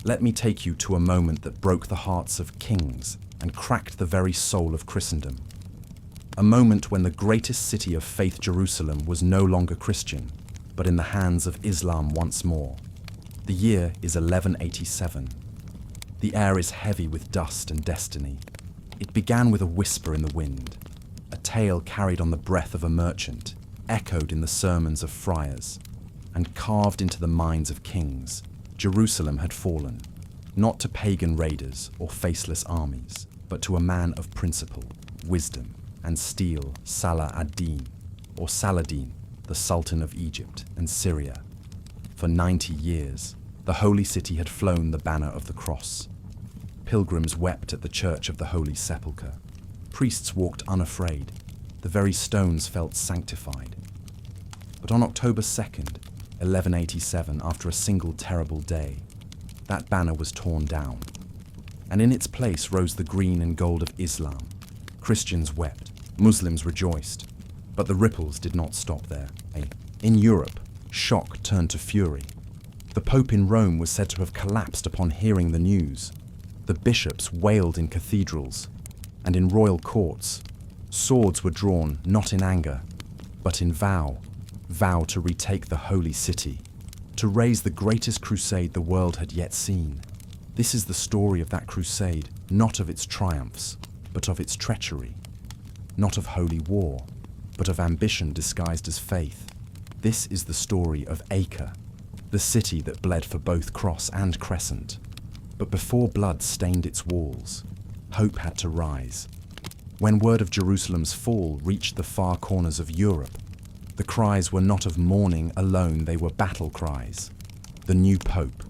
let me take you to a moment that broke the hearts of kings and cracked the very soul of Christendom. A moment when the greatest city of faith, Jerusalem, was no longer Christian, but in the hands of Islam once more. The year is 1187. The air is heavy with dust and destiny. It began with a whisper in the wind, a tale carried on the breath of a merchant, echoed in the sermons of friars, and carved into the minds of kings. Jerusalem had fallen, not to pagan raiders or faceless armies, but to a man of principle, wisdom, and steel, Salah ad-Din, or Saladin, the Sultan of Egypt and Syria. For 90 years, the holy city had flown the banner of the cross. Pilgrims wept at the Church of the Holy Sepulchre. Priests walked unafraid. The very stones felt sanctified. But on October 2nd, 1187, after a single terrible day, that banner was torn down, and in its place rose the green and gold of Islam. Christians wept, Muslims rejoiced, but the ripples did not stop there. In Europe, shock turned to fury. The Pope in Rome was said to have collapsed upon hearing the news. The bishops wailed in cathedrals, and in royal courts, swords were drawn not in anger, but in vow to retake the holy city, to raise the greatest crusade the world had yet seen. This is the story of that crusade, not of its triumphs, but of its treachery, not of holy war, but of ambition disguised as faith. This is the story of Acre, the city that bled for both cross and crescent. But before blood stained its walls, hope had to rise. When word of Jerusalem's fall reached the far corners of Europe, the cries were not of mourning alone, they were battle cries. The new Pope,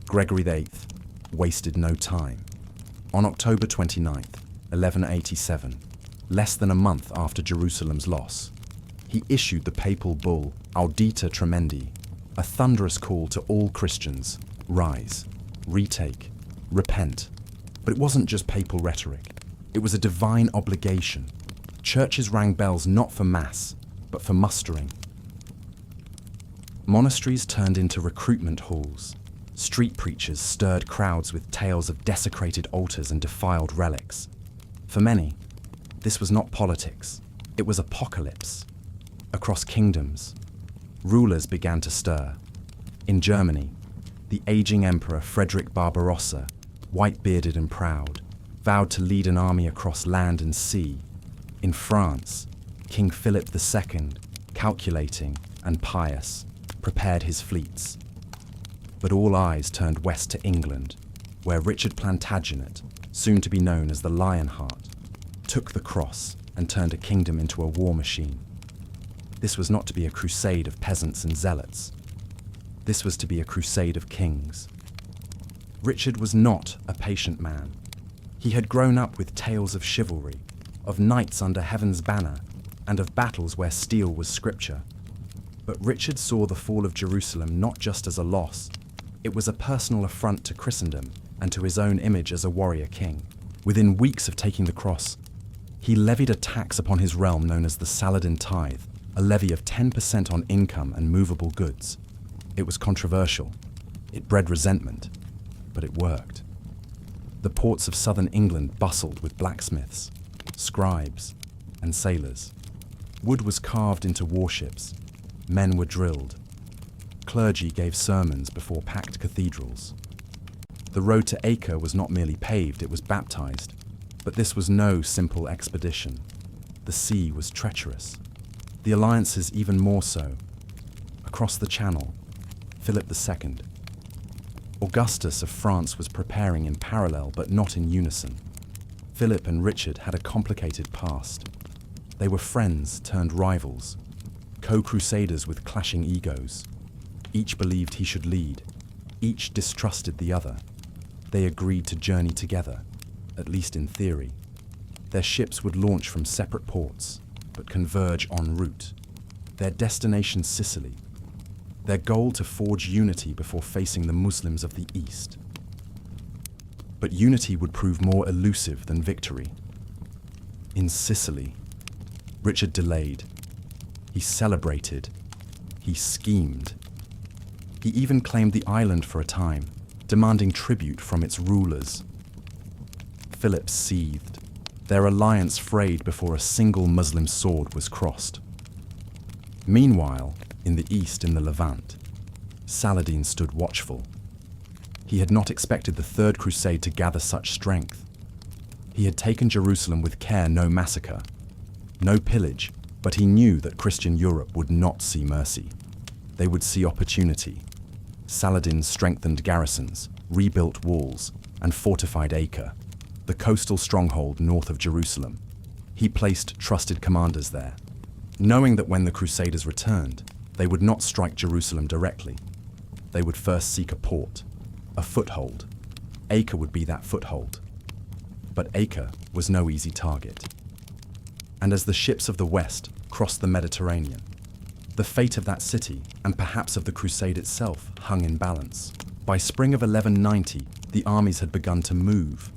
Gregory VIII, wasted no time. On October 29th, 1187, less than a month after Jerusalem's loss, he issued the papal bull Audita Tremendi, a thunderous call to all Christians: rise, retake, repent. But it wasn't just papal rhetoric. It was a divine obligation. Churches rang bells not for mass, but for mustering. Monasteries turned into recruitment halls. Street preachers stirred crowds with tales of desecrated altars and defiled relics. For many, this was not politics, it was apocalypse. Across kingdoms, rulers began to stir. In Germany, the aging Emperor Frederick Barbarossa, white-bearded and proud, vowed to lead an army across land and sea. In France, King Philip II, calculating and pious, prepared his fleets. But all eyes turned west to England, where Richard Plantagenet, soon to be known as the Lionheart, took the cross and turned a kingdom into a war machine. This was not to be a crusade of peasants and zealots. This was to be a crusade of kings. Richard was not a patient man. He had grown up with tales of chivalry, of knights under heaven's banner, and of battles where steel was scripture. But Richard saw the fall of Jerusalem not just as a loss. It was a personal affront to Christendom and to his own image as a warrior king. Within weeks of taking the cross, he levied a tax upon his realm known as the Saladin tithe, a levy of 10% on income and movable goods. It was controversial. It bred resentment, but it worked. The ports of southern England bustled with blacksmiths, scribes, and sailors. Wood was carved into warships. Men were drilled. Clergy gave sermons before packed cathedrals. The road to Acre was not merely paved, it was baptized. But this was no simple expedition. The sea was treacherous. The alliances even more so. Across the Channel, Philip II. Augustus of France was preparing in parallel but not in unison. Philip and Richard had a complicated past. They were friends turned rivals, co-crusaders with clashing egos. Each believed he should lead. Each distrusted the other. They agreed to journey together, at least in theory. Their ships would launch from separate ports, but converge en route. Their destination Sicily. Their goal to forge unity before facing the Muslims of the East. But unity would prove more elusive than victory. In Sicily, Richard delayed. He celebrated. He schemed. He even claimed the island for a time. demanding tribute from its rulers. Philip seethed, their alliance frayed before a single Muslim sword was crossed. Meanwhile, in the east in the Levant, Saladin stood watchful. He had not expected the Third Crusade to gather such strength. He had taken Jerusalem with care, no massacre, no pillage, but he knew that Christian Europe would not see mercy. They would see opportunity. Saladin strengthened garrisons, rebuilt walls, and fortified Acre, the coastal stronghold north of Jerusalem. He placed trusted commanders there, knowing that when the Crusaders returned, they would not strike Jerusalem directly. They would first seek a port, a foothold. Acre would be that foothold. But Acre was no easy target. And as the ships of the West crossed the Mediterranean, the fate of that city, and perhaps of the crusade itself, hung in balance. By spring of 1190, the armies had begun to move.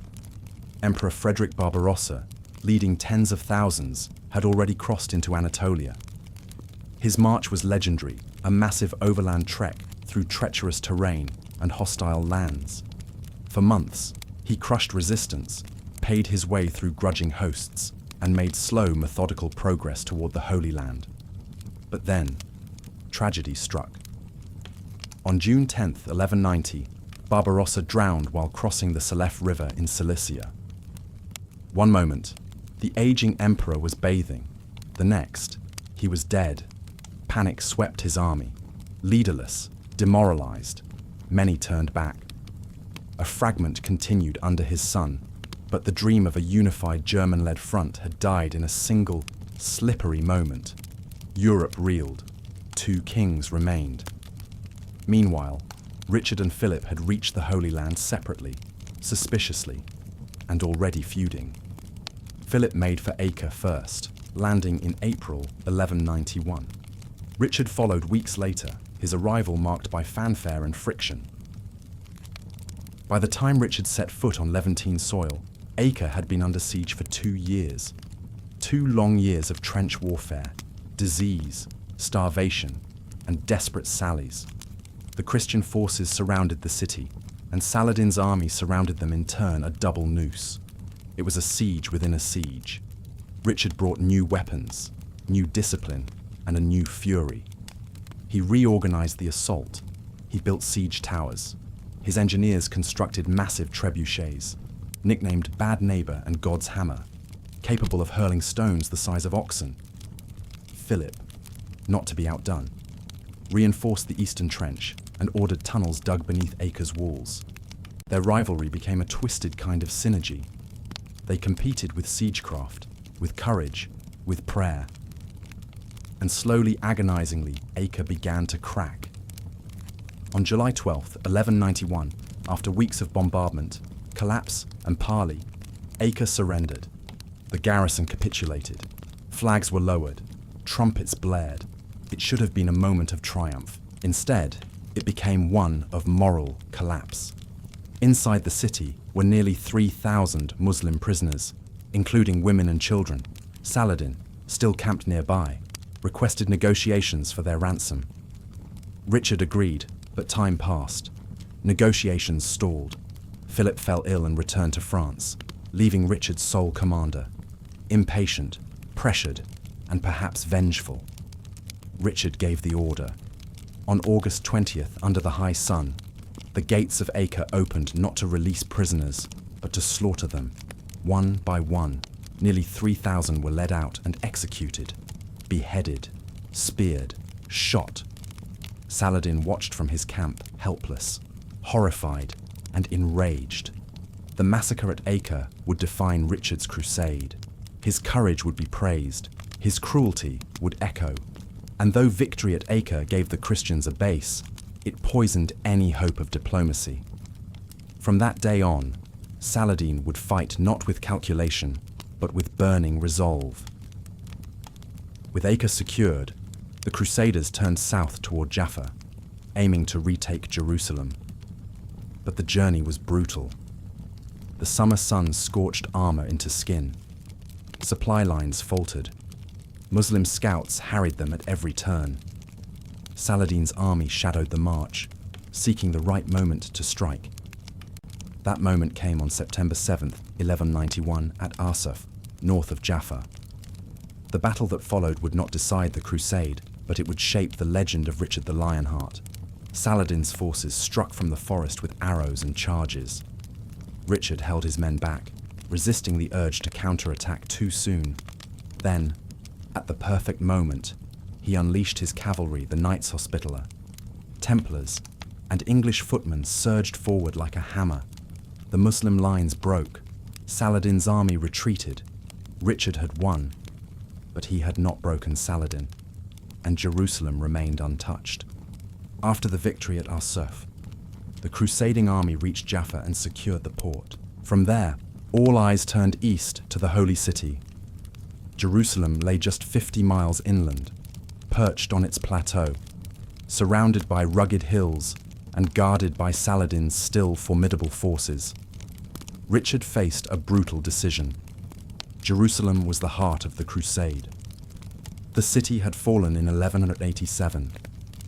Emperor Frederick Barbarossa, leading tens of thousands, had already crossed into Anatolia. His march was legendary, a massive overland trek through treacherous terrain and hostile lands. For months, he crushed resistance, paid his way through grudging hosts, and made slow, methodical progress toward the Holy Land. But then, tragedy struck. On June 10th, 1190, Barbarossa drowned while crossing the Salef River in Cilicia. One moment, the aging emperor was bathing. The next, he was dead. Panic swept his army. Leaderless, demoralized, many turned back. A fragment continued under his son, but the dream of a unified German-led front had died in a single, slippery moment. Europe reeled. 2 kings remained. Meanwhile, Richard and Philip had reached the Holy Land separately, suspiciously, and already feuding. Philip made for Acre first, landing in April 1191. Richard followed weeks later, his arrival marked by fanfare and friction. By the time Richard set foot on Levantine soil, Acre had been under siege for 2 years. 2 long years of trench warfare, disease, starvation, and desperate sallies. The Christian forces surrounded the city, and Saladin's army surrounded them in turn, a double noose. It was a siege within a siege. Richard brought new weapons, new discipline, and a new fury. He reorganized the assault. He built siege towers. His engineers constructed massive trebuchets, nicknamed Bad Neighbor and God's Hammer, capable of hurling stones the size of oxen. Philip, not to be outdone, reinforced the eastern trench and ordered tunnels dug beneath Acre's walls. Their rivalry became a twisted kind of synergy. They competed with siegecraft, with courage, with prayer. And slowly, agonizingly, Acre began to crack. On July 12th, 1191, after weeks of bombardment, collapse, and parley, Acre surrendered. The garrison capitulated. Flags were lowered. Trumpets blared. It should have been a moment of triumph. Instead, it became one of moral collapse. Inside the city were nearly 3,000 Muslim prisoners, including women and children. Saladin, still camped nearby, requested negotiations for their ransom. Richard agreed, but time passed. Negotiations stalled. Philip fell ill and returned to France, leaving Richard sole commander. Impatient, pressured, and perhaps vengeful, Richard gave the order. On August 20th, under the high sun, the gates of Acre opened not to release prisoners, but to slaughter them. One by one, nearly 3,000 were led out and executed, beheaded, speared, shot. Saladin watched from his camp, helpless, horrified, and enraged. The massacre at Acre would define Richard's crusade. His courage would be praised, his cruelty would echo. And though victory at Acre gave the Christians a base, it poisoned any hope of diplomacy. From that day on, Saladin would fight not with calculation, but with burning resolve. With Acre secured, the Crusaders turned south toward Jaffa, aiming to retake Jerusalem. But the journey was brutal. The summer sun scorched armor into skin. Supply lines faltered. Muslim scouts harried them at every turn. Saladin's army shadowed the march, seeking the right moment to strike. That moment came on September 7th, 1191, at Arsuf, north of Jaffa. The battle that followed would not decide the crusade, but it would shape the legend of Richard the Lionheart. Saladin's forces struck from the forest with arrows and charges. Richard held his men back, resisting the urge to counterattack too soon. Then, at the perfect moment, he unleashed his cavalry, the Knights Hospitaller. Templars and English footmen surged forward like a hammer. The Muslim lines broke. Saladin's army retreated. Richard had won, but he had not broken Saladin, and Jerusalem remained untouched. After the victory at Arsuf, the crusading army reached Jaffa and secured the port. From there, all eyes turned east to the Holy City. Jerusalem lay just 50 miles inland, perched on its plateau, surrounded by rugged hills and guarded by Saladin's still formidable forces. Richard faced a brutal decision. Jerusalem was the heart of the crusade. The city had fallen in 1187.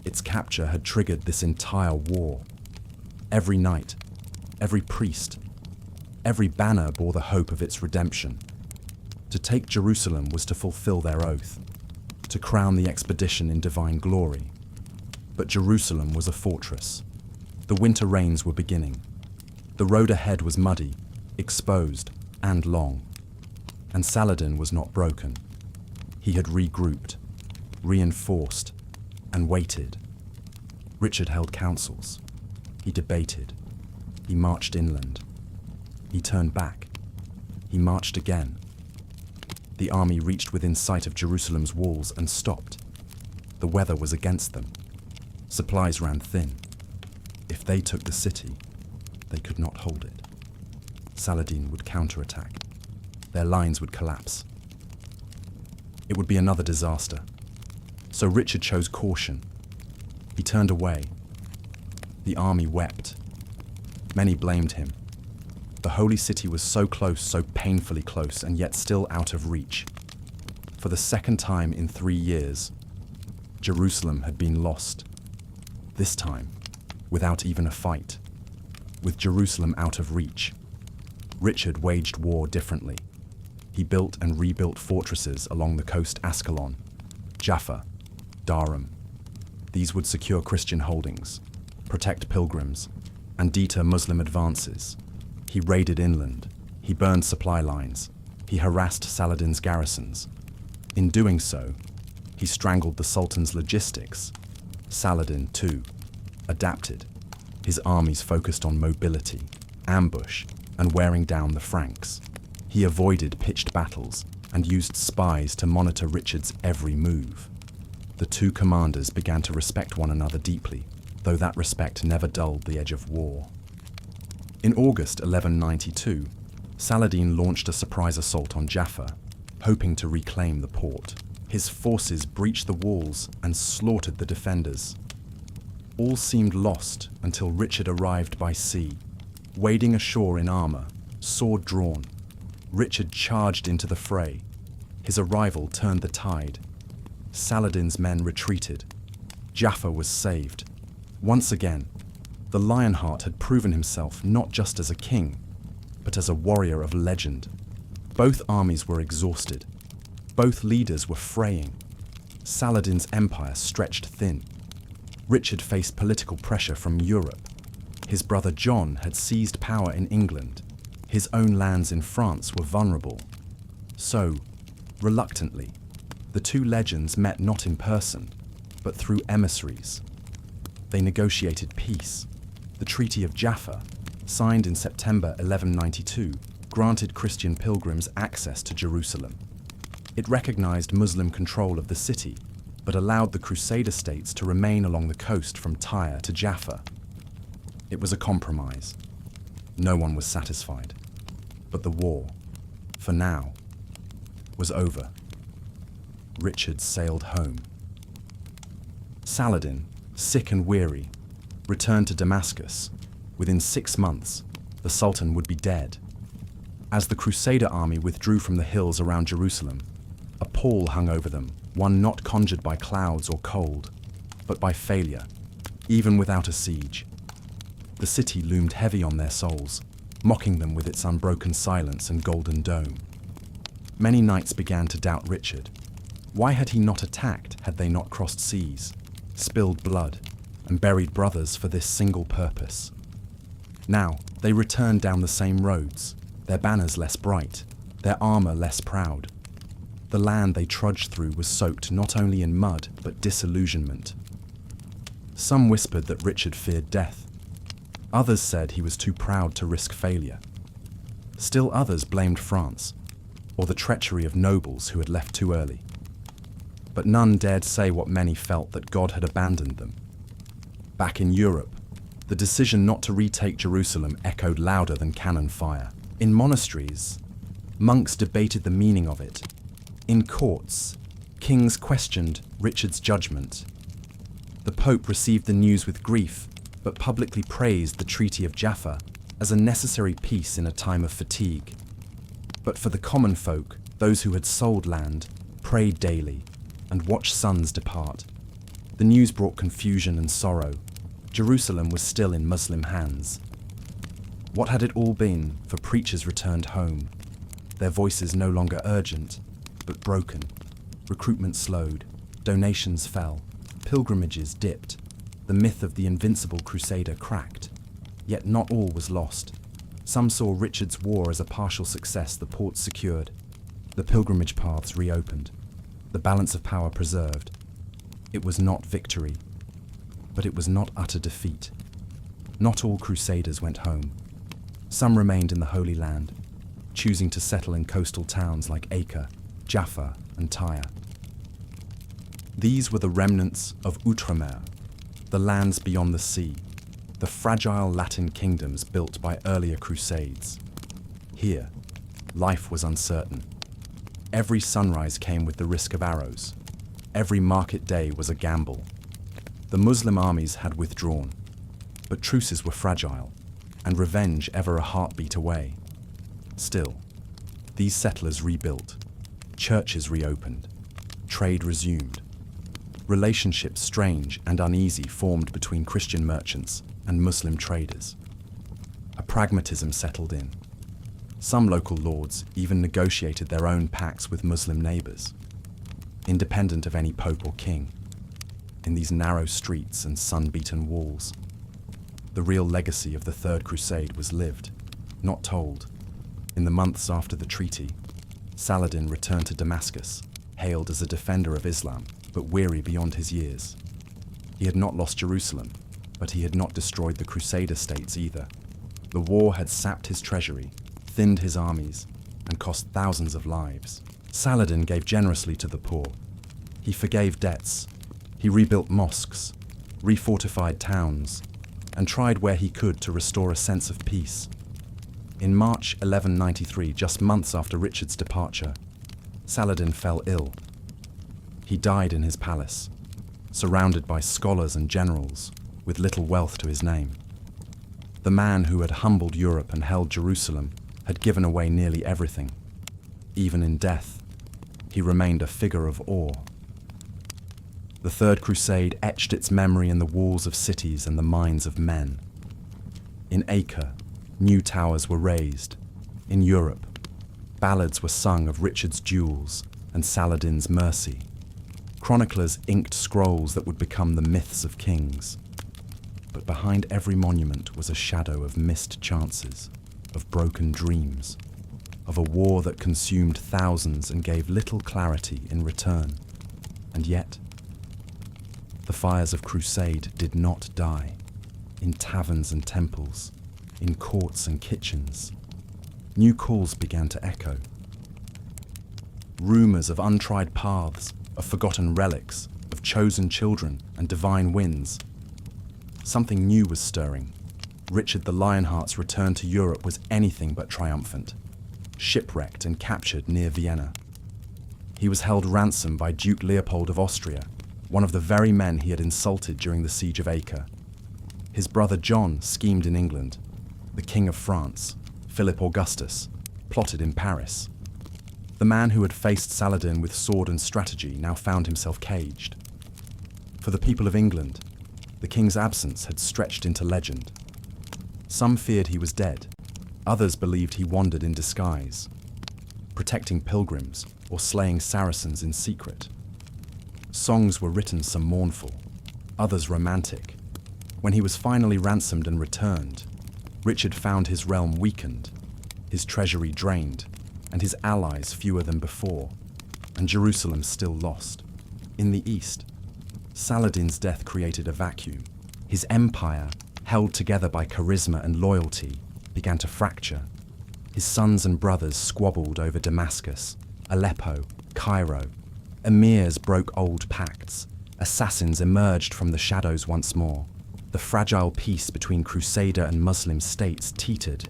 Its capture had triggered this entire war. Every knight, every priest, every banner bore the hope of its redemption. To take Jerusalem was to fulfill their oath, to crown the expedition in divine glory. But Jerusalem was a fortress. The winter rains were beginning. The road ahead was muddy, exposed, and long. And Saladin was not broken. He had regrouped, reinforced, and waited. Richard held councils. He debated. He marched inland. He turned back. He marched again. The army reached within sight of Jerusalem's walls and stopped. The weather was against them. Supplies ran thin. If they took the city, they could not hold it. Saladin would counterattack. Their lines would collapse. It would be another disaster. So Richard chose caution. He turned away. The army wept. Many blamed him. The holy city was so close, so painfully close, and yet still out of reach. For the second time in 3 years, Jerusalem had been lost. This time, without even a fight, with Jerusalem out of reach. Richard waged war differently. He built and rebuilt fortresses along the coast: Ascalon, Jaffa, Dharam. These would secure Christian holdings, protect pilgrims, and deter Muslim advances. He raided inland. He burned supply lines. He harassed Saladin's garrisons. In doing so, he strangled the Sultan's logistics. Saladin, too, adapted. His armies focused on mobility, ambush, and wearing down the Franks. He avoided pitched battles and used spies to monitor Richard's every move. The two commanders began to respect one another deeply, though that respect never dulled the edge of war. In August 1192, Saladin launched a surprise assault on Jaffa, hoping to reclaim the port. His forces breached the walls and slaughtered the defenders. All seemed lost until Richard arrived by sea. Wading ashore in armor, sword drawn, Richard charged into the fray. His arrival turned the tide. Saladin's men retreated. Jaffa was saved. Once again, the Lionheart had proven himself not just as a king, but as a warrior of legend. Both armies were exhausted. Both leaders were fraying. Saladin's empire stretched thin. Richard faced political pressure from Europe. His brother John had seized power in England. His own lands in France were vulnerable. So, reluctantly, the two legends met not in person, but through emissaries. They negotiated peace. The Treaty of Jaffa, signed in September 1192, granted Christian pilgrims access to Jerusalem. It recognized Muslim control of the city, but allowed the Crusader states to remain along the coast from Tyre to Jaffa. It was a compromise. No one was satisfied. But the war, for now, was over. Richard sailed home. Saladin, sick and weary, returned to Damascus. Within 6 months, the Sultan would be dead. As the Crusader army withdrew from the hills around Jerusalem, a pall hung over them, one not conjured by clouds or cold, but by failure, even without a siege. The city loomed heavy on their souls. mocking them with its unbroken silence and golden dome. Many knights began to doubt Richard. Why had he not attacked had they not crossed seas, spilled blood, and buried brothers for this single purpose? Now, they returned down the same roads, their banners less bright, their armour less proud. The land they trudged through was soaked not only in mud, but disillusionment. Some whispered that Richard feared death. Others said he was too proud to risk failure. Still others blamed France, or the treachery of nobles who had left too early. But none dared say what many felt, that God had abandoned them. Back in Europe, the decision not to retake Jerusalem echoed louder than cannon fire. In monasteries, monks debated the meaning of it. In courts, kings questioned Richard's judgment. The Pope received the news with grief, but publicly praised the Treaty of Jaffa as a necessary peace in a time of fatigue. But for the common folk, those who had sold land, prayed daily, and watched sons depart, the news brought confusion and sorrow. Jerusalem was still in Muslim hands. What had it all been for preachers returned home, their voices no longer urgent, but broken? Recruitment slowed, donations fell, pilgrimages dipped, the myth of the invincible Crusader cracked. Yet not all was lost. Some saw Richard's war as a partial success, the ports secured, the pilgrimage paths reopened, the balance of power preserved. It was not victory, but it was not utter defeat. Not all Crusaders went home. Some remained in the Holy Land, choosing to settle in coastal towns like Acre, Jaffa, and Tyre. These were the remnants of Outremer, the lands beyond the sea, the fragile Latin kingdoms built by earlier Crusades. Here, life was uncertain. Every sunrise came with the risk of arrows. Every market day was a gamble. The Muslim armies had withdrawn, but truces were fragile, and revenge ever a heartbeat away. Still, these settlers rebuilt, churches reopened, trade resumed. Relationships strange and uneasy formed between Christian merchants and Muslim traders. A pragmatism settled in. Some local lords even negotiated their own pacts with Muslim neighbours, independent of any pope or king. In these narrow streets and sun-beaten walls, the real legacy of the Third Crusade was lived, not told. In the months after the treaty, Saladin returned to Damascus, hailed as a defender of Islam, but weary beyond his years. He had not lost Jerusalem, but he had not destroyed the Crusader states either. The war had sapped his treasury, thinned his armies, and cost thousands of lives. Saladin gave generously to the poor. He forgave debts. He rebuilt mosques, refortified towns, and tried where he could to restore a sense of peace. In March 1193, just months after Richard's departure, Saladin fell ill. He died in his palace, surrounded by scholars and generals, with little wealth to his name. The man who had humbled Europe and held Jerusalem had given away nearly everything. Even in death, he remained a figure of awe. The Third Crusade etched its memory in the walls of cities and the minds of men. In Acre, new towers were raised. In Europe, ballads were sung of Richard's duels and Saladin's mercy. Chroniclers inked scrolls that would become the myths of kings. But behind every monument was a shadow of missed chances, of broken dreams, of a war that consumed thousands and gave little clarity in return. And yet, the fires of Crusade did not die. In taverns and temples, in courts and kitchens, new calls began to echo. Rumours of untried paths, of forgotten relics, of chosen children and divine winds. Something new was stirring. Richard the Lionheart's return to Europe was anything but triumphant. Shipwrecked and captured near Vienna, he was held ransom by Duke Leopold of Austria, one of the very men he had insulted during the Siege of Acre. His brother John schemed in England. The King of France, Philip Augustus, plotted in Paris. The man who had faced Saladin with sword and strategy now found himself caged. For the people of England, the king's absence had stretched into legend. Some feared he was dead. Others believed he wandered in disguise, protecting pilgrims or slaying Saracens in secret. Songs were written, some mournful, others romantic. When he was finally ransomed and returned, Richard found his realm weakened, his treasury drained, and his allies fewer than before, and Jerusalem still lost. In the east, Saladin's death created a vacuum. His empire, held together by charisma and loyalty, began to fracture. His sons and brothers squabbled over Damascus, Aleppo, Cairo. Emirs broke old pacts. Assassins emerged from the shadows once more. The fragile peace between Crusader and Muslim states teetered.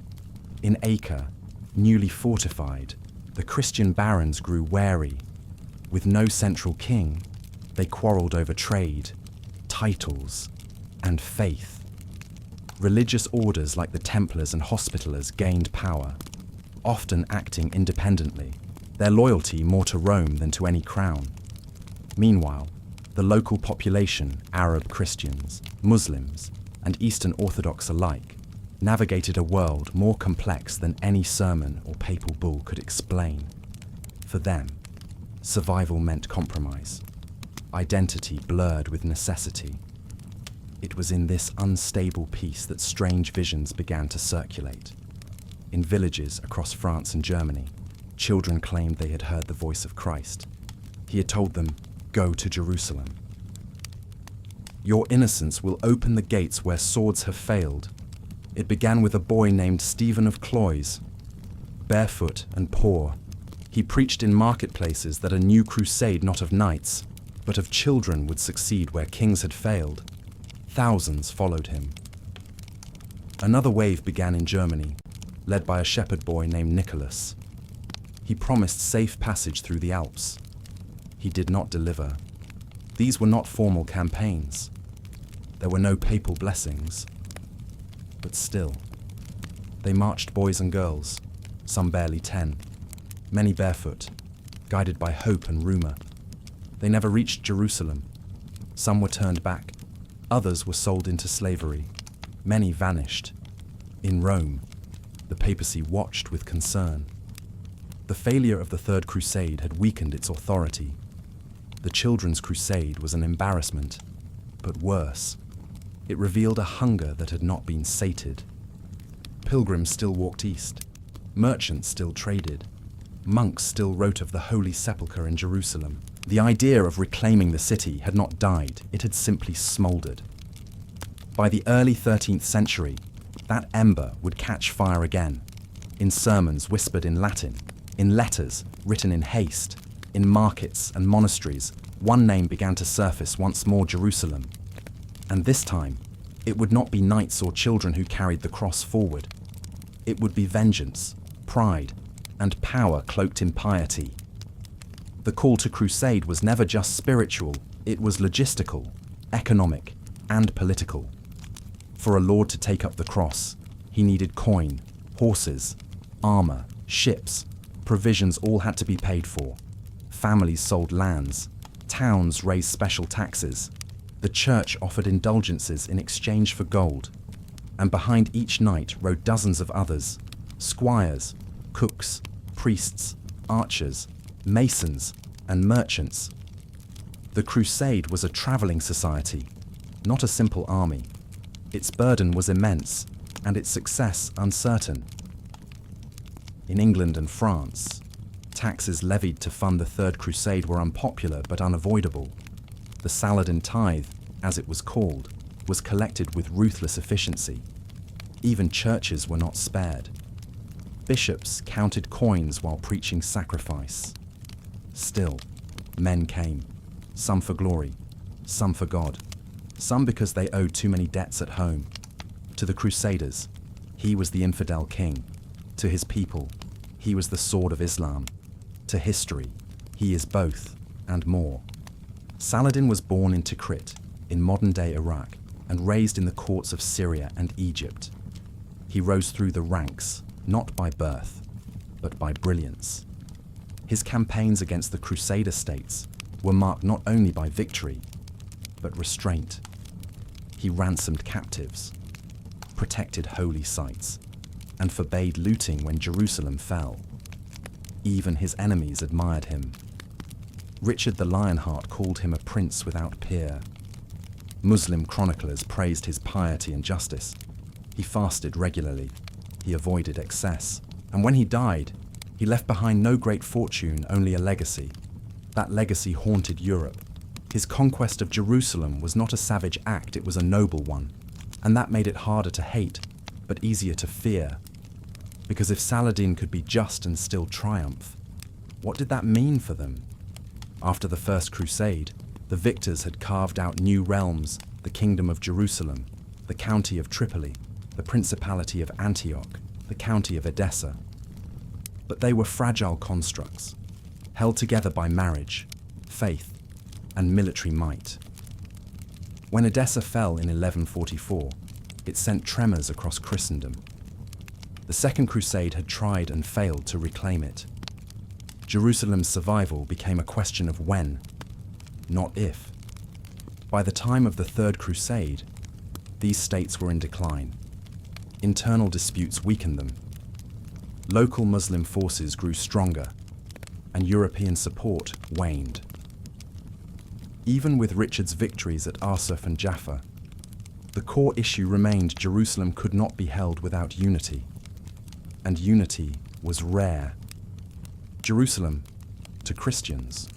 In Acre, newly fortified, the Christian barons grew wary. With no central king, they quarreled over trade, titles, and faith. Religious orders like the Templars and Hospitallers gained power, often acting independently, their loyalty more to Rome than to any crown. Meanwhile, the local population, Arab Christians, Muslims, and Eastern Orthodox alike, navigated a world more complex than any sermon or papal bull could explain. For them, survival meant compromise, identity blurred with necessity. It was in this unstable peace that strange visions began to circulate. In villages across France and Germany, children claimed they had heard the voice of Christ. He had told them, "Go to Jerusalem. Your innocence will open the gates where swords have failed." It began with a boy named Stephen of Cloyes. Barefoot and poor, he preached in marketplaces that a new crusade not of knights, but of children would succeed where kings had failed. Thousands followed him. Another wave began in Germany, led by a shepherd boy named Nicholas. He promised safe passage through the Alps. He did not deliver. These were not formal campaigns. There were no papal blessings. But still, they marched boys and girls, some barely 10, many barefoot, guided by hope and rumor. They never reached Jerusalem. Some were turned back. Others were sold into slavery. Many vanished. In Rome, the papacy watched with concern. The failure of the Third Crusade had weakened its authority. The Children's Crusade was an embarrassment, but worse, it revealed a hunger that had not been sated. Pilgrims still walked east. Merchants still traded. Monks still wrote of the Holy Sepulchre in Jerusalem. The idea of reclaiming the city had not died, it had simply smoldered. By the early 13th century, that ember would catch fire again, in sermons whispered in Latin, in letters written in haste, in markets and monasteries. One name began to surface once more: Jerusalem. And this time, it would not be knights or children who carried the cross forward. It would be vengeance, pride, and power cloaked in piety. The call to crusade was never just spiritual, it was logistical, economic, and political. For a lord to take up the cross, he needed coin, horses, armor, ships. Provisions all had to be paid for. Families sold lands. Towns raised special taxes. The church offered indulgences in exchange for gold. And behind each knight rode dozens of others: squires, cooks, priests, archers, masons, and merchants. The crusade was a traveling society, not a simple army. Its burden was immense, and its success uncertain. In England and France, taxes levied to fund the Third Crusade were unpopular but unavoidable. The Saladin tithe, as it was called, was collected with ruthless efficiency. Even churches were not spared. Bishops counted coins while preaching sacrifice. Still, men came, some for glory, some for God, some because they owed too many debts at home. To the Crusaders, he was the infidel king. To his people, he was the sword of Islam. To history, he is both and more. Saladin was born in Tikrit, in modern-day Iraq, and raised in the courts of Syria and Egypt. He rose through the ranks, not by birth, but by brilliance. His campaigns against the Crusader states were marked not only by victory, but restraint. He ransomed captives, protected holy sites, and forbade looting when Jerusalem fell. Even his enemies admired him. Richard the Lionheart called him a prince without peer. Muslim chroniclers praised his piety and justice. He fasted regularly. He avoided excess. And when he died, he left behind no great fortune, only a legacy. That legacy haunted Europe. His conquest of Jerusalem was not a savage act, it was a noble one. And that made it harder to hate, but easier to fear. Because if Saladin could be just and still triumph, what did that mean for them? After the First Crusade, the victors had carved out new realms, the Kingdom of Jerusalem, the County of Tripoli, the Principality of Antioch, the County of Edessa. But they were fragile constructs, held together by marriage, faith, and military might. When Edessa fell in 1144, it sent tremors across Christendom. The Second Crusade had tried and failed to reclaim it. Jerusalem's survival became a question of when, not if. By the time of the Third Crusade, these states were in decline. Internal disputes weakened them. Local Muslim forces grew stronger, and European support waned. Even with Richard's victories at Arsuf and Jaffa, the core issue remained Jerusalem could not be held without unity. And unity was rare. Jerusalem, to Christians,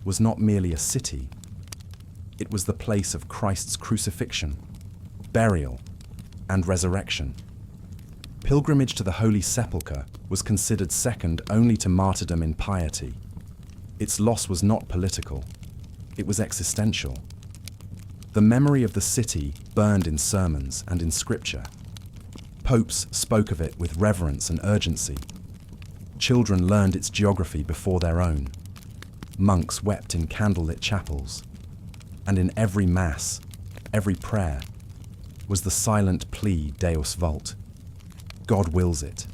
was not merely a city. It was the place of Christ's crucifixion, burial, and resurrection. Pilgrimage to the Holy Sepulchre was considered second only to martyrdom in piety. Its loss was not political. It was existential. The memory of the city burned in sermons and in scripture. Popes spoke of it with reverence and urgency. Children learned its geography before their own. Monks wept in candlelit chapels. And in every mass, every prayer, was the silent plea Deus vult. God wills it.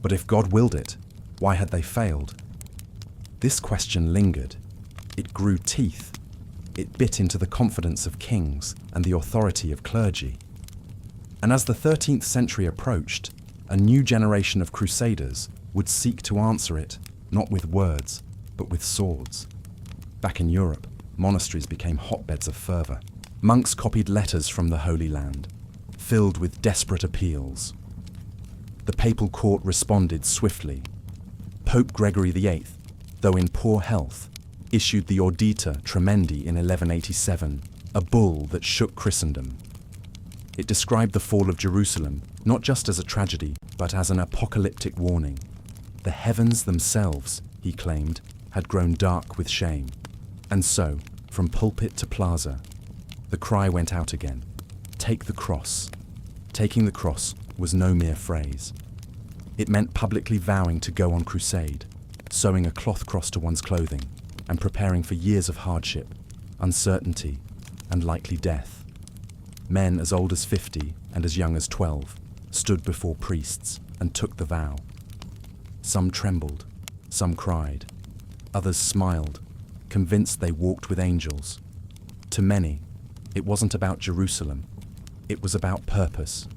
But if God willed it, why had they failed? This question lingered. It grew teeth. It bit into the confidence of kings and the authority of clergy. And as the 13th century approached, a new generation of Crusaders would seek to answer it, not with words, but with swords. Back in Europe, monasteries became hotbeds of fervour. Monks copied letters from the Holy Land, filled with desperate appeals. The papal court responded swiftly. Pope Gregory VIII, though in poor health, issued the Audita Tremendi in 1187, a bull that shook Christendom. It described the fall of Jerusalem not just as a tragedy, but as an apocalyptic warning. The heavens themselves, he claimed, had grown dark with shame. And so, from pulpit to plaza, the cry went out again, "Take the cross." Taking the cross was no mere phrase. It meant publicly vowing to go on crusade, sewing a cloth cross to one's clothing, and preparing for years of hardship, uncertainty, and likely death. Men as old as 50 and as young as 12 stood before priests and took the vow. Some trembled, some cried, others smiled, convinced they walked with angels. To many, it wasn't about Jerusalem, it was about purpose.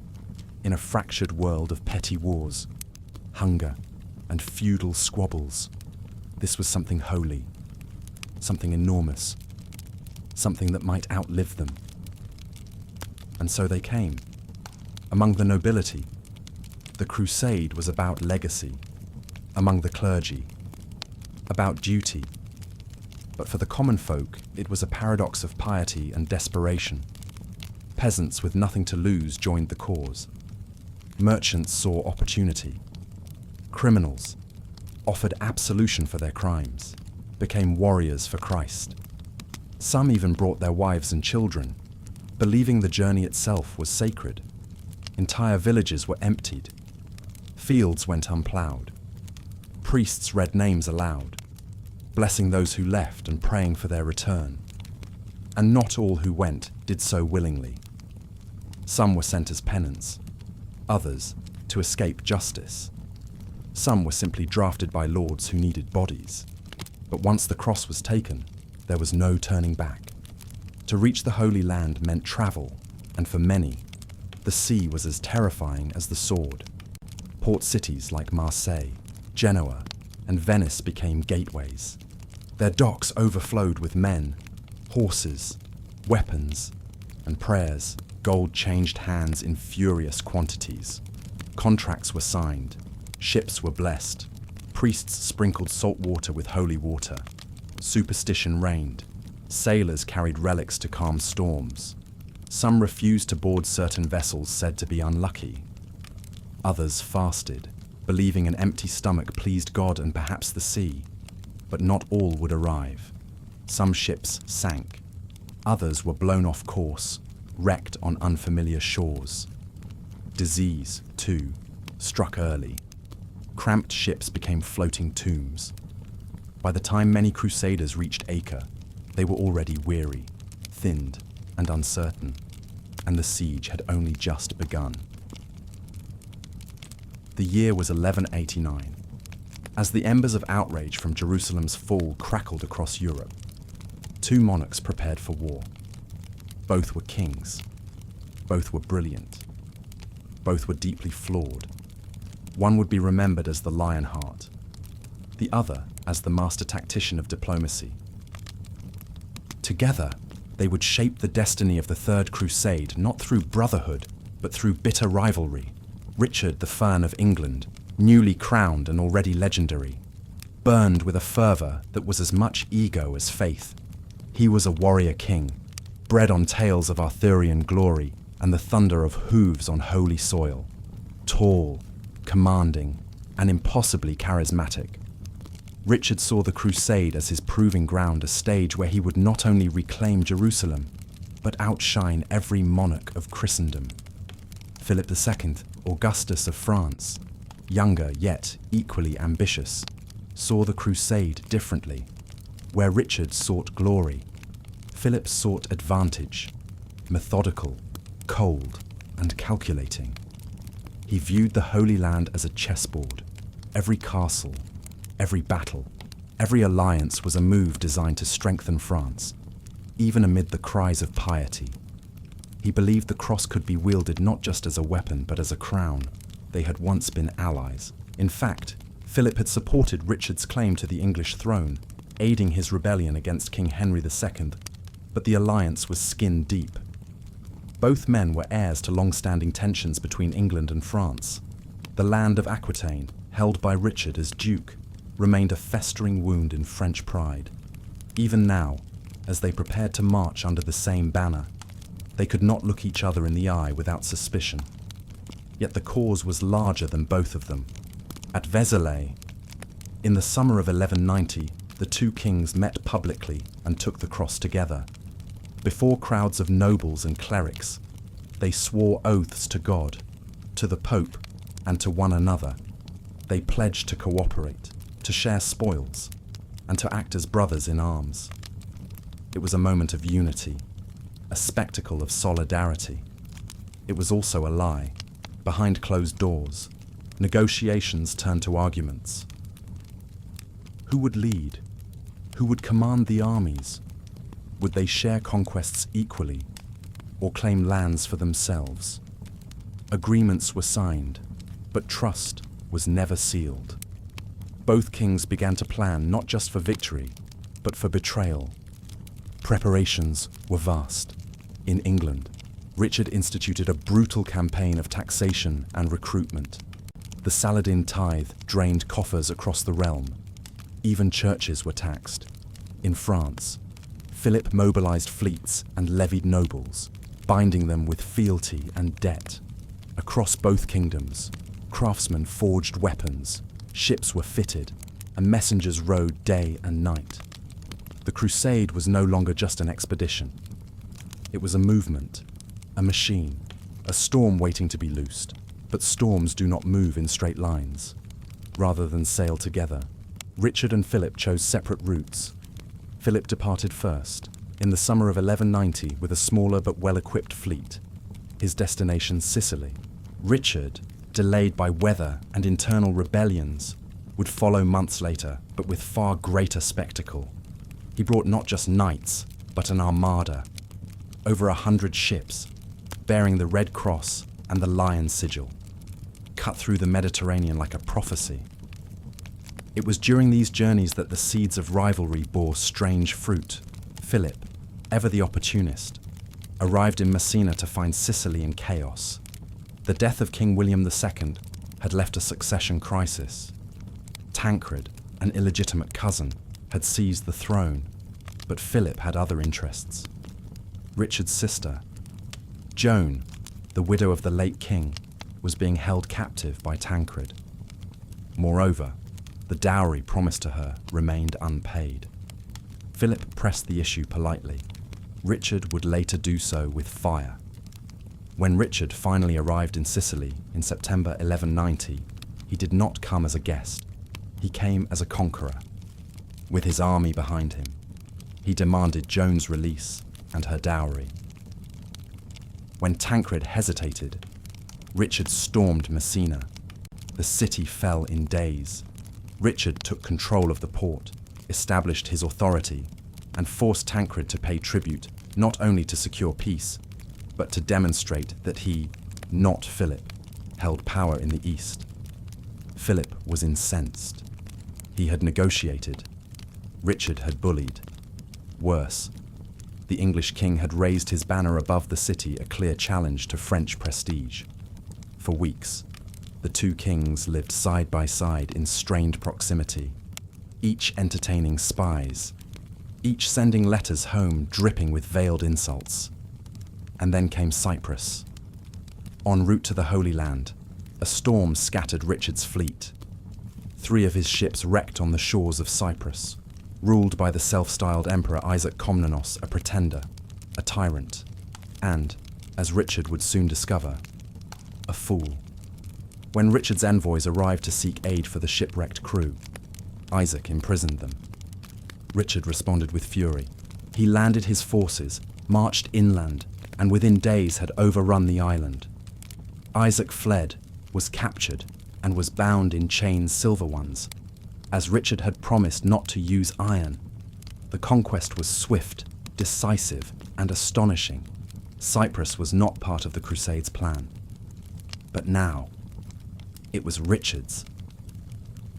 In a fractured world of petty wars, hunger, and feudal squabbles, this was something holy, something enormous, something that might outlive them. And so they came. Among the nobility, the crusade was about legacy. Among the clergy, about duty. But for the common folk, it was a paradox of piety and desperation. Peasants with nothing to lose joined the cause. Merchants saw opportunity. Criminals, offered absolution for their crimes, became warriors for Christ. Some even brought their wives and children, believing the journey itself was sacred. Entire villages were emptied. Fields went unplowed. Priests read names aloud, blessing those who left and praying for their return. And not all who went did so willingly. Some were sent as penance, others to escape justice. Some were simply drafted by lords who needed bodies. But once the cross was taken, there was no turning back. To reach the Holy Land meant travel, and for many, the sea was as terrifying as the sword. Port cities like Marseille, Genoa, and Venice became gateways. Their docks overflowed with men, horses, weapons, and prayers. Gold changed hands in furious quantities. Contracts were signed, ships were blessed, priests sprinkled salt water with holy water. Superstition reigned. Sailors carried relics to calm storms. Some refused to board certain vessels said to be unlucky. Others fasted, believing an empty stomach pleased God and perhaps the sea. But not all would arrive. Some ships sank. Others were blown off course, wrecked on unfamiliar shores. Disease, too, struck early. Cramped ships became floating tombs. By the time many Crusaders reached Acre, they were already weary, thinned, and uncertain, and the siege had only just begun. The year was 1189. As the embers of outrage from Jerusalem's fall crackled across Europe, two monarchs prepared for war. Both were kings. Both were brilliant. Both were deeply flawed. One would be remembered as the Lionheart, the other as the master tactician of diplomacy. Together, they would shape the destiny of the Third Crusade not through brotherhood, but through bitter rivalry. Richard the Fern of England, newly crowned and already legendary, burned with a fervour that was as much ego as faith. He was a warrior king, bred on tales of Arthurian glory and the thunder of hooves on holy soil. Tall, commanding, and impossibly charismatic, Richard saw the Crusade as his proving ground, a stage where he would not only reclaim Jerusalem, but outshine every monarch of Christendom. Philip II, Augustus of France, younger yet equally ambitious, saw the Crusade differently. Where Richard sought glory, Philip sought advantage, methodical, cold, and calculating. He viewed the Holy Land as a chessboard. Every castle, every battle, every alliance was a move designed to strengthen France, even amid the cries of piety. He believed the cross could be wielded not just as a weapon, but as a crown. They had once been allies. In fact, Philip had supported Richard's claim to the English throne, aiding his rebellion against King Henry II, but the alliance was skin deep. Both men were heirs to long-standing tensions between England and France. The land of Aquitaine, held by Richard as Duke, remained a festering wound in French pride. Even now, as they prepared to march under the same banner, they could not look each other in the eye without suspicion. Yet the cause was larger than both of them. At Vézelay, in the summer of 1190, the two kings met publicly and took the cross together. Before crowds of nobles and clerics, they swore oaths to God, to the Pope, and to one another. They pledged to cooperate, to share spoils, and to act as brothers in arms. It was a moment of unity, a spectacle of solidarity. It was also a lie. Behind closed doors, negotiations turned to arguments. Who would lead? Who would command the armies? Would they share conquests equally, or claim lands for themselves? Agreements were signed, but trust was never sealed. Both kings began to plan not just for victory, but for betrayal. Preparations were vast. In England, Richard instituted a brutal campaign of taxation and recruitment. The Saladin tithe drained coffers across the realm. Even churches were taxed. In France, Philip mobilized fleets and levied nobles, binding them with fealty and debt. Across both kingdoms, craftsmen forged weapons, ships were fitted, and messengers rode day and night. The crusade was no longer just an expedition. It was a movement, a machine, a storm waiting to be loosed. But storms do not move in straight lines. Rather than sail together, Richard and Philip chose separate routes. Philip departed first, in the summer of 1190 with a smaller but well-equipped fleet. His destination Sicily. Richard, delayed by weather and internal rebellions, would follow months later, but with far greater spectacle. He brought not just knights, but an armada. Over 100 ships, bearing the Red Cross and the Lion Sigil. cut through the Mediterranean like a prophecy. It was during these journeys that the seeds of rivalry bore strange fruit. Philip, ever the opportunist, arrived in Messina to find Sicily in chaos. The death of King William II had left a succession crisis. Tancred, an illegitimate cousin, had seized the throne, but Philip had other interests. Richard's sister, Joan, the widow of the late king, was being held captive by Tancred. Moreover, the dowry promised to her remained unpaid. Philip pressed the issue politely. Richard would later do so with fire. When Richard finally arrived in Sicily in September 1190, he did not come as a guest. He came as a conqueror. With his army behind him, he demanded Joan's release and her dowry. When Tancred hesitated, Richard stormed Messina. The city fell in days. Richard took control of the port, established his authority, and forced Tancred to pay tribute not only to secure peace, but to demonstrate that he, not Philip, held power in the east. Philip was incensed. He had negotiated. Richard had bullied. Worse, the English king had raised his banner above the city, a clear challenge to French prestige. For weeks, the two kings lived side by side in strained proximity, each entertaining spies, each sending letters home dripping with veiled insults. And then came Cyprus. En route to the Holy Land, a storm scattered Richard's fleet. 3 of his ships wrecked on the shores of Cyprus, ruled by the self-styled Emperor Isaac Komnenos, a pretender, a tyrant, and, as Richard would soon discover, a fool. When Richard's envoys arrived to seek aid for the shipwrecked crew, Isaac imprisoned them. Richard responded with fury. He landed his forces, marched inland, and within days had overrun the island. Isaac fled, was captured, and was bound in chains, silver ones, as Richard had promised not to use iron. The conquest was swift, decisive, and astonishing. Cyprus was not part of the Crusades' plan. But now, it was Richard's.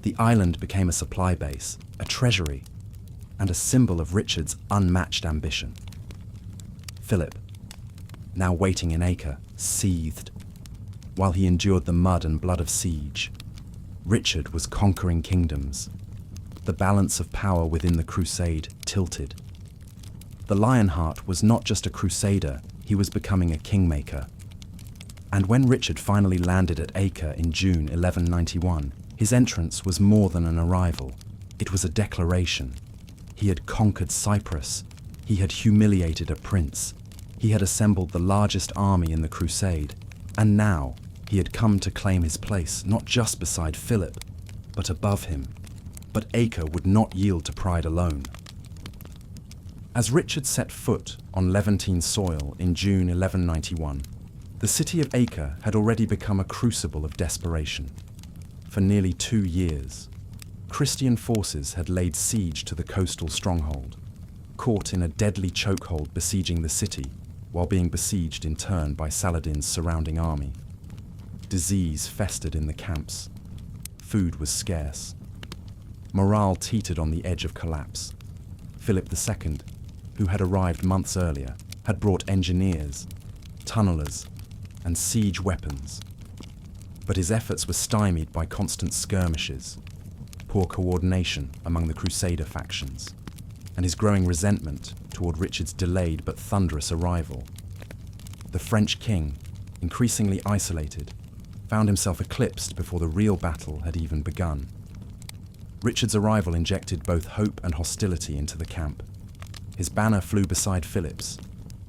The island became a supply base, a treasury, and a symbol of Richard's unmatched ambition. Philip, now waiting in Acre, seethed, while he endured the mud and blood of siege. Richard was conquering kingdoms. The balance of power within the crusade tilted. The Lionheart was not just a crusader, he was becoming a kingmaker. And when Richard finally landed at Acre in June 1191, his entrance was more than an arrival. It was a declaration. He had conquered Cyprus. He had humiliated a prince. He had assembled the largest army in the crusade. And now, he had come to claim his place not just beside Philip, but above him. But Acre would not yield to pride alone. As Richard set foot on Levantine soil in June 1191, the city of Acre had already become a crucible of desperation. For nearly 2 years, Christian forces had laid siege to the coastal stronghold, caught in a deadly chokehold besieging the city, while being besieged in turn by Saladin's surrounding army. Disease festered in the camps. Food was scarce. Morale teetered on the edge of collapse. Philip II, who had arrived months earlier, had brought engineers, tunnelers, and siege weapons. But his efforts were stymied by constant skirmishes, poor coordination among the Crusader factions, and his growing resentment toward Richard's delayed but thunderous arrival. The French king, increasingly isolated, found himself eclipsed before the real battle had even begun. Richard's arrival injected both hope and hostility into the camp. His banner flew beside Philip's,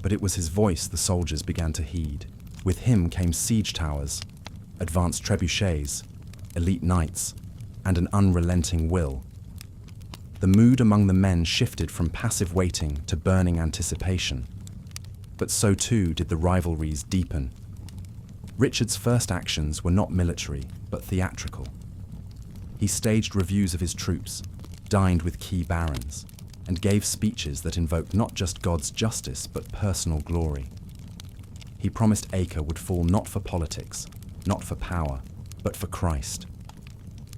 but it was his voice the soldiers began to heed. With him came siege towers, advanced trebuchets, elite knights, and an unrelenting will. The mood among the men shifted from passive waiting to burning anticipation. But so too did the rivalries deepen. Richard's first actions were not military, but theatrical. He staged reviews of his troops, dined with key barons, and gave speeches that invoked not just God's justice, but personal glory. He promised Acre would fall not for politics, not for power, but for Christ.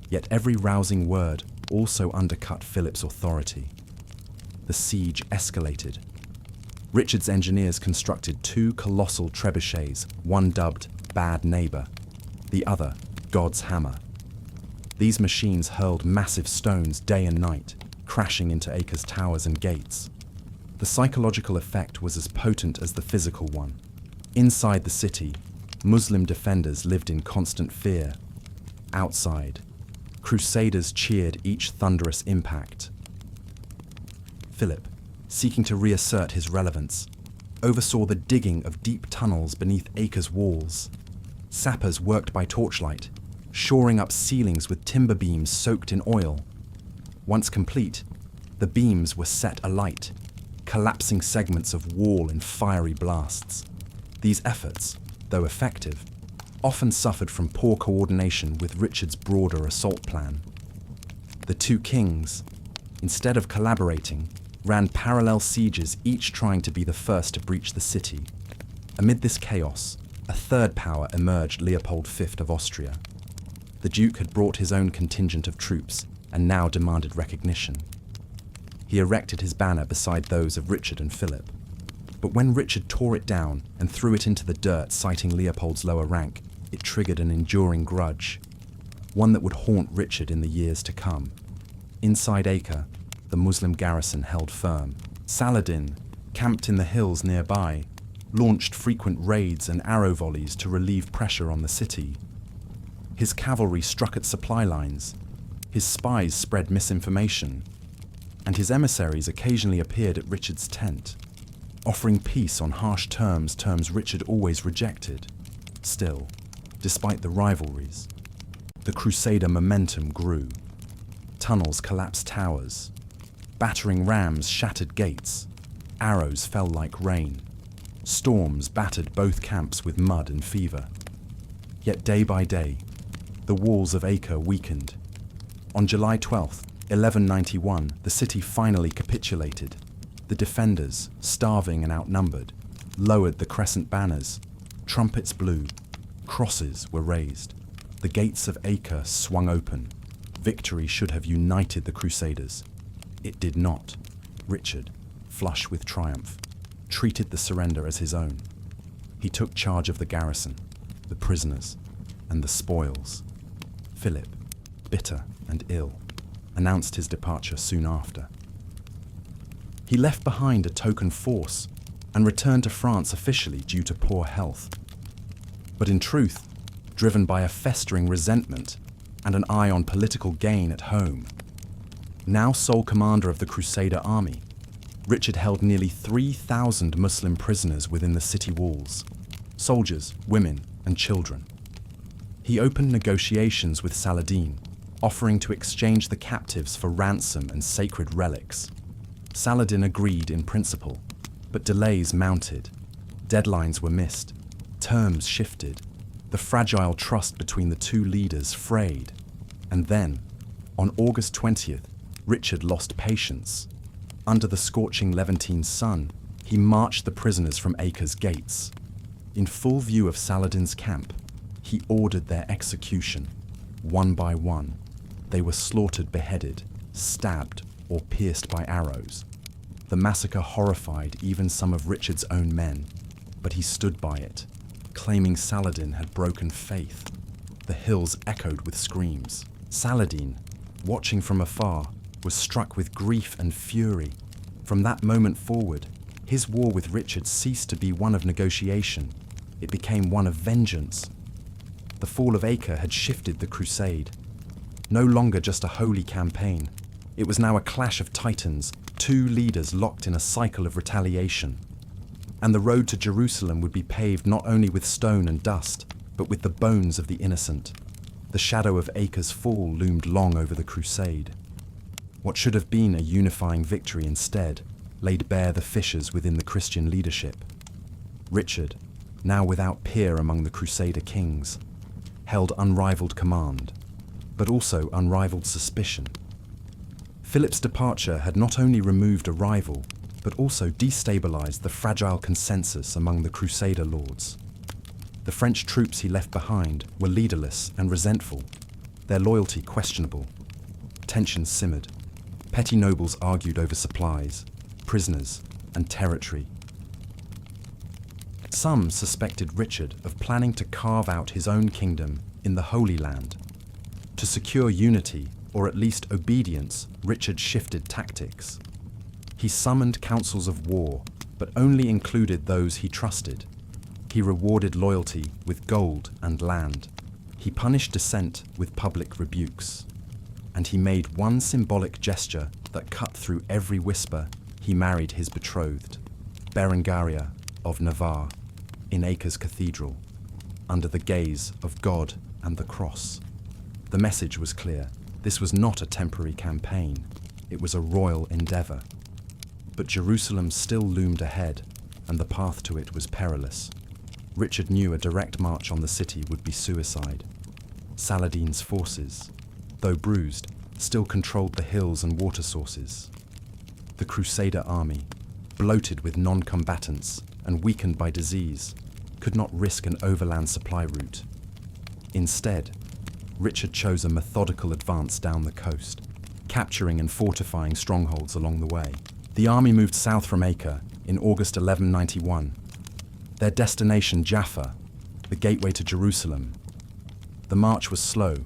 Yet every rousing word also undercut Philip's authority. The siege escalated. Richard's engineers constructed 2 colossal trebuchets, one dubbed Bad Neighbour, the other God's Hammer. These machines hurled massive stones day and night, crashing into Acre's towers and gates. The psychological effect was as potent as the physical one. Inside the city, Muslim defenders lived in constant fear. Outside, Crusaders cheered each thunderous impact. Philip, seeking to reassert his relevance, oversaw the digging of deep tunnels beneath Acre's walls. Sappers worked by torchlight, shoring up ceilings with timber beams soaked in oil. Once complete, the beams were set alight, collapsing segments of wall in fiery blasts. These efforts, though effective, often suffered from poor coordination with Richard's broader assault plan. The 2 kings, instead of collaborating, ran parallel sieges, each trying to be the first to breach the city. Amid this chaos, a third power emerged, Leopold V of Austria. The Duke had brought his own contingent of troops and now demanded recognition. He erected his banner beside those of Richard and Philip. But when Richard tore it down and threw it into the dirt, citing Leopold's lower rank, it triggered an enduring grudge, one that would haunt Richard in the years to come. Inside Acre, the Muslim garrison held firm. Saladin, camped in the hills nearby, launched frequent raids and arrow volleys to relieve pressure on the city. His cavalry struck at supply lines, his spies spread misinformation, and his emissaries occasionally appeared at Richard's tent, offering peace on harsh terms Richard always rejected. Still, despite the rivalries, the Crusader momentum grew. Tunnels collapsed towers, battering rams shattered gates, arrows fell like rain, storms battered both camps with mud and fever. Yet day by day, the walls of Acre weakened. On July 12, 1191, the city finally capitulated. The defenders, starving and outnumbered, lowered the crescent banners, trumpets blew, crosses were raised. The gates of Acre swung open. Victory should have united the Crusaders. It did not. Richard, flush with triumph, treated the surrender as his own. He took charge of the garrison, the prisoners, and the spoils. Philip, bitter and ill, announced his departure soon after. He left behind a token force and returned to France officially due to poor health. But in truth, driven by a festering resentment and an eye on political gain at home. Now sole commander of the Crusader army, Richard held nearly 3,000 Muslim prisoners within the city walls, soldiers, women, and children. He opened negotiations with Saladin, offering to exchange the captives for ransom and sacred relics. Saladin agreed in principle, but delays mounted. Deadlines were missed, terms shifted, the fragile trust between the 2 leaders frayed. And then, on August 20th, Richard lost patience. Under the scorching Levantine sun, he marched the prisoners from Acre's gates. In full view of Saladin's camp, he ordered their execution. One by one, they were slaughtered, beheaded, stabbed, or pierced by arrows. The massacre horrified even some of Richard's own men, but he stood by it, claiming Saladin had broken faith. The hills echoed with screams. Saladin, watching from afar, was struck with grief and fury. From that moment forward, his war with Richard ceased to be one of negotiation. It became one of vengeance. The fall of Acre had shifted the crusade. No longer just a holy campaign. It was now a clash of titans, 2 leaders locked in a cycle of retaliation. And the road to Jerusalem would be paved not only with stone and dust, but with the bones of the innocent. The shadow of Acre's fall loomed long over the crusade. What should have been a unifying victory instead laid bare the fissures within the Christian leadership. Richard, now without peer among the Crusader kings, held unrivaled command, but also unrivaled suspicion. Philip's departure had not only removed a rival, but also destabilized the fragile consensus among the Crusader lords. The French troops he left behind were leaderless and resentful, their loyalty questionable. Tensions simmered. Petty nobles argued over supplies, prisoners, and territory. Some suspected Richard of planning to carve out his own kingdom in the Holy Land. To secure unity, or at least obedience, Richard shifted tactics. He summoned councils of war, but only included those he trusted. He rewarded loyalty with gold and land. He punished dissent with public rebukes. And he made one symbolic gesture that cut through every whisper. He married his betrothed, Berengaria of Navarre, in Acre's cathedral, under the gaze of God and the cross. The message was clear. This was not a temporary campaign. It was a royal endeavor. But Jerusalem still loomed ahead, and the path to it was perilous. Richard knew a direct march on the city would be suicide. Saladin's forces, though bruised, still controlled the hills and water sources. The Crusader army, bloated with non-combatants and weakened by disease, could not risk an overland supply route. Instead, Richard chose a methodical advance down the coast, capturing and fortifying strongholds along the way. The army moved south from Acre in August 1191. Their destination, Jaffa, the gateway to Jerusalem. The march was slow,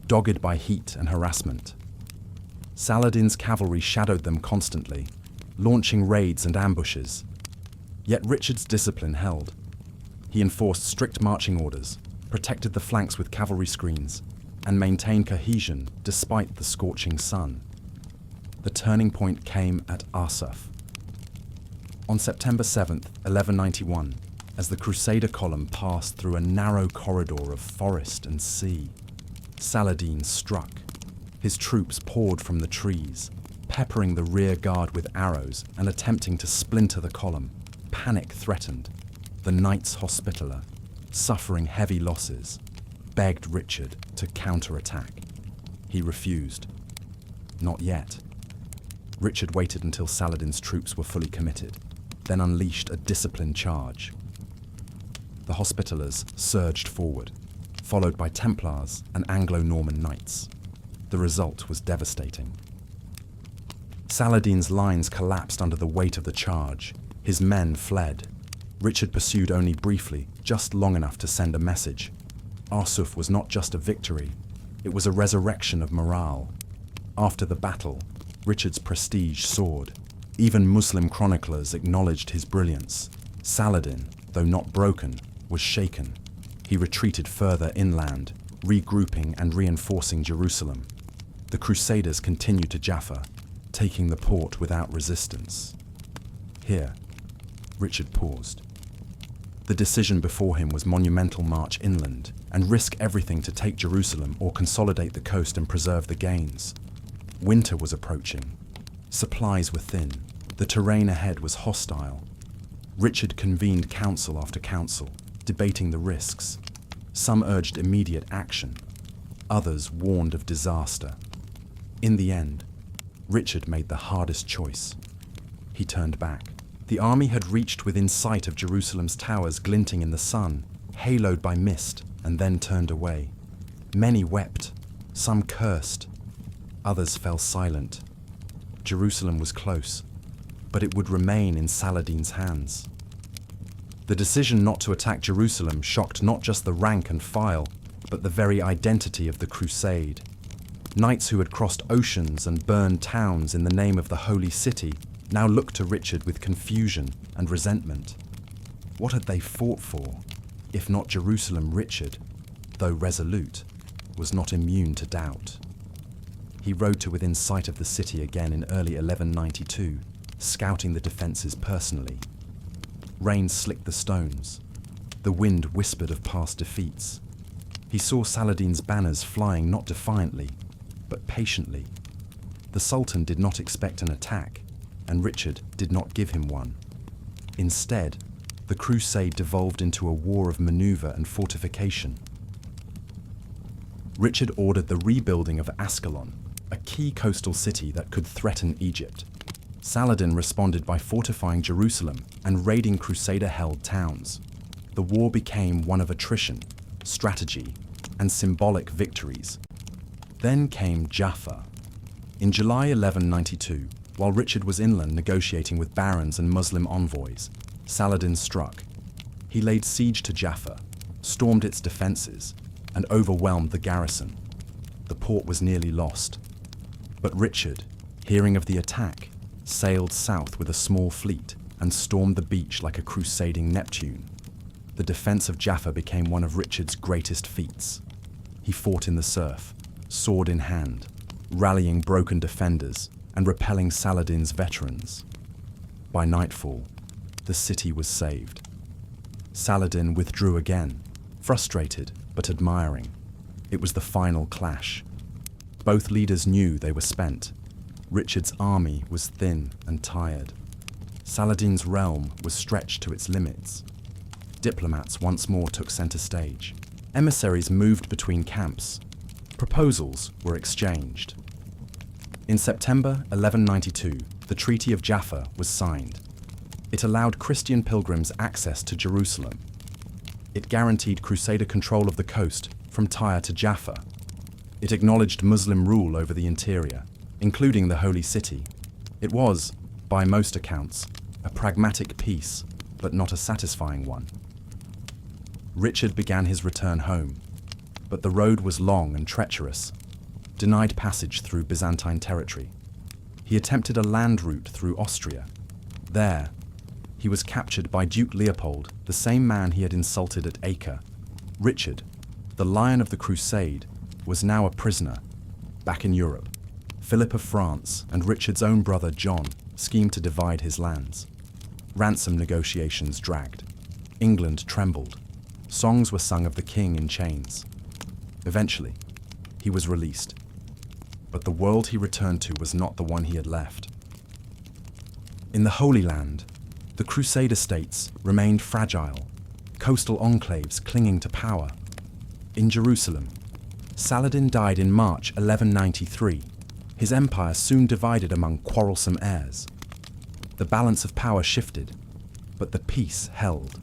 dogged by heat and harassment. Saladin's cavalry shadowed them constantly, launching raids and ambushes. Yet Richard's discipline held. He enforced strict marching orders, protected the flanks with cavalry screens, and maintained cohesion despite the scorching sun. The turning point came at Arsuf. On September 7th, 1191, as the Crusader column passed through a narrow corridor of forest and sea, Saladin struck. His troops poured from the trees, peppering the rear guard with arrows and attempting to splinter the column. Panic threatened. The Knights Hospitaller, suffering heavy losses, begged Richard to counterattack. He refused. Not yet. Richard waited until Saladin's troops were fully committed, then unleashed a disciplined charge. The Hospitallers surged forward, followed by Templars and Anglo-Norman knights. The result was devastating. Saladin's lines collapsed under the weight of the charge. His men fled. Richard pursued only briefly, just long enough to send a message. Arsuf was not just a victory, it was a resurrection of morale. After the battle, Richard's prestige soared. Even Muslim chroniclers acknowledged his brilliance. Saladin, though not broken, was shaken. He retreated further inland, regrouping and reinforcing Jerusalem. The Crusaders continued to Jaffa, taking the port without resistance. Here, Richard paused. The decision before him was monumental: march inland and risk everything to take Jerusalem or consolidate the coast and preserve the gains. Winter was approaching. Supplies were thin. The terrain ahead was hostile. Richard convened council after council, debating the risks. Some urged immediate action. Others warned of disaster. In the end, Richard made the hardest choice. He turned back. The army had reached within sight of Jerusalem's towers glinting in the sun, haloed by mist, and then turned away. Many wept, some cursed, others fell silent. Jerusalem was close, but it would remain in Saladin's hands. The decision not to attack Jerusalem shocked not just the rank and file, but the very identity of the crusade. Knights who had crossed oceans and burned towns in the name of the holy city now looked to Richard with confusion and resentment. What had they fought for, if not Jerusalem? Richard, though resolute, was not immune to doubt. He rode to within sight of the city again in early 1192, scouting the defences personally. Rain slicked the stones. The wind whispered of past defeats. He saw Saladin's banners flying not defiantly, but patiently. The Sultan did not expect an attack, and Richard did not give him one. Instead, the crusade devolved into a war of maneuver and fortification. Richard ordered the rebuilding of Ascalon, a key coastal city that could threaten Egypt. Saladin responded by fortifying Jerusalem and raiding Crusader-held towns. the war became one of attrition, strategy, and symbolic victories. Then came Jaffa. In July 1192, while Richard was inland negotiating with barons and Muslim envoys, Saladin struck. He laid siege to Jaffa, stormed its defences, and overwhelmed the garrison. The port was nearly lost. But Richard, hearing of the attack, sailed south with a small fleet and stormed the beach like a crusading Neptune. The defence of Jaffa became one of Richard's greatest feats. He fought in the surf, sword in hand, rallying broken defenders and repelling Saladin's veterans. By nightfall, the city was saved. Saladin withdrew again, frustrated but admiring. It was the final clash. Both leaders knew they were spent. Richard's army was thin and tired. Saladin's realm was stretched to its limits. Diplomats once more took center stage. Emissaries moved between camps. Proposals were exchanged. In September 1192, the Treaty of Jaffa was signed. It allowed Christian pilgrims access to Jerusalem. It guaranteed Crusader control of the coast from Tyre to Jaffa. It acknowledged Muslim rule over the interior, including the Holy City. It was, by most accounts, a pragmatic peace, but not a satisfying one. Richard began his return home, but the road was long and treacherous, denied passage through Byzantine territory. He attempted a land route through Austria. There, he was captured by Duke Leopold, the same man he had insulted at Acre. Richard, the Lion of the Crusade, was now a prisoner, back in Europe. Philip of France and Richard's own brother John schemed to divide his lands. Ransom negotiations dragged. England trembled. Songs were sung of the king in chains. Eventually, he was released. But the world he returned to was not the one he had left. In the Holy Land, the Crusader states remained fragile, coastal enclaves clinging to power. In Jerusalem, Saladin died in March 1193. His empire soon divided among quarrelsome heirs. The balance of power shifted, but the peace held.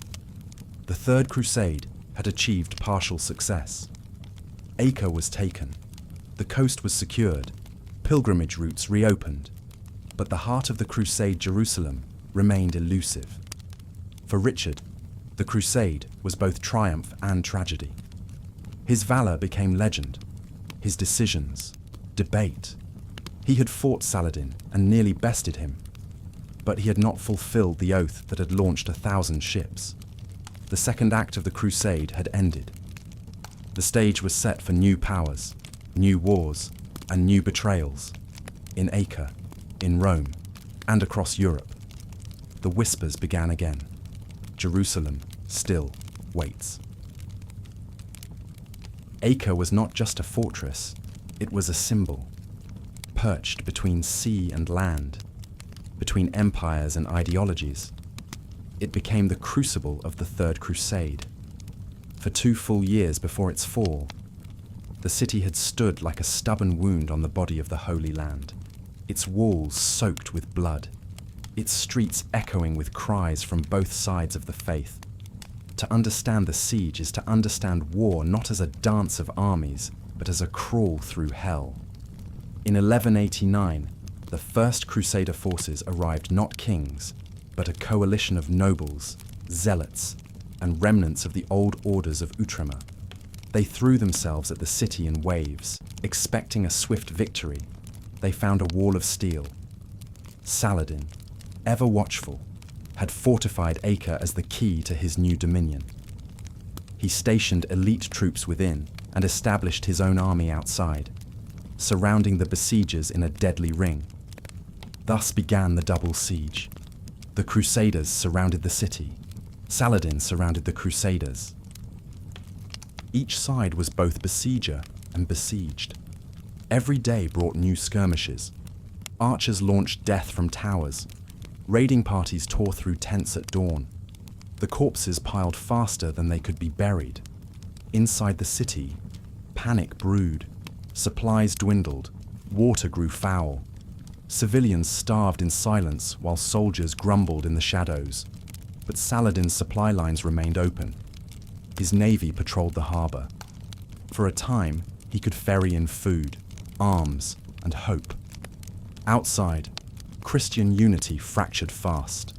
The Third Crusade had achieved partial success. Acre was taken, the coast was secured, pilgrimage routes reopened, but the heart of the Crusade, Jerusalem, remained elusive. For Richard, the Crusade was both triumph and tragedy. His valor became legend, his decisions, debate. He had fought Saladin and nearly bested him, but he had not fulfilled the oath that had launched 1,000 ships. The second act of the Crusade had ended. The stage was set for new powers, new wars, and new betrayals. In Acre, in Rome, and across Europe. The whispers began again. Jerusalem still waits. Acre was not just a fortress, it was a symbol. Perched between sea and land, between empires and ideologies, it became the crucible of the Third Crusade. For 2 full years before its fall, the city had stood like a stubborn wound on the body of the Holy Land, its walls soaked with blood, its streets echoing with cries from both sides of the faith. To understand the siege is to understand war not as a dance of armies, but as a crawl through hell. In 1189, the first Crusader forces arrived not kings, but a coalition of nobles, zealots, and remnants of the old orders of Outremer. They threw themselves at the city in waves, expecting a swift victory. They found a wall of steel. Saladin, ever watchful, had fortified Acre as the key to his new dominion. He stationed elite troops within and established his own army outside, surrounding the besiegers in a deadly ring. Thus began the double siege. The Crusaders surrounded the city. Saladin surrounded the Crusaders. Each side was both besieger and besieged. Every day brought new skirmishes. Archers launched death from towers. Raiding parties tore through tents at dawn. The corpses piled faster than they could be buried. Inside the city, panic brewed. Supplies dwindled. Water grew foul. Civilians starved in silence while soldiers grumbled in the shadows. but Saladin's supply lines remained open. His navy patrolled the harbour. For a time, he could ferry in food, arms, and hope. Outside, Christian unity fractured fast.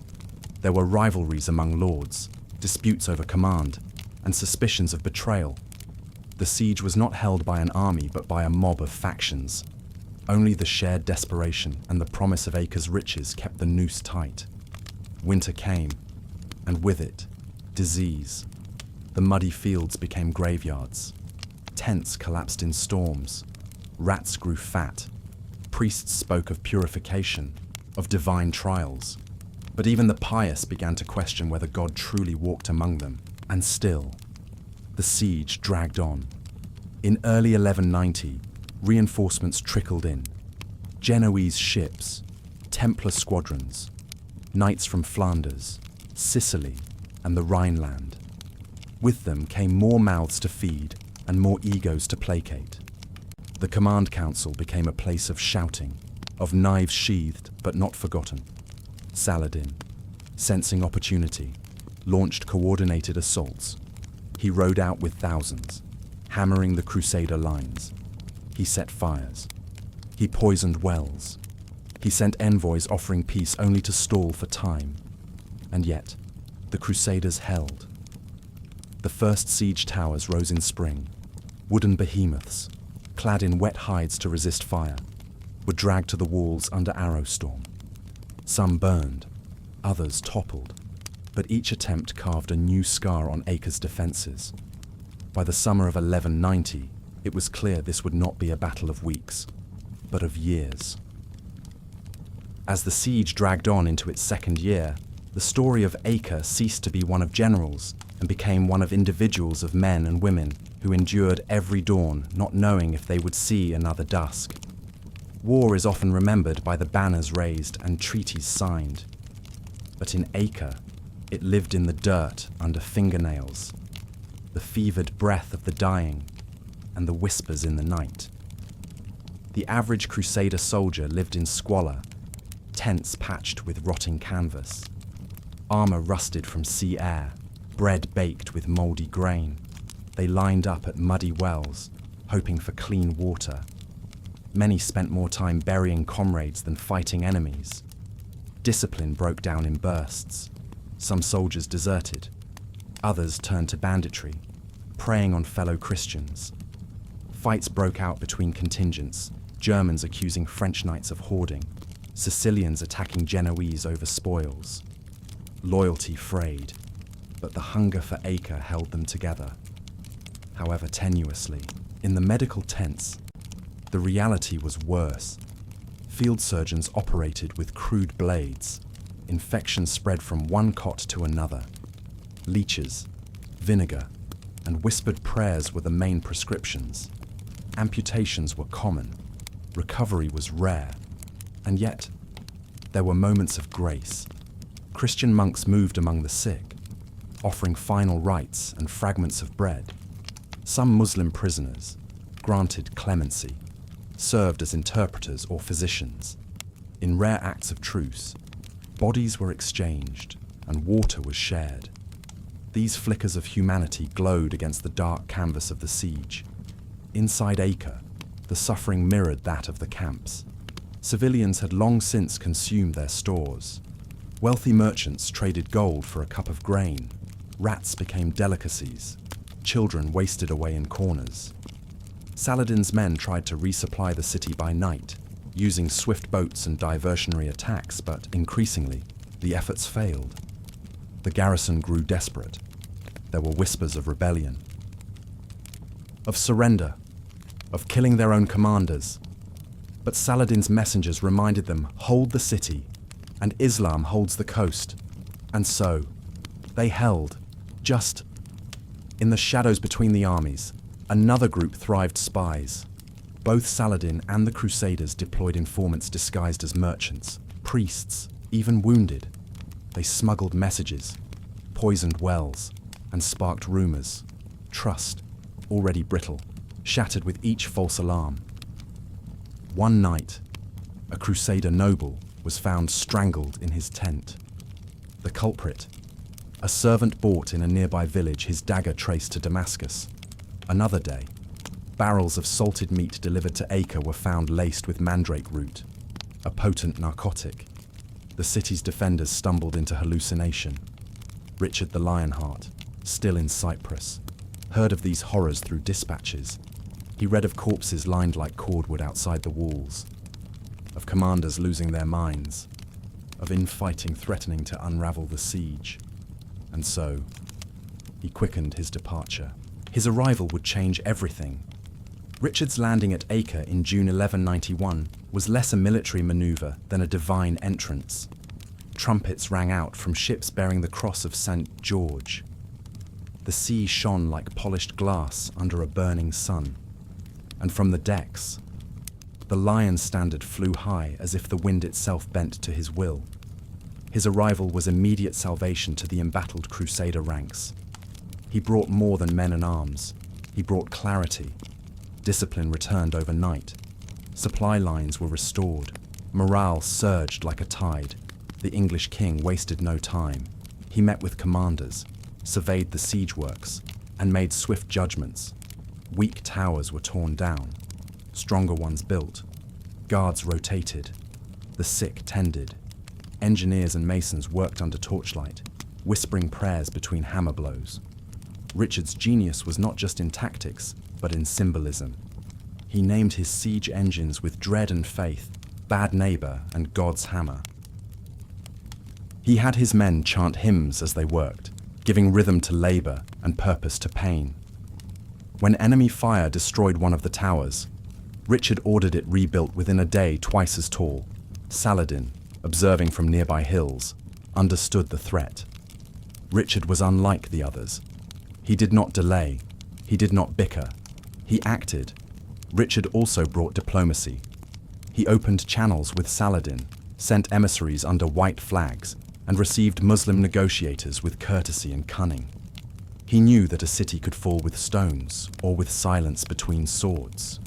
There were rivalries among lords, disputes over command, and suspicions of betrayal. The siege was not held by an army but by a mob of factions. Only the shared desperation and the promise of Acre's riches kept the noose tight. Winter came, and with it, disease. The muddy fields became graveyards. Tents collapsed in storms. Rats grew fat. Priests spoke of purification, of divine trials. But even the pious began to question whether God truly walked among them. And still, the siege dragged on. In early 1190, reinforcements trickled in. Genoese ships, Templar squadrons, knights from Flanders, Sicily, and the Rhineland. With them came more mouths to feed and more egos to placate. The command council became a place of shouting, of knives sheathed but not forgotten. Saladin, sensing opportunity, launched coordinated assaults. He rode out with thousands, hammering the Crusader lines. He set fires. He poisoned wells. He sent envoys offering peace only to stall for time. And yet, the Crusaders held. The first siege towers rose in spring. Wooden behemoths, clad in wet hides to resist fire, were dragged to the walls under arrow storm. Some burned, others toppled, but each attempt carved a new scar on Acre's defences. By the summer of 1190, it was clear this would not be a battle of weeks, but of years. As the siege dragged on into its second year, the story of Acre ceased to be one of generals and became one of individuals of men and women who endured every dawn, not knowing if they would see another dusk. War is often remembered by the banners raised and treaties signed. But in Acre, it lived in the dirt under fingernails, the fevered breath of the dying, and the whispers in the night. The average Crusader soldier lived in squalor, tents patched with rotting canvas, armor rusted from sea air, bread baked with mouldy grain. They lined up at muddy wells, hoping for clean water. Many spent more time burying comrades than fighting enemies. Discipline broke down in bursts. Some soldiers deserted. Others turned to banditry, preying on fellow Christians. Fights broke out between contingents, Germans accusing French knights of hoarding, Sicilians attacking Genoese over spoils. Loyalty frayed, but the hunger for Acre held them together. However tenuously, in the medical tents, the reality was worse. Field surgeons operated with crude blades. Infection spread from one cot to another. Leeches, vinegar, and whispered prayers were the main prescriptions. Amputations were common. Recovery was rare. And yet, there were moments of grace. Christian monks moved among the sick, offering final rites and fragments of bread. Some Muslim prisoners, granted clemency, served as interpreters or physicians. In rare acts of truce, bodies were exchanged and water was shared. These flickers of humanity glowed against the dark canvas of the siege. Inside Acre, the suffering mirrored that of the camps. Civilians had long since consumed their stores. Wealthy merchants traded gold for a cup of grain. Rats became delicacies. Children wasted away in corners. Saladin's men tried to resupply the city by night, using swift boats and diversionary attacks, but increasingly, the efforts failed. The garrison grew desperate. There were whispers of rebellion, of surrender, of killing their own commanders. But Saladin's messengers reminded them, hold the city, and Islam holds the coast. And so, they held, just in the shadows between the armies. Another group thrived spies. Both Saladin and the Crusaders deployed informants disguised as merchants, priests, even wounded. They smuggled messages, poisoned wells, and sparked rumors. Trust, already brittle, shattered with each false alarm. One night, a Crusader noble was found strangled in his tent. The culprit, A servant bought in a nearby village his dagger traced to Damascus. Another day, barrels of salted meat delivered to Acre were found laced with mandrake root, a potent narcotic. The city's defenders stumbled into hallucination. Richard the Lionheart, still in Cyprus, heard of these horrors through dispatches. He read of corpses lined like cordwood outside the walls, of commanders losing their minds, of infighting threatening to unravel the siege. And so, he quickened his departure. His arrival would change everything. Richard's landing at Acre in June 1191 was less a military maneuver than a divine entrance. Trumpets rang out from ships bearing the cross of St. George. The sea shone like polished glass under a burning sun. And from the decks, the lion's standard flew high as if the wind itself bent to his will. His arrival was immediate salvation to the embattled Crusader ranks. He brought more than men and arms. He brought clarity. Discipline returned overnight. Supply lines were restored. Morale surged like a tide. The English king wasted no time. He met with commanders, surveyed the siege works, and made swift judgments. Weak towers were torn down, stronger ones built. Guards rotated, the sick tended. Engineers and masons worked under torchlight, whispering prayers between hammer blows. Richard's genius was not just in tactics, but in symbolism. He named his siege engines with dread and faith, bad neighbor and God's hammer. He had his men chant hymns as they worked, giving rhythm to labor and purpose to pain. When enemy fire destroyed one of the towers, Richard ordered it rebuilt within a day twice as tall. Saladin, observing from nearby hills, understood the threat. Richard was unlike the others. He did not delay. He did not bicker. He acted. Richard also brought diplomacy. He opened channels with Saladin, sent emissaries under white flags, and received Muslim negotiators with courtesy and cunning. He knew that a city could fall with stones or with silence between swords,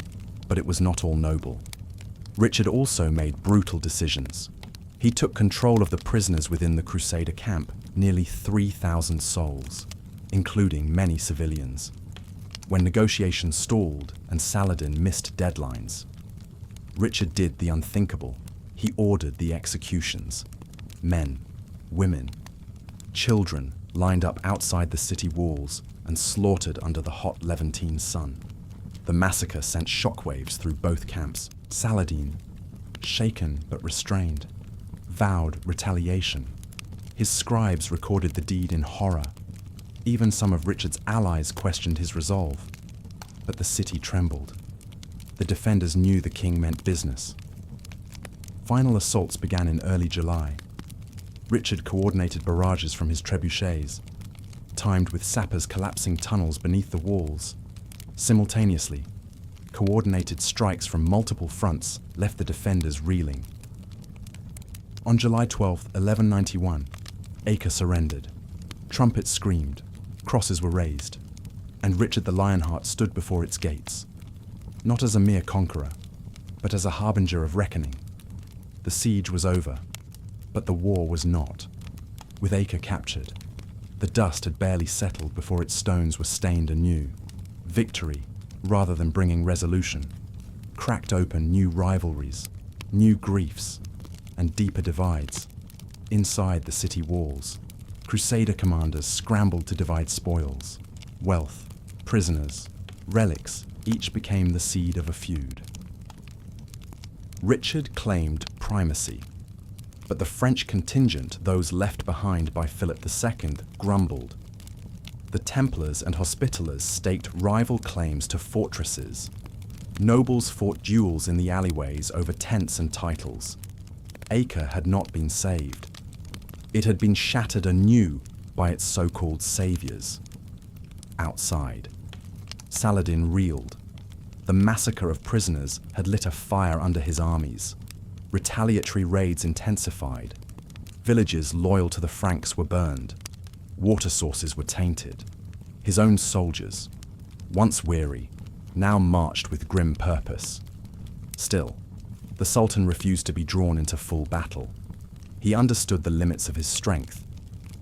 but it was not all noble. Richard also made brutal decisions. He took control of the prisoners within the Crusader camp, nearly 3,000 souls, including many civilians. When negotiations stalled and Saladin missed deadlines, Richard did the unthinkable. He ordered the executions. Men, women, children lined up outside the city walls and slaughtered under the hot Levantine sun. The massacre sent shockwaves through both camps. Saladin, shaken but restrained, vowed retaliation. His scribes recorded the deed in horror. Even some of Richard's allies questioned his resolve. But the city trembled. The defenders knew the king meant business. Final assaults began in early July. Richard coordinated barrages from his trebuchets, timed with sappers collapsing tunnels beneath the walls. Simultaneously, coordinated strikes from multiple fronts left the defenders reeling. On July 12, 1191, Acre surrendered. Trumpets screamed, crosses were raised, and Richard the Lionheart stood before its gates, not as a mere conqueror, but as a harbinger of reckoning. The siege was over, but the war was not. With Acre captured, the dust had barely settled before its stones were stained anew. Victory, rather than bringing resolution, cracked open new rivalries, new griefs, and deeper divides. Inside the city walls, Crusader commanders scrambled to divide spoils. Wealth, prisoners, relics, each became the seed of a feud. Richard claimed primacy, but the French contingent, those left behind by Philip II, grumbled. The Templars and Hospitallers staked rival claims to fortresses. Nobles fought duels in the alleyways over tents and titles. Acre had not been saved. It had been shattered anew by its so-called saviors. Outside, Saladin reeled. The massacre of prisoners had lit a fire under his armies. Retaliatory raids intensified. Villages loyal to the Franks were burned. Water sources were tainted. His own soldiers, once weary, now marched with grim purpose. Still, the Sultan refused to be drawn into full battle. He understood the limits of his strength.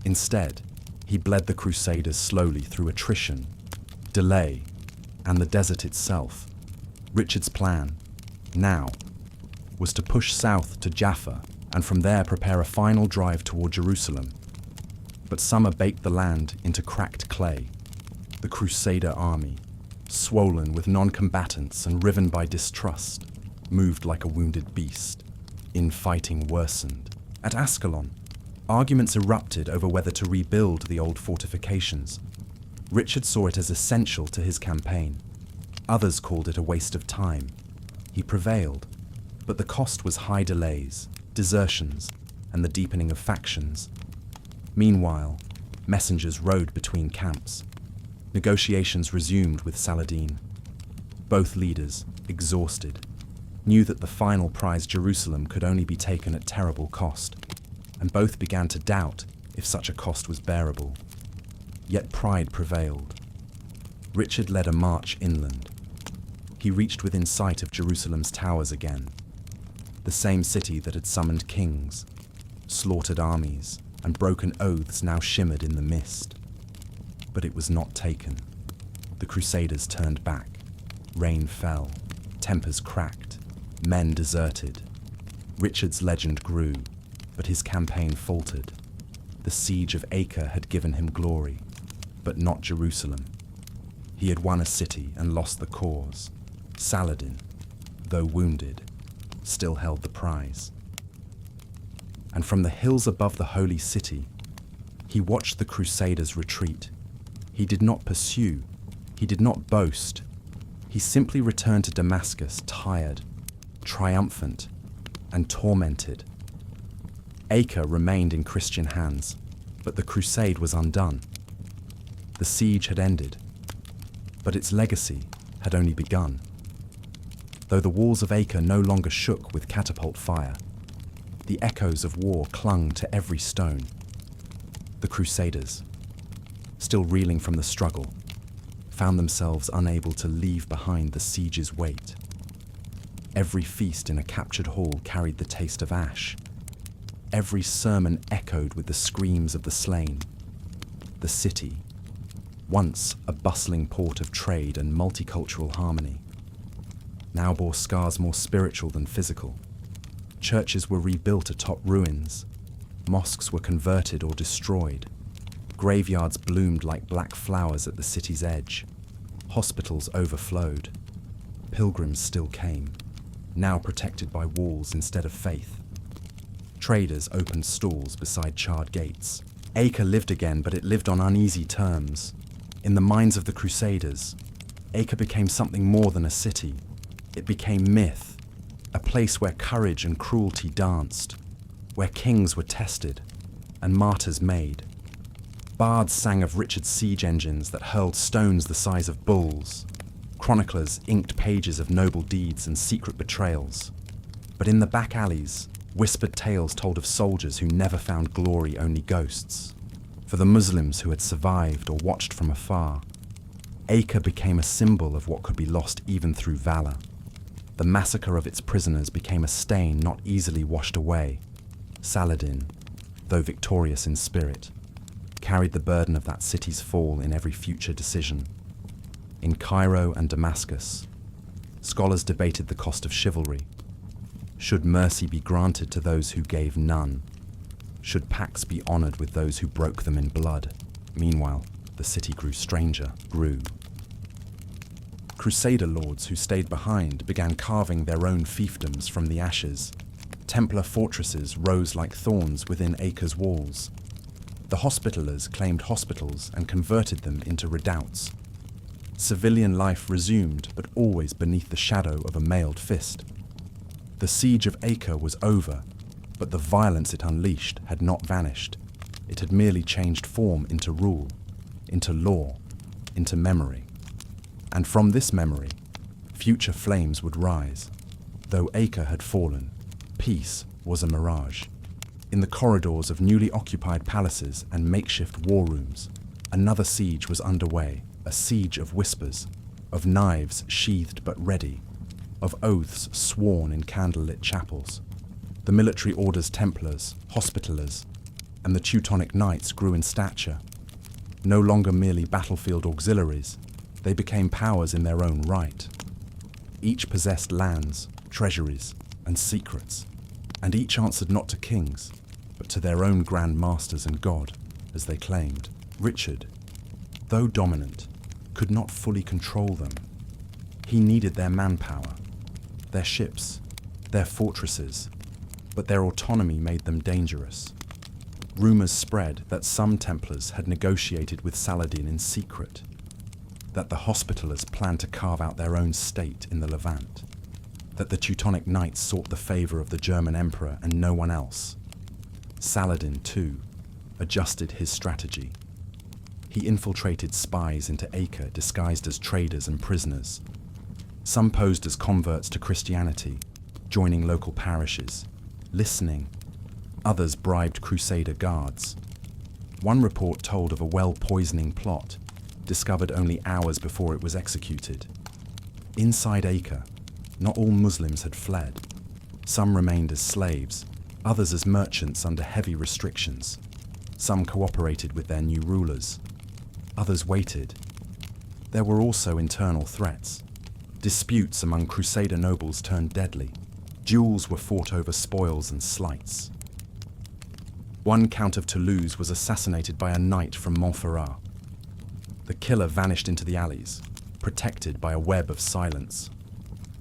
Instead, he He bled the Crusaders slowly through attrition, delay, and the desert itself. Richard's plan, now, was to push south to Jaffa and from there prepare a final drive toward Jerusalem. But summer baked the land into cracked clay. The Crusader army, swollen with non-combatants and riven by distrust, moved like a wounded beast. Infighting worsened. At Ascalon, arguments erupted over whether to rebuild the old fortifications. Richard saw it as essential to his campaign. Others called it a waste of time. He prevailed, but the cost was high delays, desertions, and the deepening of factions. Meanwhile, messengers rode between camps. Negotiations resumed with Saladin. Both leaders, exhausted, knew that the final prize, Jerusalem, could only be taken at terrible cost, and both began to doubt if such a cost was bearable. Yet pride prevailed. Richard led a march inland. He reached within sight of Jerusalem's towers again, the same city that had summoned kings, slaughtered armies, and broken oaths now shimmered in the mist. But it was not taken. The Crusaders turned back. Rain fell. Tempers cracked. Men deserted. Richard's legend grew, but his campaign faltered. The Siege of Acre had given him glory, but not Jerusalem. He had won a city and lost the cause. Saladin, though wounded, still held the prize. And from the hills above the holy city, he watched the Crusaders retreat. He did not pursue. He did not boast. He simply returned to Damascus tired, triumphant, and tormented. Acre remained in Christian hands, but the crusade was undone. The siege had ended, but its legacy had only begun. Though the walls of Acre no longer shook with catapult fire, the echoes of war clung to every stone. The Crusaders, still reeling from the struggle, found themselves unable to leave behind the siege's weight. Every feast in a captured hall carried the taste of ash. Every sermon echoed with the screams of the slain. The city, once a bustling port of trade and multicultural harmony, now bore scars more spiritual than physical. Churches were rebuilt atop ruins. Mosques were converted or destroyed. Graveyards bloomed like black flowers at the city's edge. Hospitals overflowed. Pilgrims still came, now protected by walls instead of faith. Traders opened stalls beside charred gates. Acre lived again, but it lived on uneasy terms. In the minds of the Crusaders, Acre became something more than a city. It became myth, a place where courage and cruelty danced, where kings were tested and martyrs made. Bards sang of Richard's siege engines that hurled stones the size of bulls. Chroniclers inked pages of noble deeds and secret betrayals. But in the back alleys, whispered tales told of soldiers who never found glory, only ghosts. For the Muslims who had survived or watched from afar, Acre became a symbol of what could be lost even through valor. The massacre of its prisoners became a stain not easily washed away. Saladin, though victorious in spirit, carried the burden of that city's fall in every future decision. In Cairo and Damascus, scholars debated the cost of chivalry. Should mercy be granted to those who gave none? Should pacts be honored with those who broke them in blood? Meanwhile, the city grew. Crusader lords who stayed behind began carving their own fiefdoms from the ashes. Templar fortresses rose like thorns within Acre's walls. The Hospitallers claimed hospitals and converted them into redoubts. Civilian life resumed, but always beneath the shadow of a mailed fist. The Siege of Acre was over, but the violence it unleashed had not vanished. It had merely changed form into rule, into law, into memory. And from this memory, future flames would rise. Though Acre had fallen, peace was a mirage. In the corridors of newly occupied palaces and makeshift war rooms, another siege was underway, a siege of whispers, of knives sheathed but ready, of oaths sworn in candlelit chapels. The military orders Templars, Hospitallers, and the Teutonic Knights grew in stature. No longer merely battlefield auxiliaries, they became powers in their own right. Each possessed lands, treasuries, and secrets, and each answered not to kings, but to their own grand masters and God, as they claimed. Richard, though dominant, could not fully control them. He needed their manpower, their ships, their fortresses, but their autonomy made them dangerous. Rumors spread that some Templars had negotiated with Saladin in secret, that the Hospitallers planned to carve out their own state in the Levant, that the Teutonic Knights sought the favor of the German Emperor and no one else. Saladin, too, adjusted his strategy. He infiltrated spies into Acre disguised as traders and prisoners. Some posed as converts to Christianity, joining local parishes, listening. Others bribed Crusader guards. One report told of a well-poisoning plot, discovered only hours before it was executed. Inside Acre, not all Muslims had fled. Some remained as slaves, others as merchants under heavy restrictions. Some cooperated with their new rulers. Others waited. There were also internal threats. Disputes among Crusader nobles turned deadly. Duels were fought over spoils and slights. One Count of Toulouse was assassinated by a knight from Montferrat. The killer vanished into the alleys, protected by a web of silence.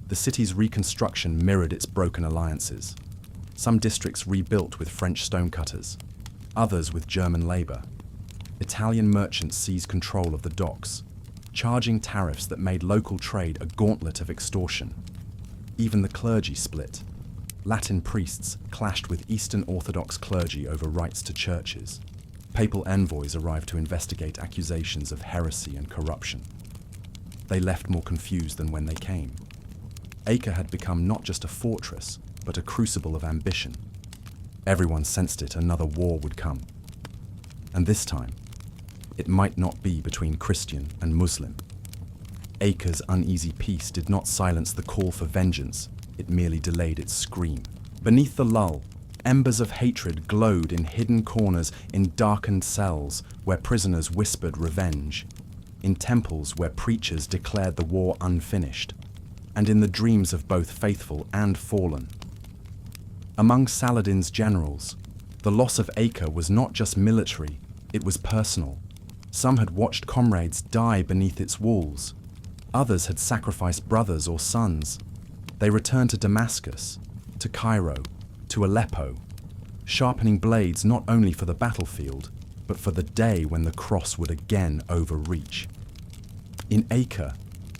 The city's reconstruction mirrored its broken alliances. Some districts rebuilt with French stonecutters, others with German labor. Italian merchants seized control of the docks, charging tariffs that made local trade a gauntlet of extortion. Even the clergy split. Latin priests clashed with Eastern Orthodox clergy over rights to churches. Papal envoys arrived to investigate accusations of heresy and corruption. They left more confused than when they came. Acre had become not just a fortress, but a crucible of ambition. Everyone sensed it, another war would come. And this time, it might not be between Christian and Muslim. Acre's uneasy peace did not silence the call for vengeance, it merely delayed its scream. Beneath the lull, embers of hatred glowed in hidden corners, in darkened cells where prisoners whispered revenge, in temples where preachers declared the war unfinished, and in the dreams of both faithful and fallen. Among Saladin's generals, the loss of Acre was not just military, it was personal. Some had watched comrades die beneath its walls. Others had sacrificed brothers or sons. They returned to Damascus, to Cairo, to Aleppo, sharpening blades not only for the battlefield, but for the day when the cross would again overreach. In Acre,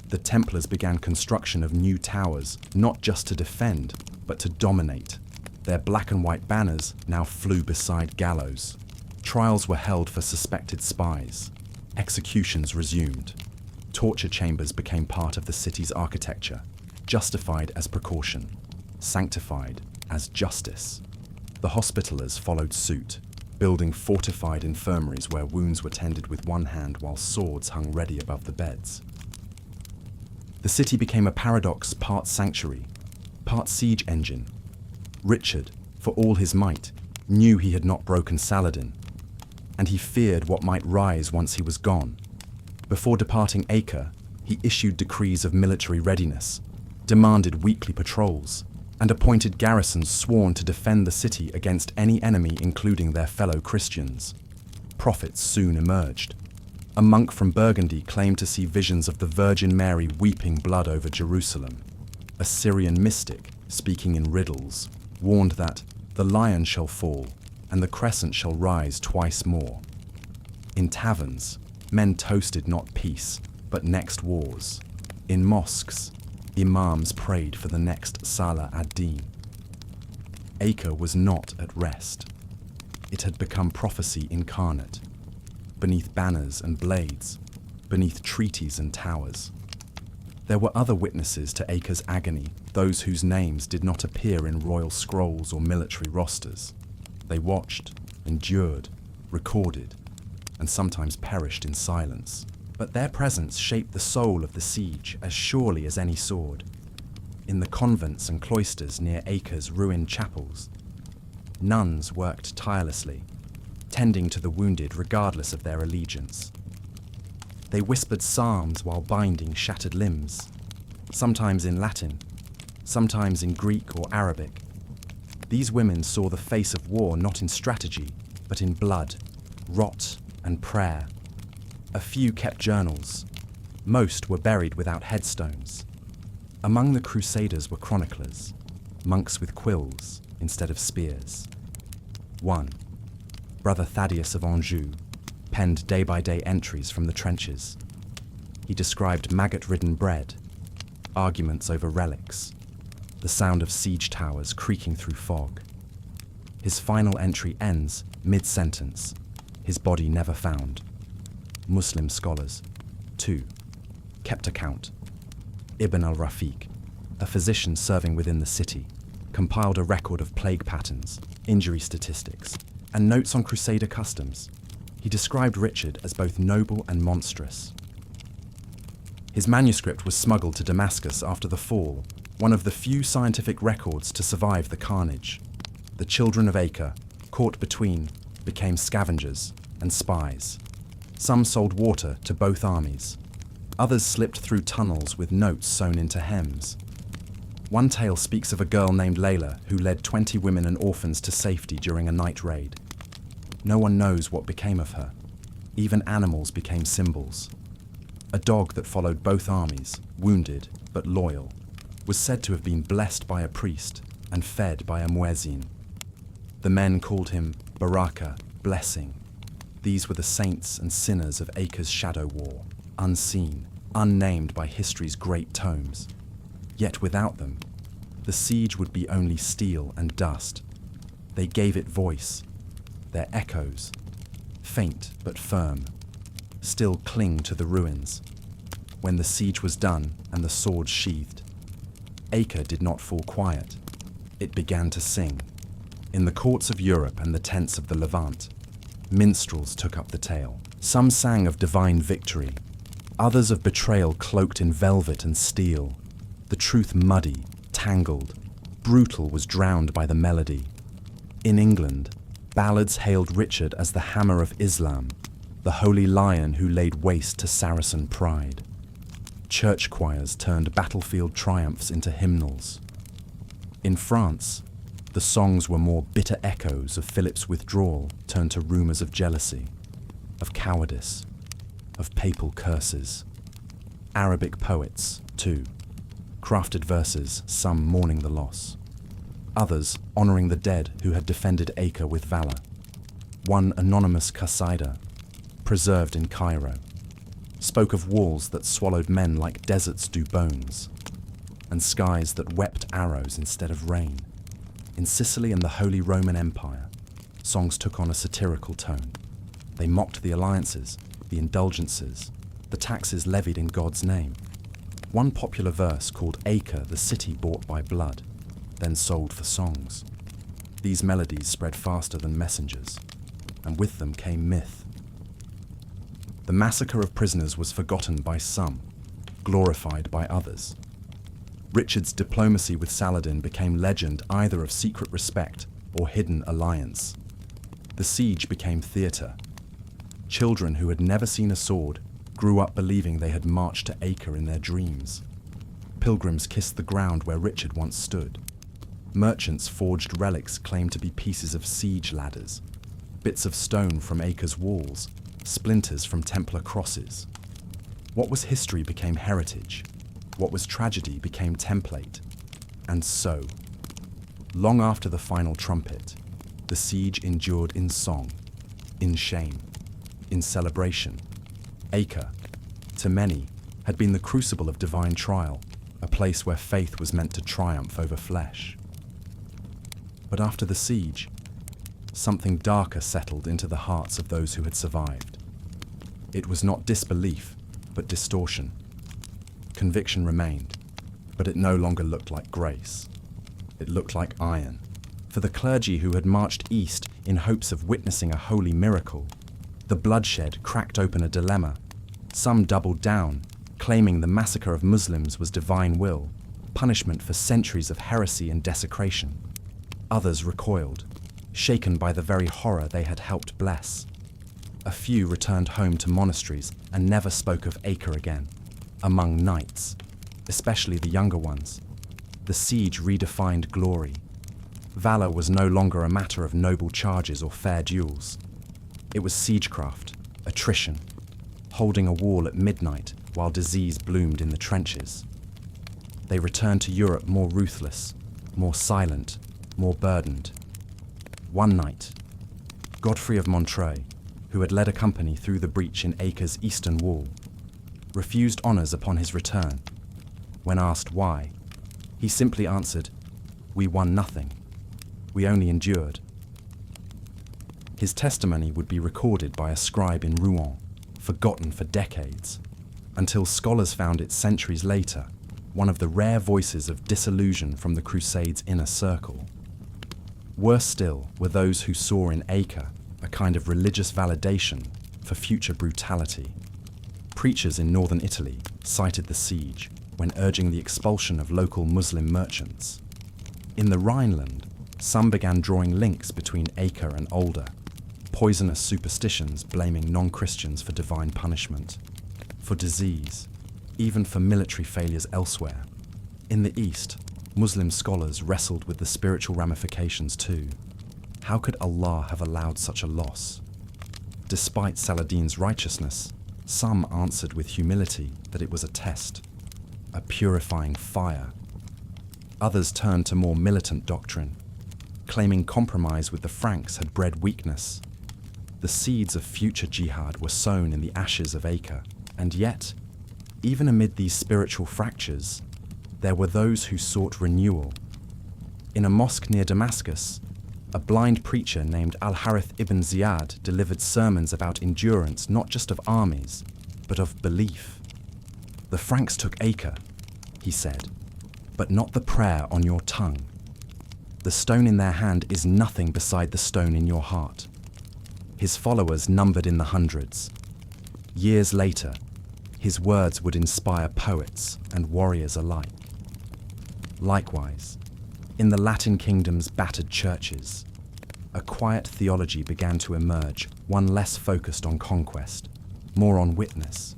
the Templars began construction of new towers, not just to defend, but to dominate. Their black and white banners now flew beside gallows. Trials were held for suspected spies. Executions resumed. Torture chambers became part of the city's architecture, justified as precaution, sanctified as justice. The Hospitallers followed suit, building fortified infirmaries where wounds were tended with one hand while swords hung ready above the beds. The city became a paradox, part sanctuary, part siege engine. Richard, for all his might, knew he had not broken Saladin, and he feared what might rise once he was gone. Before departing Acre, he issued decrees of military readiness, demanded weekly patrols, and appointed garrisons sworn to defend the city against any enemy, including their fellow Christians. Prophets soon emerged. A monk from Burgundy claimed to see visions of the Virgin Mary weeping blood over Jerusalem. A Syrian mystic, speaking in riddles, warned that the lion shall fall and the crescent shall rise twice more. In taverns, men toasted not peace, but next wars. In mosques, imams prayed for the next Salah ad-Din. Acre was not at rest. It had become prophecy incarnate, beneath banners and blades, beneath treaties and towers. There were other witnesses to Acre's agony, those whose names did not appear in royal scrolls or military rosters. They watched, endured, recorded, and sometimes perished in silence. But their presence shaped the soul of the siege as surely as any sword. In the convents and cloisters near Acre's ruined chapels, nuns worked tirelessly, tending to the wounded regardless of their allegiance. They whispered psalms while binding shattered limbs, sometimes in Latin, sometimes in Greek or Arabic. These women saw the face of war not in strategy, but in blood, rot, and prayer. A few kept journals. Most were buried without headstones. Among the Crusaders were chroniclers, monks with quills instead of spears. 1. Brother Thaddeus of Anjou penned day-by-day entries from the trenches. He described maggot-ridden bread, arguments over relics, the sound of siege towers creaking through fog. His final entry ends mid-sentence, his body never found. Muslim scholars. 2. Kept account. Ibn al-Rafiq, a physician serving within the city, compiled a record of plague patterns, injury statistics, and notes on Crusader customs. He described Richard as both noble and monstrous. His manuscript was smuggled to Damascus after the fall, one of the few scientific records to survive the carnage. The children of Acre, caught between, became scavengers and spies. Some sold water to both armies. Others slipped through tunnels with notes sewn into hems. One tale speaks of a girl named Layla who led 20 women and orphans to safety during a night raid. No one knows what became of her. Even animals became symbols. A dog that followed both armies, wounded but loyal, was said to have been blessed by a priest and fed by a muezzin. The men called him Baraka, blessing. These were the saints and sinners of Acre's shadow war, unseen, unnamed by history's great tomes. Yet without them, the siege would be only steel and dust. They gave it voice. Their echoes, faint but firm, still cling to the ruins. When the siege was done and the swords sheathed, Acre did not fall quiet. It began to sing. In the courts of Europe and the tents of the Levant, minstrels took up the tale. Some sang of divine victory, others of betrayal cloaked in velvet and steel. The truth muddy, tangled, brutal was drowned by the melody. In England, ballads hailed Richard as the hammer of Islam, the holy lion who laid waste to Saracen pride. Church choirs turned battlefield triumphs into hymnals. In France, the songs were more bitter echoes of Philip's withdrawal turned to rumours of jealousy, of cowardice, of papal curses. Arabic poets, too, crafted verses, some mourning the loss, others honouring the dead who had defended Acre with valour. One anonymous Crusader, preserved in Cairo, spoke of walls that swallowed men like deserts do bones, and skies that wept arrows instead of rain. In Sicily and the Holy Roman Empire, songs took on a satirical tone. They mocked the alliances, the indulgences, the taxes levied in God's name. One popular verse called Acre the city bought by blood, then sold for songs. These melodies spread faster than messengers, and with them came myth. The massacre of prisoners was forgotten by some, glorified by others. Richard's diplomacy with Saladin became legend either of secret respect or hidden alliance. The siege became theatre. Children who had never seen a sword grew up believing they had marched to Acre in their dreams. Pilgrims kissed the ground where Richard once stood. Merchants forged relics claimed to be pieces of siege ladders, bits of stone from Acre's walls, splinters from Templar crosses. What was history became heritage. What was tragedy became template. And so, long after the final trumpet, the siege endured in song, in shame, in celebration. Acre, to many, had been the crucible of divine trial, a place where faith was meant to triumph over flesh. But after the siege, something darker settled into the hearts of those who had survived. It was not disbelief, but distortion. Conviction remained, but it no longer looked like grace. It looked like iron. For the clergy who had marched east in hopes of witnessing a holy miracle, the bloodshed cracked open a dilemma. Some doubled down, claiming the massacre of Muslims was divine will, punishment for centuries of heresy and desecration. Others recoiled, shaken by the very horror they had helped bless. A few returned home to monasteries and never spoke of Acre again. Among knights, especially the younger ones, the siege redefined glory. Valor was no longer a matter of noble charges or fair duels. It was siegecraft, attrition, holding a wall at midnight while disease bloomed in the trenches. They returned to Europe more ruthless, more silent, more burdened. One night, Godfrey of Montreuil, who had led a company through the breach in Acre's eastern wall, refused honours upon his return. When asked why, he simply answered, "We won nothing. We only endured." His testimony would be recorded by a scribe in Rouen, forgotten for decades, until scholars found it centuries later, one of the rare voices of disillusion from the Crusades' inner circle. Worse still were those who saw in Acre a kind of religious validation for future brutality. Preachers in northern Italy cited the siege when urging the expulsion of local Muslim merchants. In the Rhineland, some began drawing links between Acre and Older, poisonous superstitions blaming non-Christians for divine punishment, for disease, even for military failures elsewhere. In the East, Muslim scholars wrestled with the spiritual ramifications too. How could Allah have allowed such a loss? Despite Saladin's righteousness, some answered with humility that it was a test, a purifying fire. Others turned to more militant doctrine, claiming compromise with the Franks had bred weakness. The seeds of future jihad were sown in the ashes of Acre, and yet, even amid these spiritual fractures, there were those who sought renewal. In a mosque near Damascus, a blind preacher named Al-Harith ibn Ziyad delivered sermons about endurance not just of armies, but of belief. "The Franks took Acre," he said, "but not the prayer on your tongue. The stone in their hand is nothing beside the stone in your heart." His followers numbered in the hundreds. Years later, his words would inspire poets and warriors alike. Likewise, in the Latin kingdom's battered churches, a quiet theology began to emerge, one less focused on conquest, more on witness.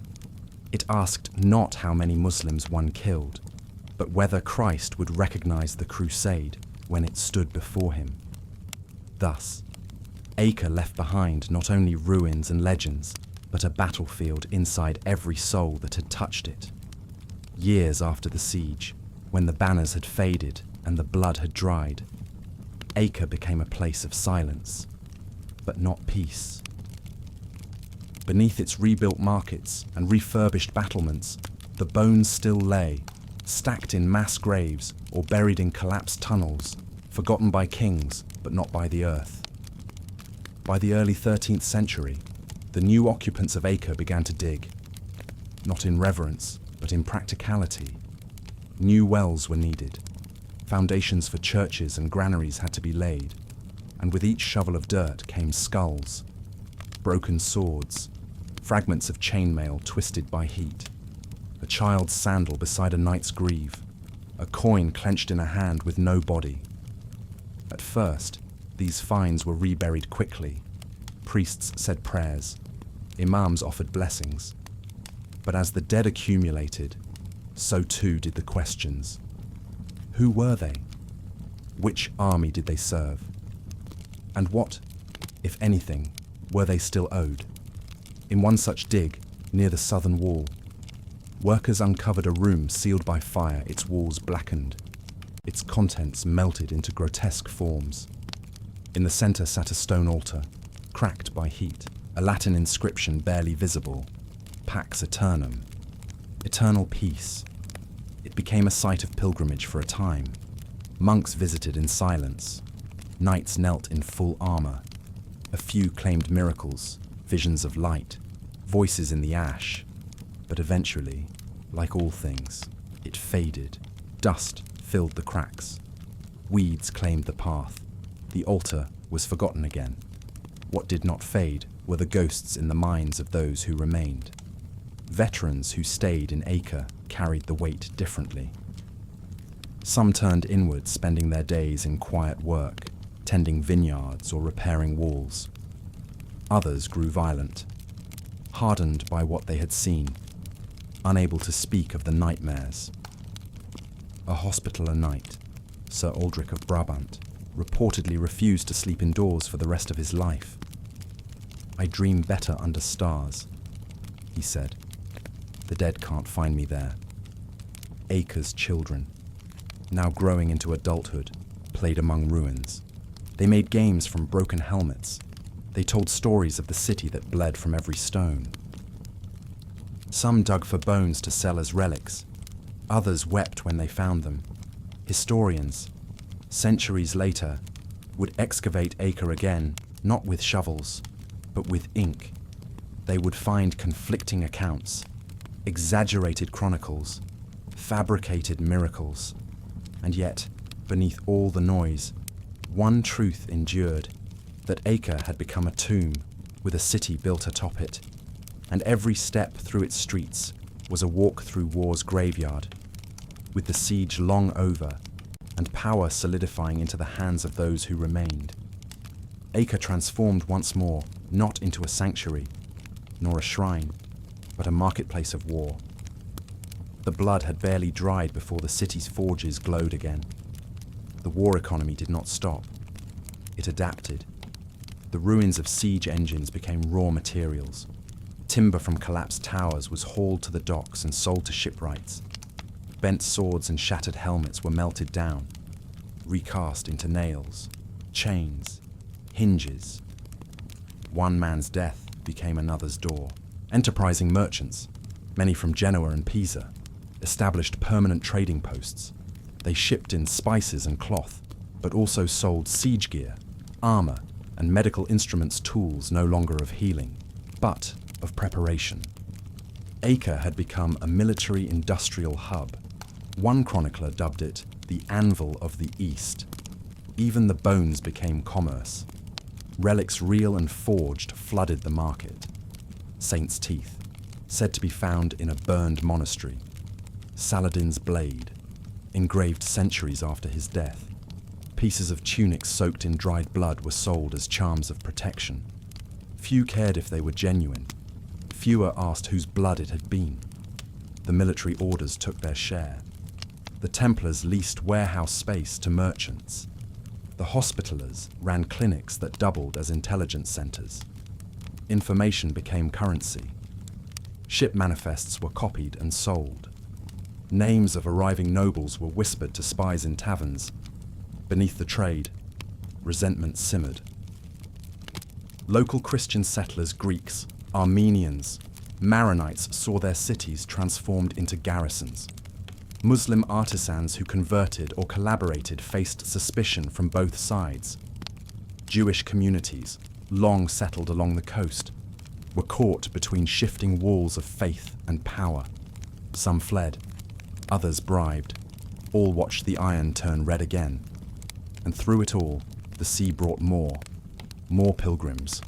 It asked not how many Muslims one killed, but whether Christ would recognize the crusade when it stood before him. Thus, Acre left behind not only ruins and legends, but a battlefield inside every soul that had touched it. Years after the siege, when the banners had faded and the blood had dried, Acre became a place of silence, but not peace. Beneath its rebuilt markets and refurbished battlements, the bones still lay, stacked in mass graves or buried in collapsed tunnels, forgotten by kings but not by the earth. By the early 13th century, the new occupants of Acre began to dig, not in reverence, but in practicality. New wells were needed, foundations for churches and granaries had to be laid, and with each shovel of dirt came skulls, broken swords, fragments of chainmail twisted by heat, a child's sandal beside a knight's greave, a coin clenched in a hand with no body. At first, these finds were reburied quickly. Priests said prayers, imams offered blessings. But as the dead accumulated, so too did the questions. Who were they? Which army did they serve? And what, if anything, were they still owed? In one such dig, near the southern wall, workers uncovered a room sealed by fire, its walls blackened, its contents melted into grotesque forms. In the center sat a stone altar, cracked by heat, a Latin inscription barely visible, Pax Eternum, eternal peace. It became a site of pilgrimage for a time. Monks visited in silence. Knights knelt in full armor. A few claimed miracles, visions of light, voices in the ash. But eventually, like all things, it faded. Dust filled the cracks. Weeds claimed the path. The altar was forgotten again. What did not fade were the ghosts in the minds of those who remained. Veterans who stayed in Acre carried the weight differently. Some turned inward, spending their days in quiet work, tending vineyards or repairing walls. Others grew violent, hardened by what they had seen, unable to speak of the nightmares. A hospitaller knight, Sir Aldrich of Brabant, reportedly refused to sleep indoors for the rest of his life. "I dream better under stars," he said. "The dead can't find me there." Acre's children, now growing into adulthood, played among ruins. They made games from broken helmets. They told stories of the city that bled from every stone. Some dug for bones to sell as relics. Others wept when they found them. Historians, centuries later, would excavate Acre again, not with shovels, but with ink. They would find conflicting accounts, exaggerated chronicles, fabricated miracles. And yet, beneath all the noise, one truth endured, that Acre had become a tomb with a city built atop it, and every step through its streets was a walk through war's graveyard, with the siege long over and power solidifying into the hands of those who remained. Acre transformed once more, not into a sanctuary, nor a shrine, but a marketplace of war. The blood had barely dried before the city's forges glowed again. The war economy did not stop. It adapted. The ruins of siege engines became raw materials. Timber from collapsed towers was hauled to the docks and sold to shipwrights. Bent swords and shattered helmets were melted down, recast into nails, chains, hinges. One man's death became another's door. Enterprising merchants, many from Genoa and Pisa, established permanent trading posts. They shipped in spices and cloth, but also sold siege gear, armor, and medical instruments, tools no longer of healing, but of preparation. Acre had become a military-industrial hub. One chronicler dubbed it the Anvil of the East. Even the bones became commerce. Relics real and forged flooded the market. Saint's teeth, said to be found in a burned monastery. Saladin's blade, engraved centuries after his death. Pieces of tunics soaked in dried blood were sold as charms of protection. Few cared if they were genuine. Fewer asked whose blood it had been. The military orders took their share. The Templars leased warehouse space to merchants. The Hospitallers ran clinics that doubled as intelligence centers. Information became currency. Ship manifests were copied and sold. Names of arriving nobles were whispered to spies in taverns. Beneath the trade, resentment simmered. Local Christian settlers, Greeks, Armenians, Maronites saw their cities transformed into garrisons. Muslim artisans who converted or collaborated faced suspicion from both sides. Jewish communities, long settled along the coast, were caught between shifting walls of faith and power. Some fled, others bribed. All watched the iron turn red again. And through it all, the sea brought more pilgrims,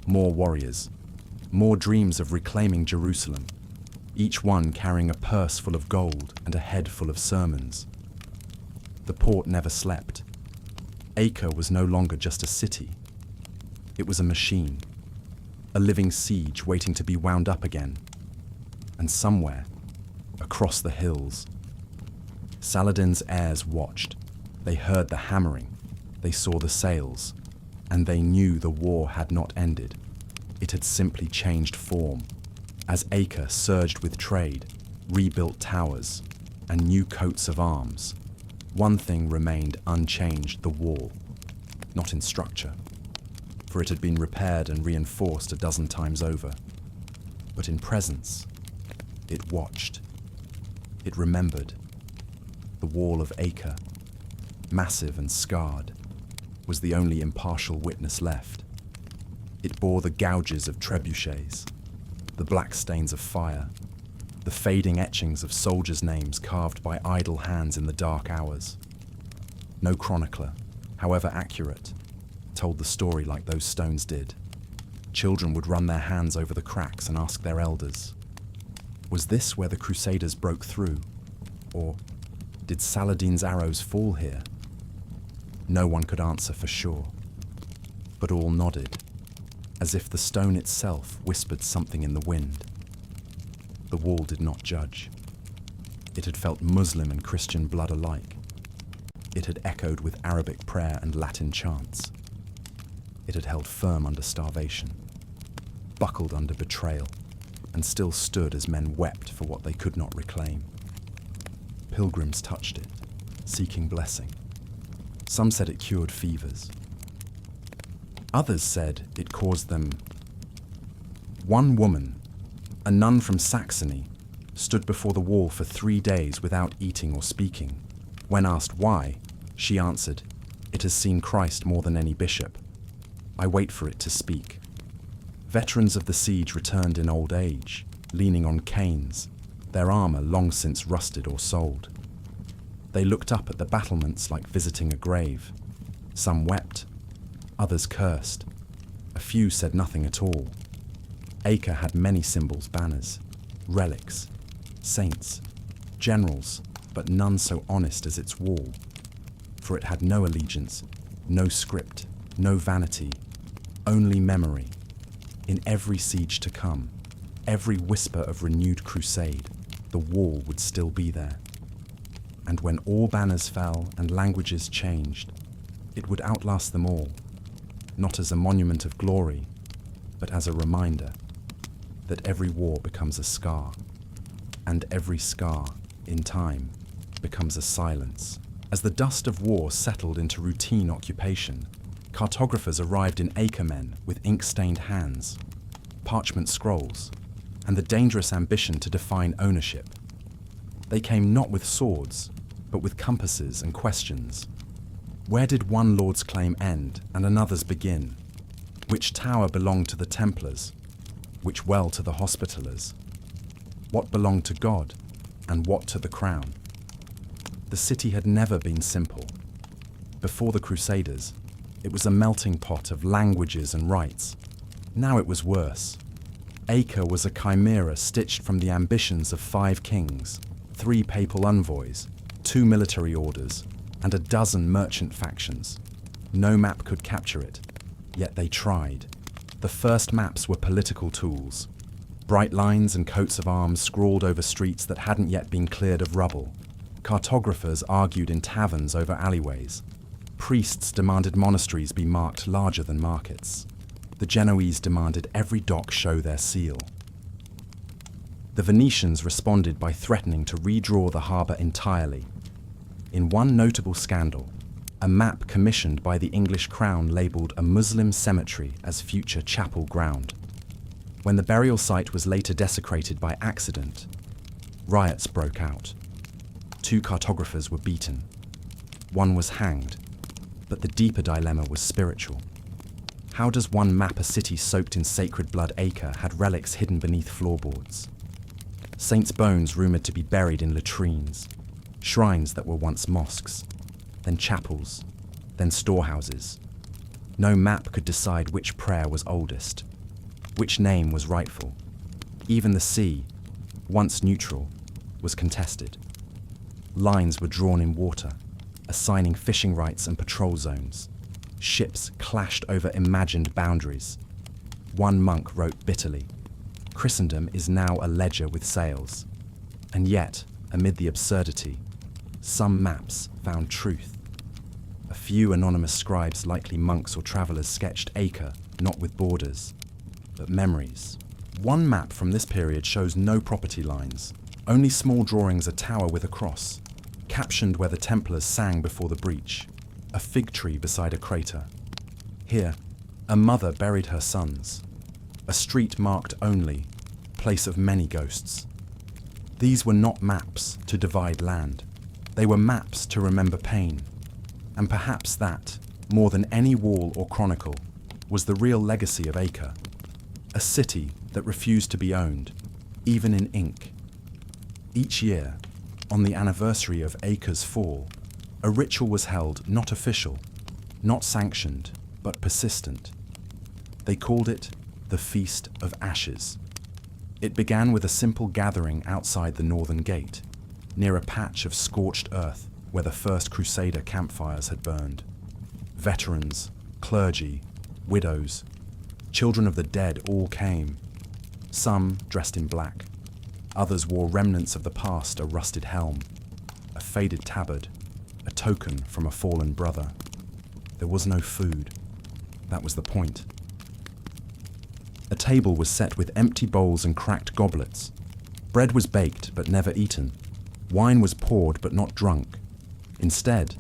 more warriors, more dreams of reclaiming Jerusalem, each one carrying a purse full of gold and a head full of sermons. The port never slept. Acre was no longer just a city. It was a machine, a living siege waiting to be wound up again. And somewhere, across the hills, Saladin's heirs watched. They heard the hammering, they saw the sails, and they knew the war had not ended. It had simply changed form. As Acre surged with trade, rebuilt towers, and new coats of arms, one thing remained unchanged: the wall. Not in structure, for it had been repaired and reinforced a dozen times over, but in presence. It watched. It remembered. The wall of Acre, massive and scarred, was the only impartial witness left. It bore the gouges of trebuchets, the black stains of fire, the fading etchings of soldiers' names carved by idle hands in the dark hours. No chronicler, however accurate, told the story like those stones did. Children would run their hands over the cracks and ask their elders, was this where the Crusaders broke through? Or did Saladin's arrows fall here? No one could answer for sure, but all nodded, as if the stone itself whispered something in the wind. The wall did not judge. It had felt Muslim and Christian blood alike. It had echoed with Arabic prayer and Latin chants. It had held firm under starvation, buckled under betrayal, and still stood as men wept for what they could not reclaim. Pilgrims touched it, seeking blessing. Some said it cured fevers. Others said it caused them. One woman, a nun from Saxony, stood before the wall for 3 days without eating or speaking. When asked why, she answered, "It has seen Christ more than any bishop. I wait for it to speak." Veterans of the siege returned in old age, leaning on canes, their armor long since rusted or sold. They looked up at the battlements like visiting a grave. Some wept, others cursed. A few said nothing at all. Acre had many symbols, banners, relics, saints, generals, but none so honest as its wall. For it had no allegiance, no script, no vanity, only memory. In every siege to come, every whisper of renewed crusade, the wall would still be there. And when all banners fell and languages changed, it would outlast them all, not as a monument of glory, but as a reminder that every war becomes a scar, and every scar, in time, becomes a silence. As the dust of war settled into routine occupation, cartographers arrived in Acre men with ink-stained hands, parchment scrolls, and the dangerous ambition to define ownership. They came not with swords, but with compasses and questions. Where did one lord's claim end and another's begin? Which tower belonged to the Templars? Which well to the Hospitallers? What belonged to God and what to the crown? The city had never been simple. Before the Crusaders, it was a melting pot of languages and rites. Now it was worse. Acre was a chimera stitched from the ambitions of 5 kings, 3 papal envoys, 2 military orders, and a dozen merchant factions. No map could capture it, yet they tried. The first maps were political tools. Bright lines and coats of arms scrawled over streets that hadn't yet been cleared of rubble. Cartographers argued in taverns over alleyways. Priests demanded monasteries be marked larger than markets. The Genoese demanded every dock show their seal. The Venetians responded by threatening to redraw the harbour entirely. In one notable scandal, a map commissioned by the English crown labelled a Muslim cemetery as future chapel ground. When the burial site was later desecrated by accident, riots broke out. 2 cartographers were beaten. One was hanged, but the deeper dilemma was spiritual. How does one map a city soaked in sacred blood? Acre had relics hidden beneath floorboards. Saints' bones rumoured to be buried in latrines, shrines that were once mosques, then chapels, then storehouses. No map could decide which prayer was oldest, which name was rightful. Even the sea, once neutral, was contested. Lines were drawn in water, assigning fishing rights and patrol zones. Ships clashed over imagined boundaries. One monk wrote bitterly, "Christendom is now a ledger with sails." And yet, amid the absurdity, some maps found truth. A few anonymous scribes, likely monks or travellers, sketched Acre, not with borders, but memories. One map from this period shows no property lines, only small drawings, a tower with a cross, captioned where the Templars sang before the breach, a fig tree beside a crater. Here, a mother buried her sons, a street marked only, place of many ghosts. These were not maps to divide land. They were maps to remember pain. And perhaps that, more than any wall or chronicle, was the real legacy of Acre. A city that refused to be owned, even in ink. Each year, on the anniversary of Acre's fall, a ritual was held, not official, not sanctioned, but persistent. They called it the Feast of Ashes. It began with a simple gathering outside the northern gate, near a patch of scorched earth where the first Crusader campfires had burned. Veterans, clergy, widows, children of the dead all came. Some dressed in black. Others wore remnants of the past, a rusted helm, a faded tabard, a token from a fallen brother. There was no food. That was the point. A table was set with empty bowls and cracked goblets. Bread was baked but never eaten. Wine was poured but not drunk. Instead,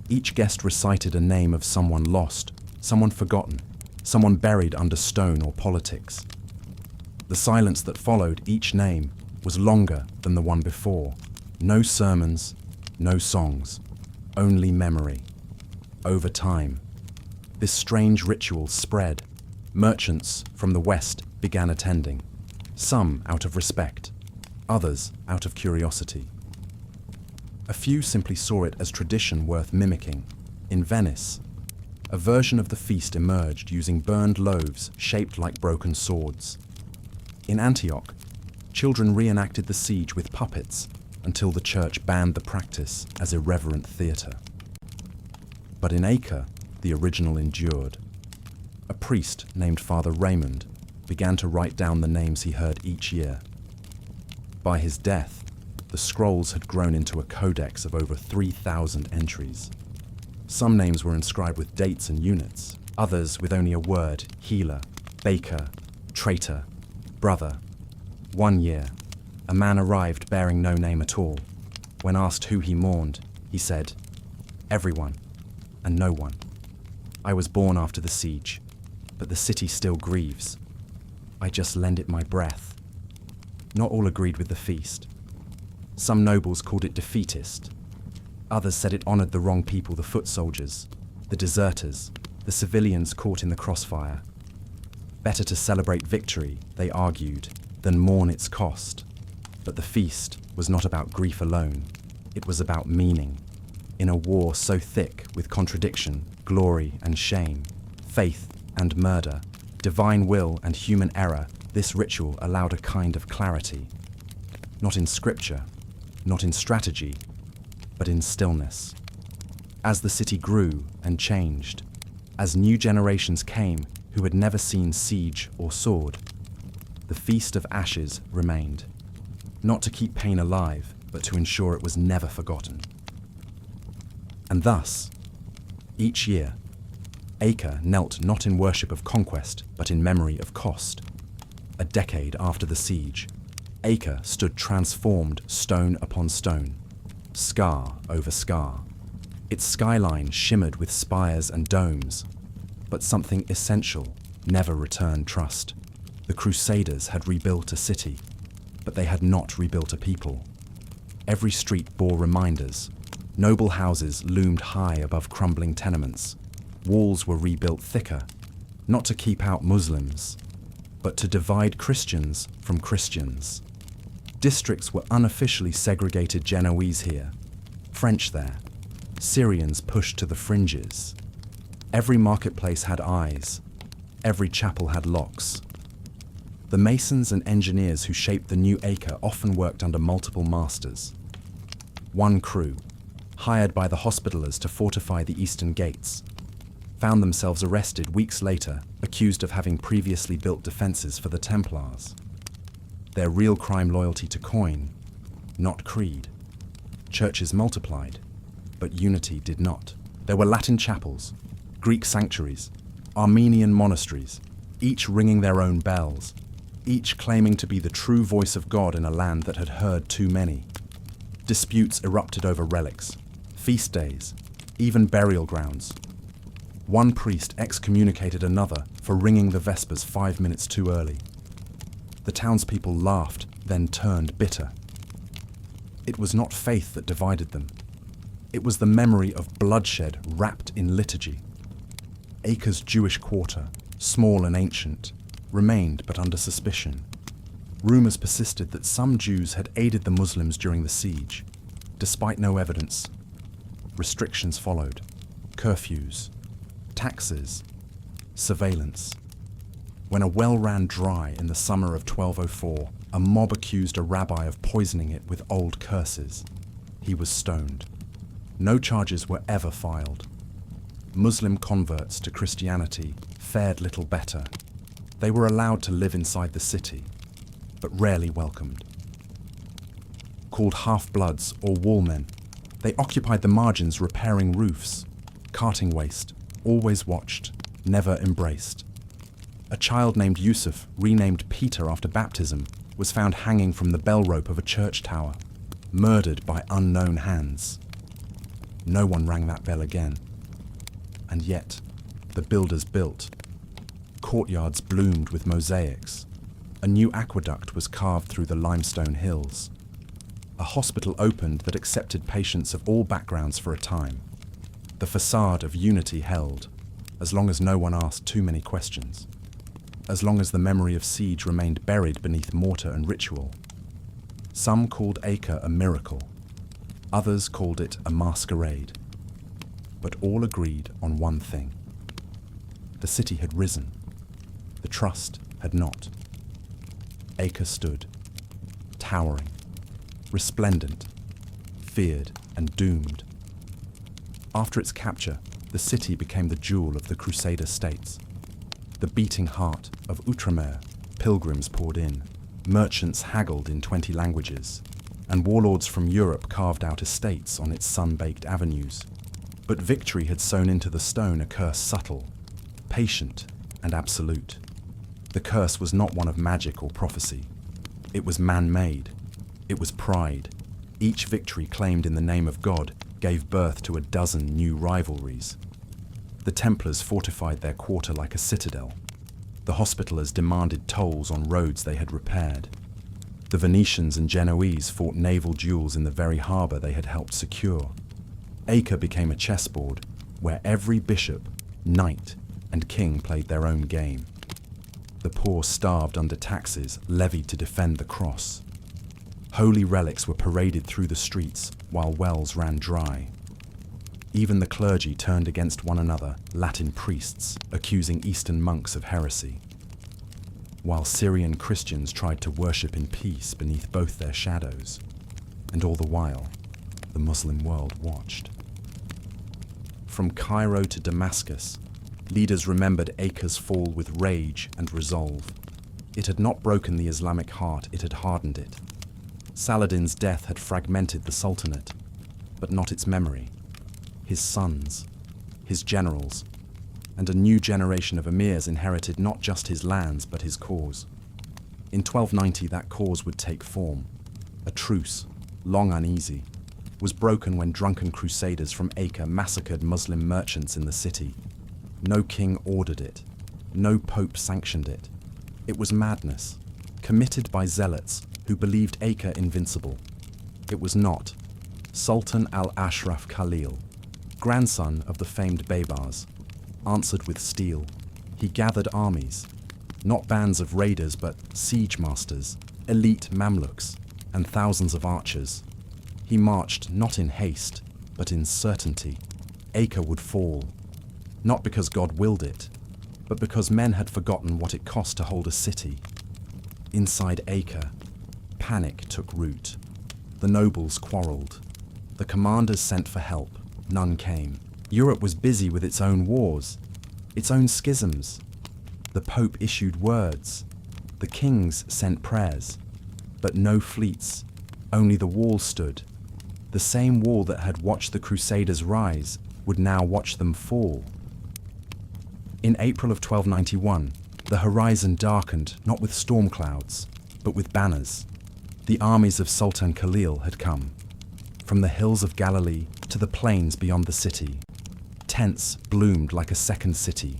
each guest recited a name of someone lost, someone forgotten, someone buried under stone or politics. The silence that followed each name was longer than the one before. No sermons, no songs, only memory. Over time, this strange ritual spread. Merchants from the West began attending, some out of respect, others out of curiosity. A few simply saw it as tradition worth mimicking. In Venice, a version of the feast emerged using burned loaves shaped like broken swords. In Antioch, children reenacted the siege with puppets until the church banned the practice as irreverent theatre. But in Acre, the original endured. A priest named Father Raymond began to write down the names he heard each year. By his death, the scrolls had grown into a codex of over 3,000 entries. Some names were inscribed with dates and units, others with only a word: healer, baker, traitor, brother. One year, a man arrived bearing no name at all. When asked who he mourned, he said, "Everyone and no one. I was born after the siege, but the city still grieves. I just lend it my breath." Not all agreed with the feast. Some nobles called it defeatist. Others said it honored the wrong people: the foot soldiers, the deserters, the civilians caught in the crossfire. Better to celebrate victory, they argued, than mourn its cost. But the feast was not about grief alone. It was about meaning. In a war so thick with contradiction, glory and shame, faith and murder, divine will and human error, this ritual allowed a kind of clarity. Not in scripture, not in strategy, but in stillness. As the city grew and changed, as new generations came who had never seen siege or sword, the Feast of Ashes remained, not to keep pain alive, but to ensure it was never forgotten. And thus, each year, Acre knelt not in worship of conquest, but in memory of cost. A decade after the siege, Acre stood transformed stone upon stone, scar over scar. Its skyline shimmered with spires and domes, but something essential never returned trust. The Crusaders had rebuilt a city, but they had not rebuilt a people. Every street bore reminders. Noble houses loomed high above crumbling tenements. Walls were rebuilt thicker, not to keep out Muslims, but to divide Christians from Christians. Districts were unofficially segregated: Genoese here, French there, Syrians pushed to the fringes. Every marketplace had eyes, every chapel had locks. The masons and engineers who shaped the new Acre often worked under multiple masters. One crew, hired by the Hospitallers to fortify the eastern gates, found themselves arrested weeks later, accused of having previously built defences for the Templars. Their real crime: loyalty to coin, not creed. Churches multiplied, but unity did not. There were Latin chapels, Greek sanctuaries, Armenian monasteries, each ringing their own bells, each claiming to be the true voice of God in a land that had heard too many. Disputes erupted over relics, feast days, even burial grounds. One priest excommunicated another for ringing the Vespers 5 minutes too early. The townspeople laughed, then turned bitter. It was not faith that divided them. It was the memory of bloodshed wrapped in liturgy. Acre's Jewish quarter, small and ancient, remained but under suspicion. Rumours persisted that some Jews had aided the Muslims during the siege, despite no evidence. Restrictions followed: curfews, taxes, surveillance. When a well ran dry in the summer of 1204, a mob accused a rabbi of poisoning it with old curses. He was stoned. No charges were ever filed. Muslim converts to Christianity fared little better. They were allowed to live inside the city, but rarely welcomed. Called half-bloods or wallmen, they occupied the margins repairing roofs, carting waste, always watched, never embraced. A child named Yusuf, renamed Peter after baptism, was found hanging from the bell rope of a church tower, murdered by unknown hands. No one rang that bell again. And yet, the builders built. Courtyards bloomed with mosaics. A new aqueduct was carved through the limestone hills. A hospital opened that accepted patients of all backgrounds for a time. The facade of unity held, as long as no one asked too many questions. As long as the memory of siege remained buried beneath mortar and ritual. Some called Acre a miracle. Others called it a masquerade. But all agreed on one thing. The city had risen. The trust had not. Acre stood, towering, resplendent, feared and doomed. After its capture, the city became the jewel of the Crusader states. The beating heart of Outremer, pilgrims poured in, merchants haggled in 20 languages, and warlords from Europe carved out estates on its sun-baked avenues. But victory had sewn into the stone a curse subtle, patient, and absolute. The curse was not one of magic or prophecy. It was man-made. It was pride. Each victory claimed in the name of God gave birth to a dozen new rivalries. The Templars fortified their quarter like a citadel. The Hospitallers demanded tolls on roads they had repaired. The Venetians and Genoese fought naval duels in the very harbour they had helped secure. Acre became a chessboard where every bishop, knight, and king played their own game. The poor starved under taxes levied to defend the cross. Holy relics were paraded through the streets while wells ran dry. Even the clergy turned against one another, Latin priests accusing Eastern monks of heresy, while Syrian Christians tried to worship in peace beneath both their shadows. And all the while, the Muslim world watched. From Cairo to Damascus, leaders remembered Acre's fall with rage and resolve. It had not broken the Islamic heart, it had hardened it. Saladin's death had fragmented the Sultanate, but not its memory. His sons, his generals, and a new generation of emirs inherited not just his lands but his cause. In 1290 that cause would take form. A truce, long uneasy, was broken when drunken Crusaders from Acre massacred Muslim merchants in the city. No king ordered it. No pope sanctioned it. It was madness, committed by zealots who believed Acre invincible. It was not. Sultan al-Ashraf Khalil, grandson of the famed Baybars, answered with steel. He gathered armies, not bands of raiders but siege masters, elite Mamluks, and thousands of archers. He marched not in haste, but in certainty. Acre would fall, not because God willed it, but because men had forgotten what it cost to hold a city. Inside Acre, panic took root. The nobles quarreled. The commanders sent for help. None came. Europe was busy with its own wars, its own schisms. The Pope issued words. The kings sent prayers. But no fleets. Only the wall stood. The same wall that had watched the Crusaders rise would now watch them fall. In April of 1291, the horizon darkened not with storm clouds, but with banners. The armies of Sultan Khalil had come. From the hills of Galilee to the plains beyond the city, tents bloomed like a second city,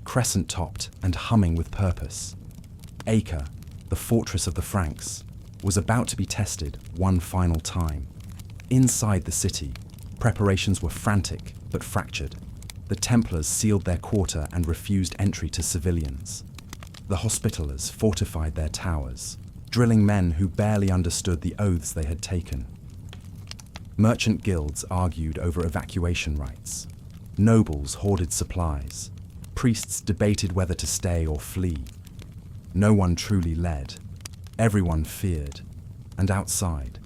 crescent-topped and humming with purpose. Acre, the fortress of the Franks, was about to be tested one final time. Inside the city, preparations were frantic but fractured. The Templars sealed their quarter and refused entry to civilians. The Hospitallers fortified their towers, drilling men who barely understood the oaths they had taken. Merchant guilds argued over evacuation rights. Nobles hoarded supplies. Priests debated whether to stay or flee. No one truly led. Everyone feared. And outside,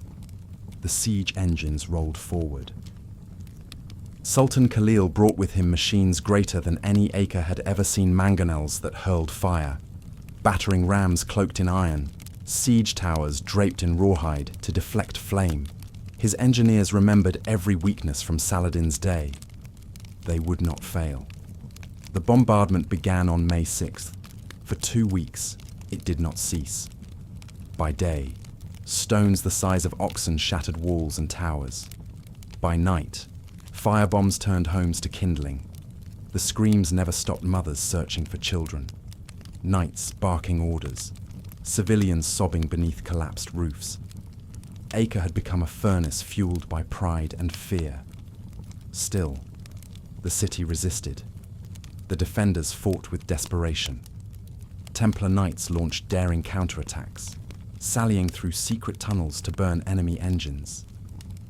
the siege engines rolled forward. Sultan Khalil brought with him machines greater than any Acre had ever seen, mangonels that hurled fire, battering rams cloaked in iron, siege towers draped in rawhide to deflect flame. His engineers remembered every weakness from Saladin's day. They would not fail. The bombardment began on May 6th. For 2 weeks, it did not cease. By day, stones the size of oxen shattered walls and towers. By night, firebombs turned homes to kindling. The screams never stopped mothers searching for children. Knights barking orders. Civilians sobbing beneath collapsed roofs. Acre had become a furnace fueled by pride and fear. Still, the city resisted. The defenders fought with desperation. Templar knights launched daring counterattacks, sallying through secret tunnels to burn enemy engines.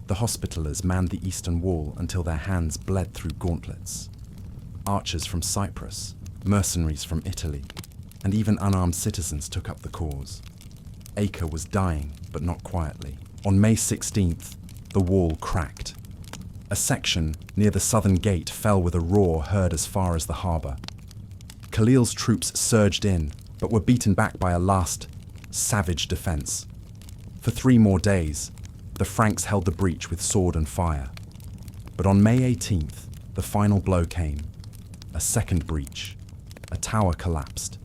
The Hospitallers manned the eastern wall until their hands bled through gauntlets. Archers from Cyprus, mercenaries from Italy, and even unarmed citizens took up the cause. Acre was dying, but not quietly. On May 16th, the wall cracked. A section near the southern gate fell with a roar heard as far as the harbour. Khalil's troops surged in, but were beaten back by a last, savage defence. For 3 more days, the Franks held the breach with sword and fire. But on May 18th, the final blow came. A second breach. A tower collapsed.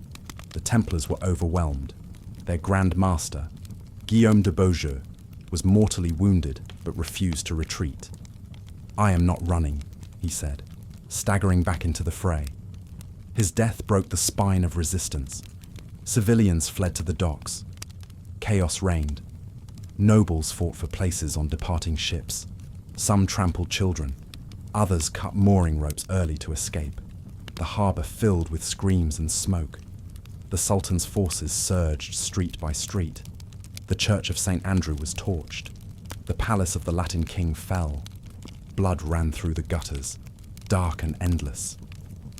The Templars were overwhelmed. Their Grand Master, Guillaume de Beaujeu, was mortally wounded but refused to retreat. "I am not running," he said, staggering back into the fray. His death broke the spine of resistance. Civilians fled to the docks. Chaos reigned. Nobles fought for places on departing ships. Some trampled children. Others cut mooring ropes early to escape. The harbour filled with screams and smoke. The Sultan's forces surged street by street. The Church of St. Andrew was torched. The palace of the Latin king fell. Blood ran through the gutters, dark and endless.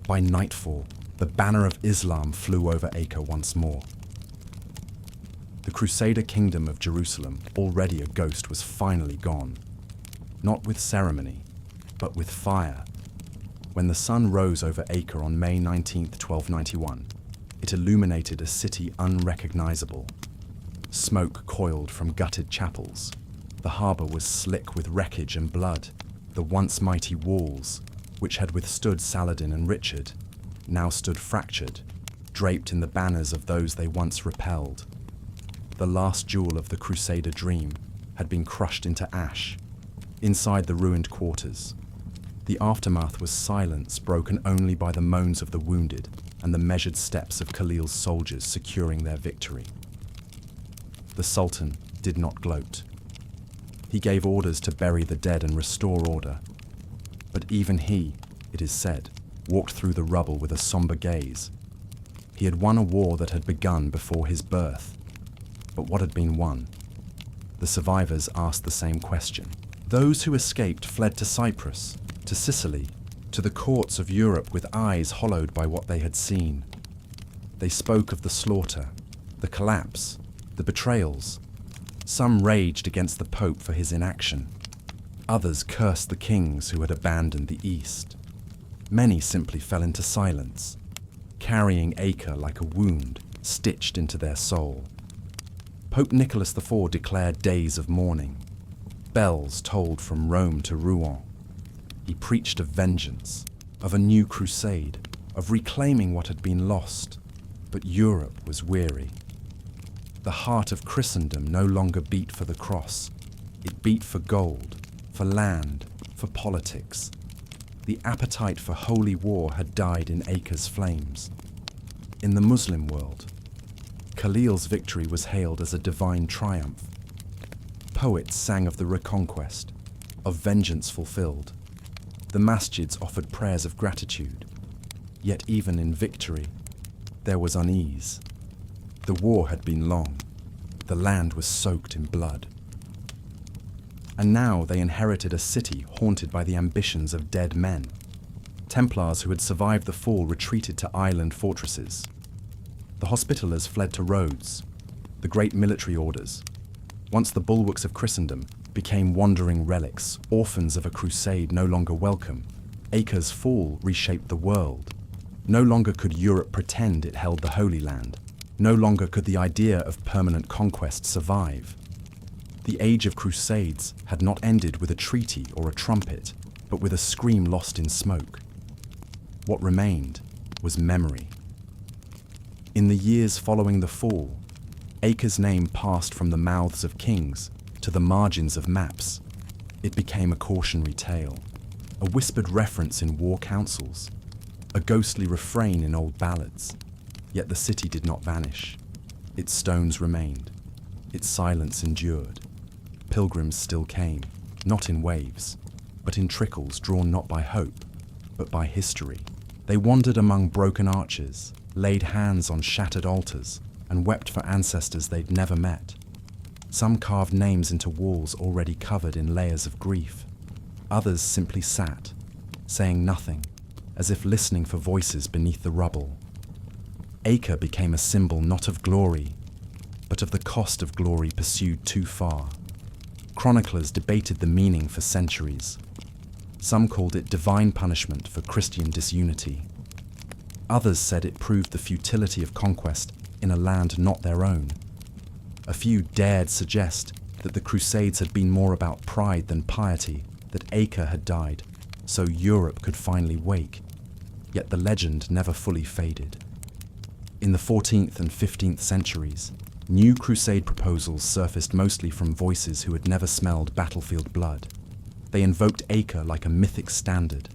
By nightfall, the banner of Islam flew over Acre once more. The Crusader kingdom of Jerusalem, already a ghost, was finally gone. Not with ceremony, but with fire. When the sun rose over Acre on May 19, 1291, it illuminated a city unrecognizable. Smoke coiled from gutted chapels. The harbour was slick with wreckage and blood. The once mighty walls, which had withstood Saladin and Richard, now stood fractured, draped in the banners of those they once repelled. The last jewel of the Crusader dream had been crushed into ash. Inside the ruined quarters, the aftermath was silence broken only by the moans of the wounded and the measured steps of Khalil's soldiers securing their victory. The Sultan did not gloat. He gave orders to bury the dead and restore order. But even he, it is said, walked through the rubble with a somber gaze. He had won a war that had begun before his birth. But what had been won? The survivors asked the same question. Those who escaped fled to Cyprus, to Sicily, to the courts of Europe with eyes hollowed by what they had seen. They spoke of the slaughter, the collapse, the betrayals. Some raged against the Pope for his inaction. Others cursed the kings who had abandoned the East. Many simply fell into silence, carrying Acre like a wound stitched into their soul. Pope Nicholas IV declared days of mourning. Bells tolled from Rome to Rouen. He preached of vengeance, of a new crusade, of reclaiming what had been lost. But Europe was weary. The heart of Christendom no longer beat for the cross. It beat for gold, for land, for politics. The appetite for holy war had died in Acre's flames. In the Muslim world, Khalil's victory was hailed as a divine triumph. Poets sang of the reconquest, of vengeance fulfilled. The masjids offered prayers of gratitude. Yet even in victory, there was unease. The war had been long. The land was soaked in blood. And now they inherited a city haunted by the ambitions of dead men. Templars who had survived the fall retreated to island fortresses. The Hospitallers fled to Rhodes, the great military orders, once the bulwarks of Christendom, became wandering relics, orphans of a crusade no longer welcome. Acre's fall reshaped the world. No longer could Europe pretend it held the Holy Land. No longer could the idea of permanent conquest survive. The age of Crusades had not ended with a treaty or a trumpet, but with a scream lost in smoke. What remained was memory. In the years following the fall, Acre's name passed from the mouths of kings to the margins of maps. It became a cautionary tale, a whispered reference in war councils, a ghostly refrain in old ballads. Yet the city did not vanish. Its stones remained. Its silence endured. Pilgrims still came, not in waves, but in trickles drawn not by hope, but by history. They wandered among broken arches, laid hands on shattered altars, and wept for ancestors they'd never met. Some carved names into walls already covered in layers of grief. Others simply sat, saying nothing, as if listening for voices beneath the rubble. Acre became a symbol not of glory, but of the cost of glory pursued too far. Chroniclers debated the meaning for centuries. Some called it divine punishment for Christian disunity. Others said it proved the futility of conquest in a land not their own. A few dared suggest that the Crusades had been more about pride than piety, that Acre had died, so Europe could finally wake. Yet the legend never fully faded. In the 14th and 15th centuries, new crusade proposals surfaced mostly from voices who had never smelled battlefield blood. They invoked Acre like a mythic standard,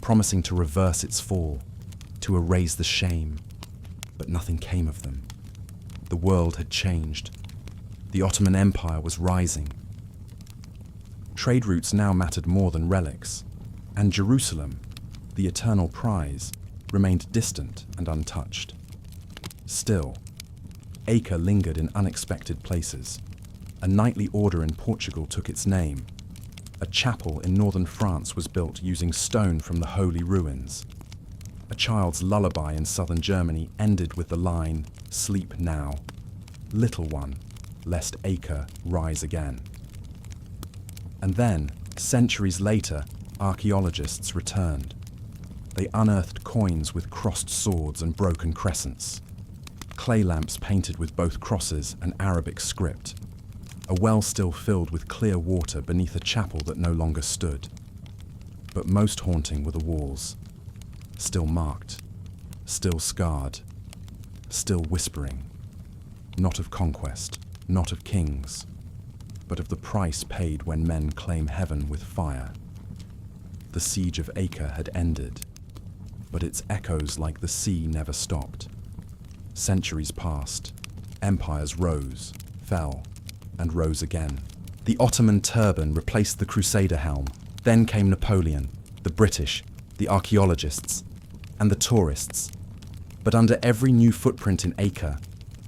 promising to reverse its fall, to erase the shame. But nothing came of them. The world had changed. The Ottoman Empire was rising. Trade routes now mattered more than relics, and Jerusalem, the eternal prize, remained distant and untouched. Still, Acre lingered in unexpected places. A knightly order in Portugal took its name. A chapel in northern France was built using stone from the holy ruins. A child's lullaby in southern Germany ended with the line, "Sleep now, little one, lest Acre rise again." And then, centuries later, archaeologists returned. They unearthed coins with crossed swords and broken crescents, clay lamps painted with both crosses and Arabic script, a well still filled with clear water beneath a chapel that no longer stood. But most haunting were the walls, still marked, still scarred, still whispering, not of conquest, not of kings, but of the price paid when men claim heaven with fire. The Siege of Acre had ended, but its echoes like the sea never stopped. Centuries passed, empires rose, fell, and rose again. The Ottoman turban replaced the Crusader helm. Then came Napoleon, the British, the archaeologists, and the tourists. But under every new footprint in Acre,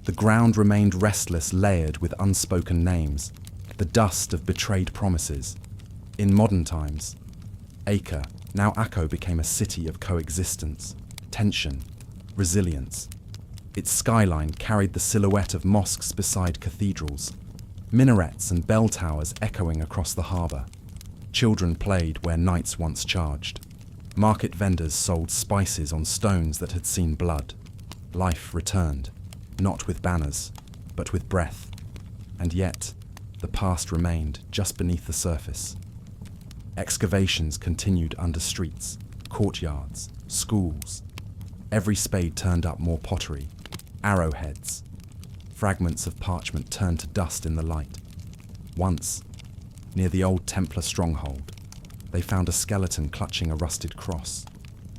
the ground remained restless, layered with unspoken names, the dust of betrayed promises. In modern times, Acre, now Akko, became a city of coexistence, tension, resilience. Its skyline carried the silhouette of mosques beside cathedrals, minarets and bell towers echoing across the harbour. Children played where knights once charged. Market vendors sold spices on stones that had seen blood. Life returned, not with banners, but with breath. And yet, the past remained just beneath the surface. Excavations continued under streets, courtyards, schools. Every spade turned up more pottery, arrowheads. Fragments of parchment turned to dust in the light. Once, near the old Templar stronghold, they found a skeleton clutching a rusted cross.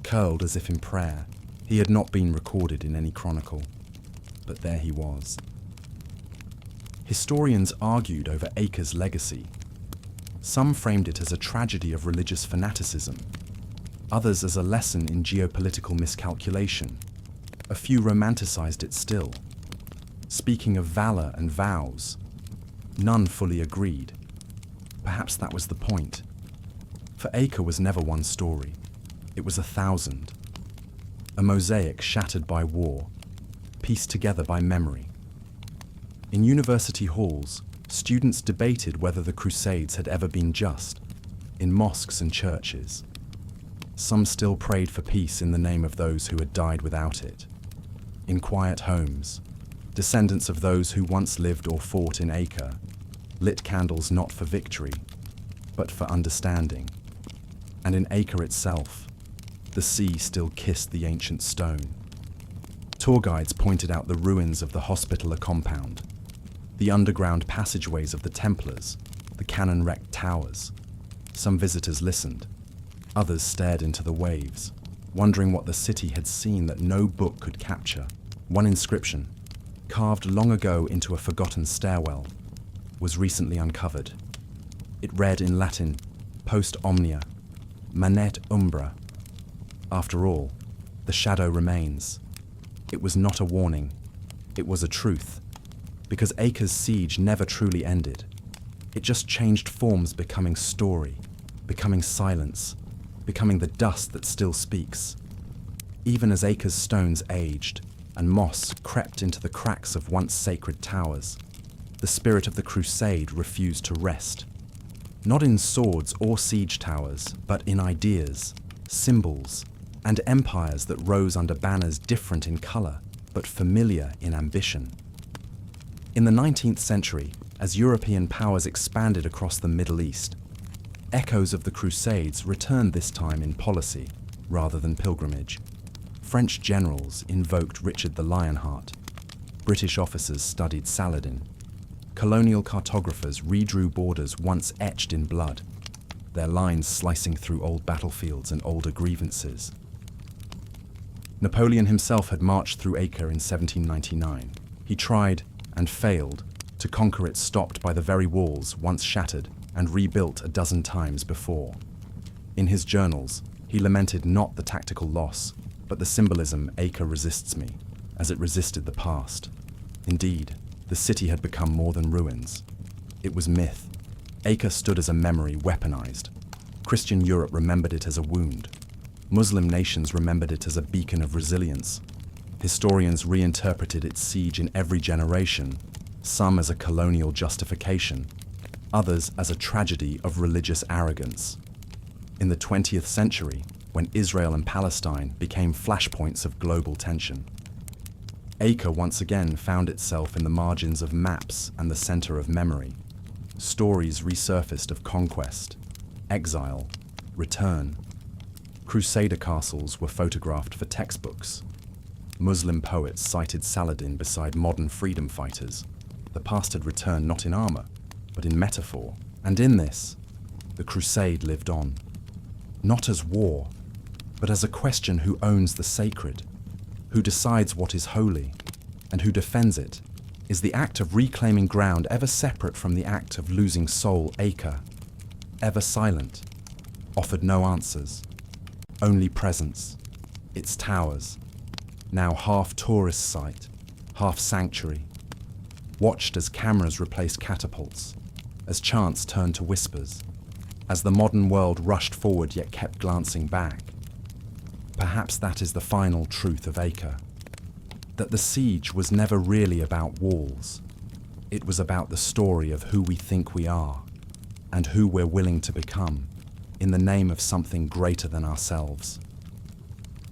Curled as if in prayer, he had not been recorded in any chronicle, but there he was. Historians argued over Acre's legacy. Some framed it as a tragedy of religious fanaticism, others as a lesson in geopolitical miscalculation. A few romanticized it still. Speaking of valor and vows, none fully agreed. Perhaps that was the point. For Acre was never one story. It was 1,000. A mosaic shattered by war, pieced together by memory. In university halls, students debated whether the Crusades had ever been just, in mosques and churches. Some still prayed for peace in the name of those who had died without it. In quiet homes, descendants of those who once lived or fought in Acre lit candles not for victory, but for understanding. And in Acre itself, the sea still kissed the ancient stone. Tour guides pointed out the ruins of the hospitaller compound, the underground passageways of the Templars, the cannon-wrecked towers. Some visitors listened. Others stared into the waves, wondering what the city had seen that no book could capture. One inscription, carved long ago into a forgotten stairwell, was recently uncovered. It read in Latin, post omnia, manet umbra. After all, the shadow remains. It was not a warning, it was a truth, because Acre's siege never truly ended. It just changed forms, becoming story, becoming silence, becoming the dust that still speaks. Even as Acre's stones aged and moss crept into the cracks of once sacred towers, the spirit of the crusade refused to rest. Not in swords or siege towers, but in ideas, symbols, and empires that rose under banners different in colour, but familiar in ambition. In the 19th century, as European powers expanded across the Middle East, echoes of the Crusades returned, this time in policy rather than pilgrimage. French generals invoked Richard the Lionheart. British officers studied Saladin. Colonial cartographers redrew borders once etched in blood, their lines slicing through old battlefields and older grievances. Napoleon himself had marched through Acre in 1799. He tried, and failed, to conquer it, stopped by the very walls once shattered and rebuilt a dozen times before. In his journals, he lamented not the tactical loss, but the symbolism. Acre resists me, as it resisted the past. Indeed, the city had become more than ruins. It was myth. Acre stood as a memory weaponized. Christian Europe remembered it as a wound. Muslim nations remembered it as a beacon of resilience. Historians reinterpreted its siege in every generation, some as a colonial justification, others as a tragedy of religious arrogance. In the 20th century, when Israel and Palestine became flashpoints of global tension, Acre once again found itself in the margins of maps and the center of memory. Stories resurfaced of conquest, exile, return. Crusader castles were photographed for textbooks. Muslim poets cited Saladin beside modern freedom fighters. The past had returned not in armor, but in metaphor. And in this, the crusade lived on. Not as war, but as a question: who owns the sacred? Who decides what is holy? And who defends it? Is the act of reclaiming ground ever separate from the act of losing soul? Acre, ever silent, offered no answers, only presence. Its towers, now half tourist site, half sanctuary, watched as cameras replaced catapults, as chants turned to whispers, as the modern world rushed forward yet kept glancing back. Perhaps that is the final truth of Acre, that the siege was never really about walls. It was about the story of who we think we are, and who we're willing to become, in the name of something greater than ourselves.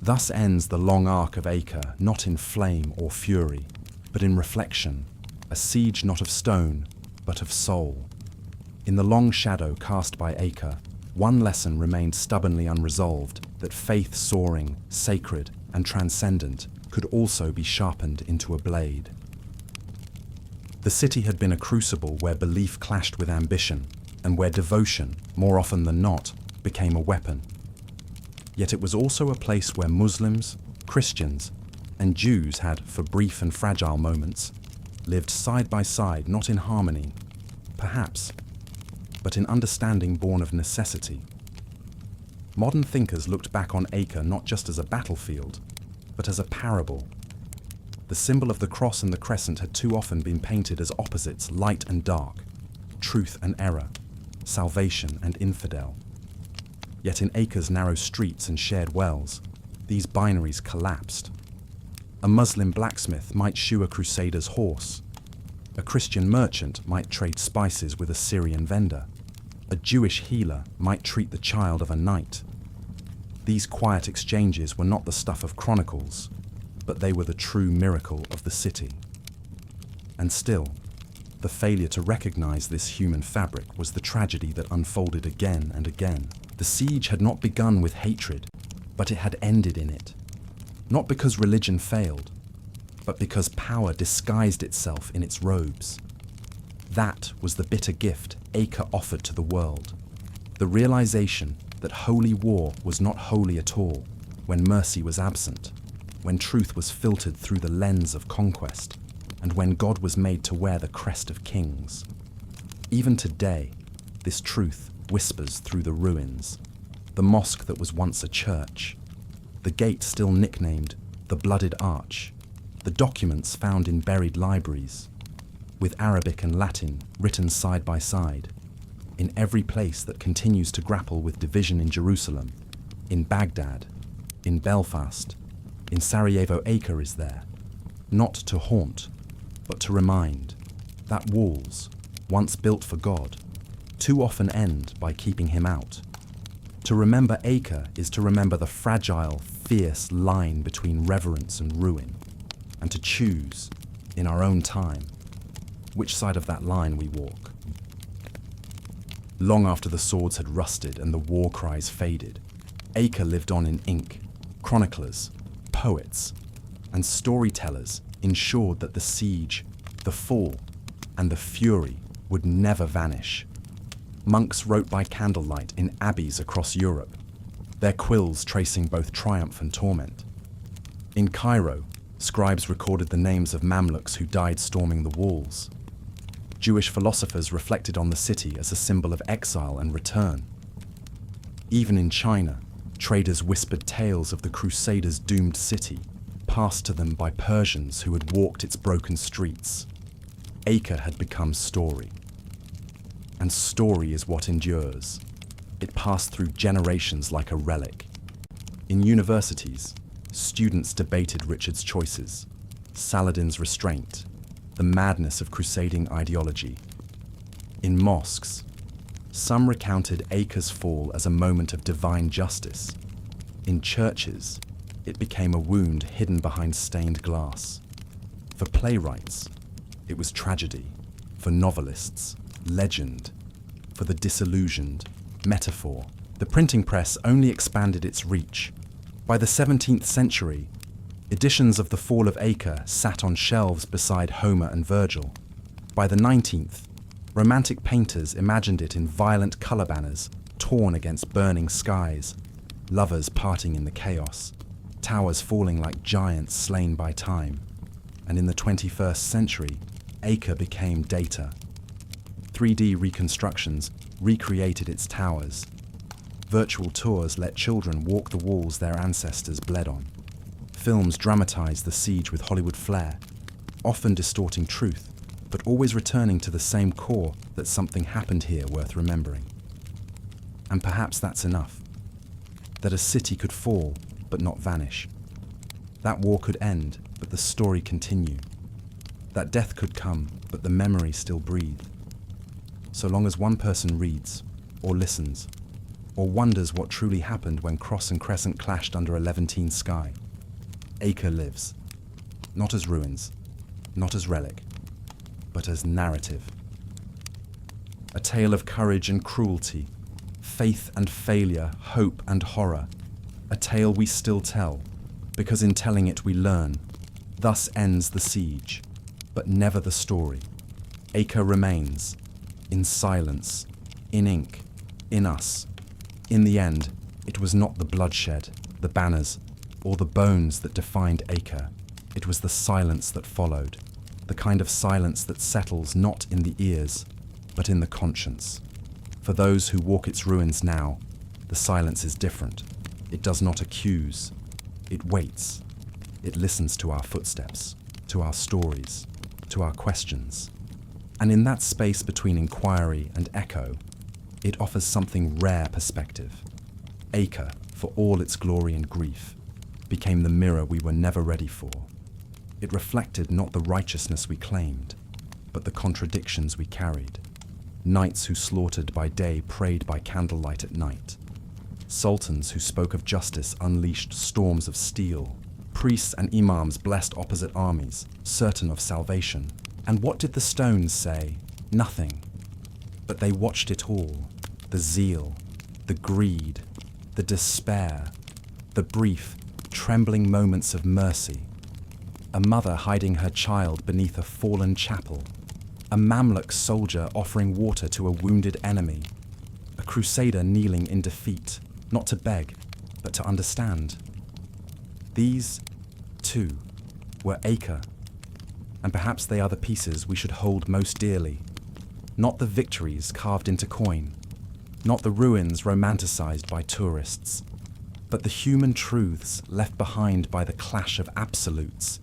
Thus ends the long arc of Acre, not in flame or fury, but in reflection, a siege not of stone, but of soul. In the long shadow cast by Acre, one lesson remained stubbornly unresolved: that faith soaring, sacred, and transcendent could also be sharpened into a blade. The city had been a crucible where belief clashed with ambition, and where devotion, more often than not, became a weapon. Yet it was also a place where Muslims, Christians, and Jews had, for brief and fragile moments, lived side by side, not in harmony, perhaps, but in understanding born of necessity. Modern thinkers looked back on Acre not just as a battlefield, but as a parable. The symbol of the cross and the crescent had too often been painted as opposites, light and dark, truth and error, salvation and infidel. Yet in Acre's narrow streets and shared wells, these binaries collapsed. A Muslim blacksmith might shoe a Crusader's horse. A Christian merchant might trade spices with a Syrian vendor. A Jewish healer might treat the child of a knight. These quiet exchanges were not the stuff of chronicles, but they were the true miracle of the city. And still, the failure to recognize this human fabric was the tragedy that unfolded again and again. The siege had not begun with hatred, but it had ended in it. Not because religion failed, but because power disguised itself in its robes. That was the bitter gift Acre offered to the world. The realization that holy war was not holy at all when mercy was absent, when truth was filtered through the lens of conquest, and when God was made to wear the crest of kings. Even today, this truth whispers through the ruins. The mosque that was once a church, the gate still nicknamed the Blooded Arch, the documents found in buried libraries, with Arabic and Latin written side by side, in every place that continues to grapple with division in Jerusalem, in Baghdad, in Belfast, in Sarajevo. Acre is there, not to haunt, but to remind that walls, once built for God, too often end by keeping him out. To remember Acre is to remember the fragile, fierce line between reverence and ruin, and to choose, in our own time, which side of that line we walk. Long after the swords had rusted and the war cries faded, Acre lived on in ink. Chroniclers, poets, and storytellers ensured that the siege, the fall, and the fury would never vanish. Monks wrote by candlelight in abbeys across Europe, their quills tracing both triumph and torment. In Cairo, scribes recorded the names of Mamluks who died storming the walls. Jewish philosophers reflected on the city as a symbol of exile and return. Even in China, traders whispered tales of the Crusaders' doomed city, passed to them by Persians who had walked its broken streets. Acre had become story. And story is what endures. It passed through generations like a relic. In universities, students debated Richard's choices, Saladin's restraint, the madness of crusading ideology. In mosques, some recounted Acre's fall as a moment of divine justice. In churches, it became a wound hidden behind stained glass. For playwrights, it was tragedy. For novelists, legend. For the disillusioned, metaphor. The printing press only expanded its reach. By the 17th century, editions of The Fall of Acre sat on shelves beside Homer and Virgil. By the 19th, romantic painters imagined it in violent colour banners, torn against burning skies, lovers parting in the chaos, towers falling like giants slain by time. And in the 21st century, Acre became data. 3D reconstructions recreated its towers. Virtual tours let children walk the walls their ancestors bled on. Films dramatized the siege with Hollywood flair, often distorting truth, but always returning to the same core that something happened here worth remembering. And perhaps that's enough. That a city could fall, but not vanish. That war could end, but the story continue. That death could come, but the memory still breathe. So long as one person reads, or listens, or wonders what truly happened when Cross and Crescent clashed under a Levantine sky, Acre lives, not as ruins, not as relic, but as narrative. A tale of courage and cruelty, faith and failure, hope and horror, a tale we still tell, because in telling it we learn. Thus ends the siege, but never the story. Acre remains, in silence, in ink, in us. In the end, it was not the bloodshed, the banners, or the bones that defined Acre. It was the silence that followed, the kind of silence that settles not in the ears, but in the conscience. For those who walk its ruins now, the silence is different. It does not accuse. It waits. It listens to our footsteps, to our stories, to our questions. And in that space between inquiry and echo, it offers something rare perspective. Acre, for all its glory and grief, became the mirror we were never ready for. It reflected not the righteousness we claimed, but the contradictions we carried. Knights who slaughtered by day prayed by candlelight at night. Sultans who spoke of justice unleashed storms of steel. Priests and imams blessed opposite armies, certain of salvation. And what did the stones say? Nothing. But they watched it all. The zeal, the greed, the despair, the brief, trembling moments of mercy. A mother hiding her child beneath a fallen chapel. A Mamluk soldier offering water to a wounded enemy. A Crusader kneeling in defeat, not to beg, but to understand. These, too, were Acre, and perhaps they are the pieces we should hold most dearly. Not the victories carved into coin, not the ruins romanticized by tourists, but the human truths left behind by the clash of absolutes,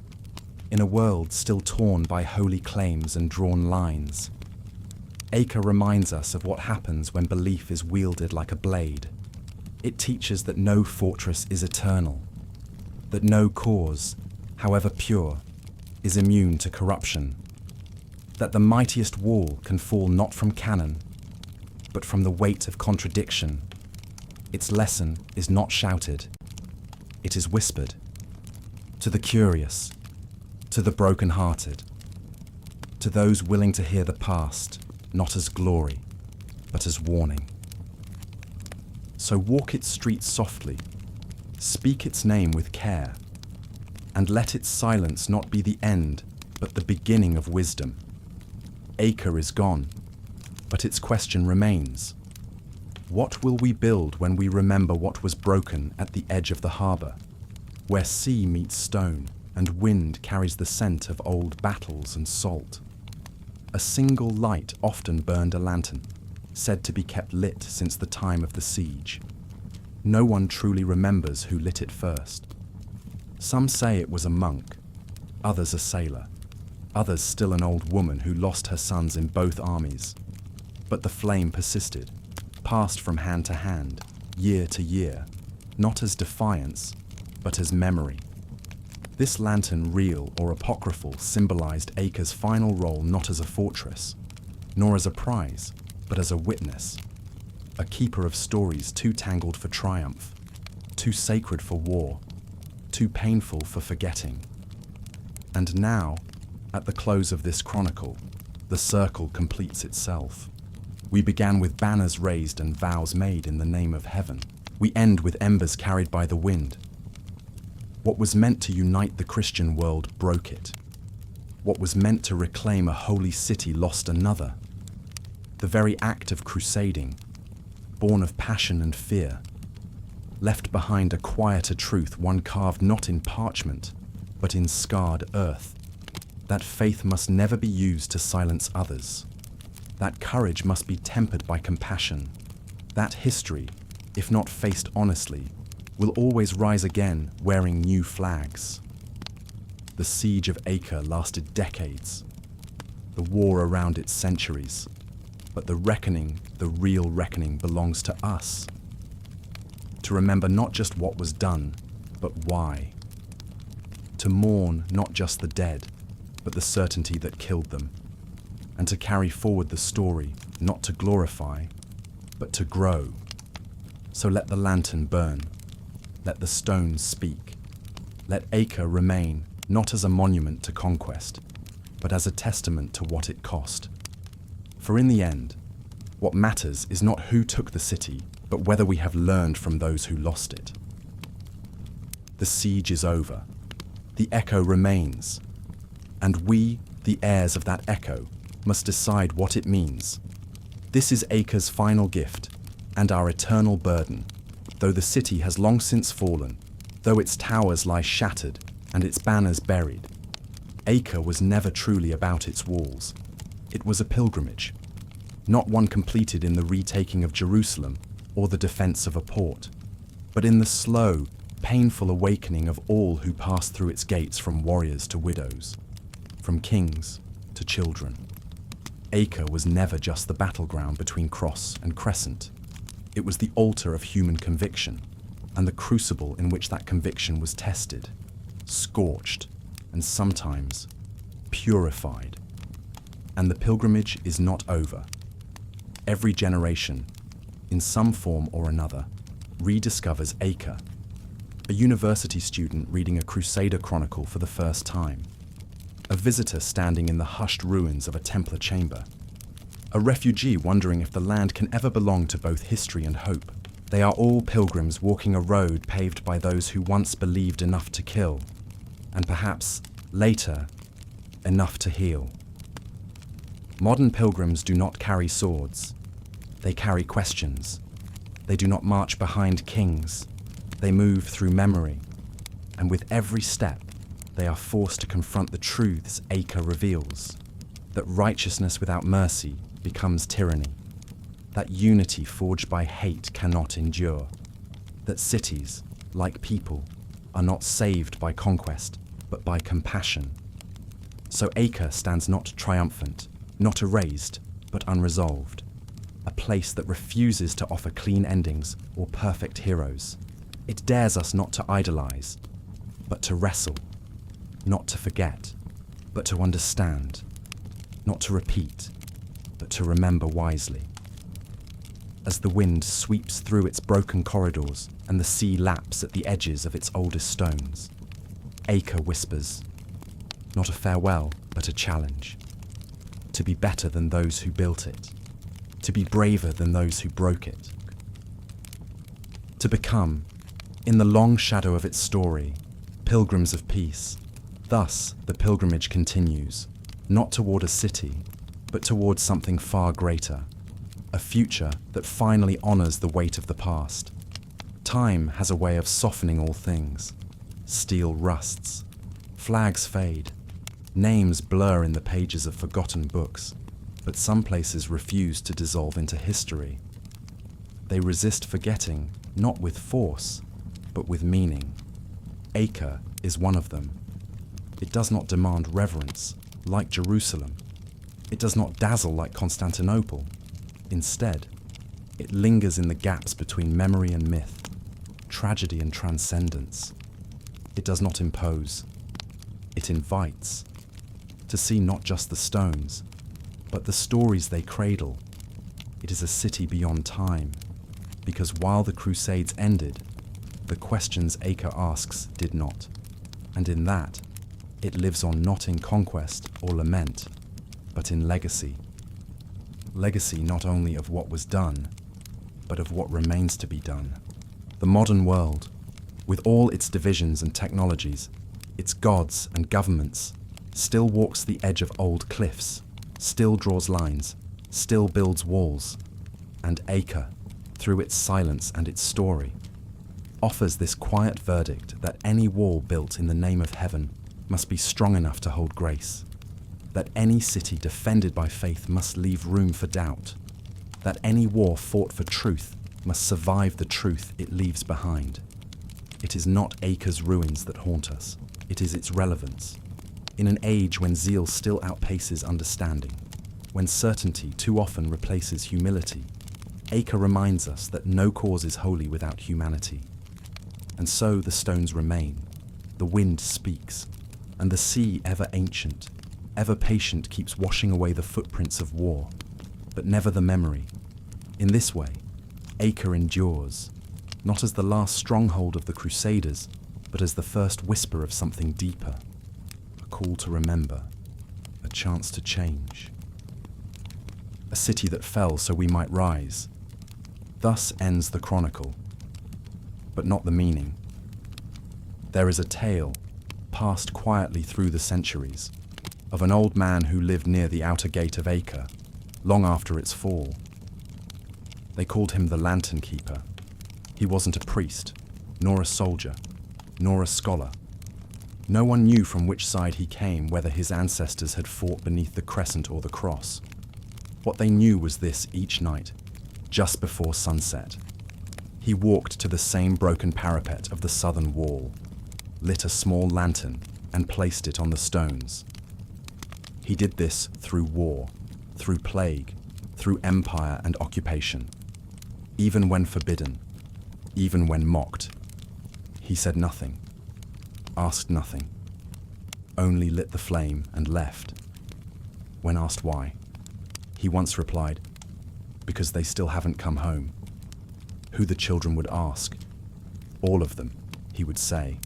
in a world still torn by holy claims and drawn lines. Acre reminds us of what happens when belief is wielded like a blade. It teaches that no fortress is eternal, that no cause, however pure, is immune to corruption, that the mightiest wall can fall not from cannon, but from the weight of contradiction. Its lesson is not shouted, it is whispered, to the curious, to the broken-hearted, to those willing to hear the past, not as glory, but as warning. So walk its streets softly, speak its name with care, and let its silence not be the end, but the beginning of wisdom. Acre is gone, but its question remains. What will we build when we remember what was broken at the edge of the harbour, where sea meets stone and wind carries the scent of old battles and salt? A single light often burned a lantern, said to be kept lit since the time of the siege. No one truly remembers who lit it first. Some say it was a monk, others a sailor, others still an old woman who lost her sons in both armies. But the flame persisted, passed from hand to hand, year to year, not as defiance, but as memory. This lantern, real or apocryphal, symbolized Acre's final role not as a fortress, nor as a prize, but as a witness, a keeper of stories too tangled for triumph, too sacred for war, too painful for forgetting. And now, at the close of this chronicle, the circle completes itself. We began with banners raised and vows made in the name of heaven. We end with embers carried by the wind. What was meant to unite the Christian world broke it. What was meant to reclaim a holy city lost another. The very act of crusading, born of passion and fear, left behind a quieter truth, one carved not in parchment, but in scarred earth. That faith must never be used to silence others. That courage must be tempered by compassion. That history, if not faced honestly, will always rise again wearing new flags. The Siege of Acre lasted decades, the war around it centuries, but the reckoning, the real reckoning, belongs to us. To remember not just what was done, but why. To mourn not just the dead, but the certainty that killed them. And to carry forward the story, not to glorify, but to grow. So let the lantern burn. Let the stones speak. Let Acre remain not as a monument to conquest, but as a testament to what it cost. For in the end, what matters is not who took the city, but whether we have learned from those who lost it. The siege is over. The echo remains. And we, the heirs of that echo, must decide what it means. This is Acre's final gift, and our eternal burden. Though the city has long since fallen, though its towers lie shattered and its banners buried, Acre was never truly about its walls. It was a pilgrimage, not one completed in the retaking of Jerusalem or the defense of a port, but in the slow, painful awakening of all who passed through its gates, from warriors to widows, from kings to children. Acre was never just the battleground between cross and crescent. It was the altar of human conviction, and the crucible in which that conviction was tested, scorched, and sometimes purified. And the pilgrimage is not over. Every generation, in some form or another, rediscovers Acre. A university student reading a Crusader chronicle for the first time. A visitor standing in the hushed ruins of a Templar chamber. A refugee wondering if the land can ever belong to both history and hope. They are all pilgrims walking a road paved by those who once believed enough to kill, and perhaps, later, enough to heal. Modern pilgrims do not carry swords. They carry questions. They do not march behind kings. They move through memory, and with every step, they are forced to confront the truths Acre reveals, that righteousness without mercy becomes tyranny, that unity forged by hate cannot endure, that cities, like people, are not saved by conquest, but by compassion. So Acre stands not triumphant, not erased, but unresolved, a place that refuses to offer clean endings or perfect heroes. It dares us not to idolize, but to wrestle, not to forget, but to understand, not to repeat, but to remember wisely. As the wind sweeps through its broken corridors and the sea laps at the edges of its oldest stones, Acre whispers, not a farewell, but a challenge. To be better than those who built it. To be braver than those who broke it. To become, in the long shadow of its story, pilgrims of peace. Thus, the pilgrimage continues, not toward a city, but towards something far greater, a future that finally honors the weight of the past. Time has a way of softening all things. Steel rusts, flags fade, names blur in the pages of forgotten books, but some places refuse to dissolve into history. They resist forgetting, not with force, but with meaning. Acre is one of them. It does not demand reverence, like Jerusalem. It does not dazzle like Constantinople. Instead, it lingers in the gaps between memory and myth, tragedy and transcendence. It does not impose. It invites. To see not just the stones, but the stories they cradle. It is a city beyond time, because while the Crusades ended, the questions Acre asks did not. And in that, it lives on not in conquest or lament, but in legacy. Legacy not only of what was done, but of what remains to be done. The modern world, with all its divisions and technologies, its gods and governments, still walks the edge of old cliffs, still draws lines, still builds walls. And Acre, through its silence and its story, offers this quiet verdict that any wall built in the name of heaven must be strong enough to hold grace, that any city defended by faith must leave room for doubt, that any war fought for truth must survive the truth it leaves behind. It is not Acre's ruins that haunt us, it is its relevance. In an age when zeal still outpaces understanding, when certainty too often replaces humility, Acre reminds us that no cause is holy without humanity. And so the stones remain, the wind speaks, and the sea, ever ancient, ever patient, keeps washing away the footprints of war, but never the memory. In this way, Acre endures, not as the last stronghold of the Crusaders, but as the first whisper of something deeper, a call to remember, a chance to change. A city that fell so we might rise. Thus ends the chronicle, but not the meaning. There is a tale, passed quietly through the centuries, of an old man who lived near the outer gate of Acre, long after its fall. They called him the Lantern Keeper. He wasn't a priest, nor a soldier, nor a scholar. No one knew from which side he came, whether his ancestors had fought beneath the crescent or the cross. What they knew was this: each night, just before sunset, he walked to the same broken parapet of the southern wall, lit a small lantern, and placed it on the stones. He did this through war, through plague, through empire and occupation. Even when forbidden, even when mocked, he said nothing, asked nothing, only lit the flame and left. when asked why. He once replied, "Because they still haven't come home." Who the children would ask. "All of them," he would say.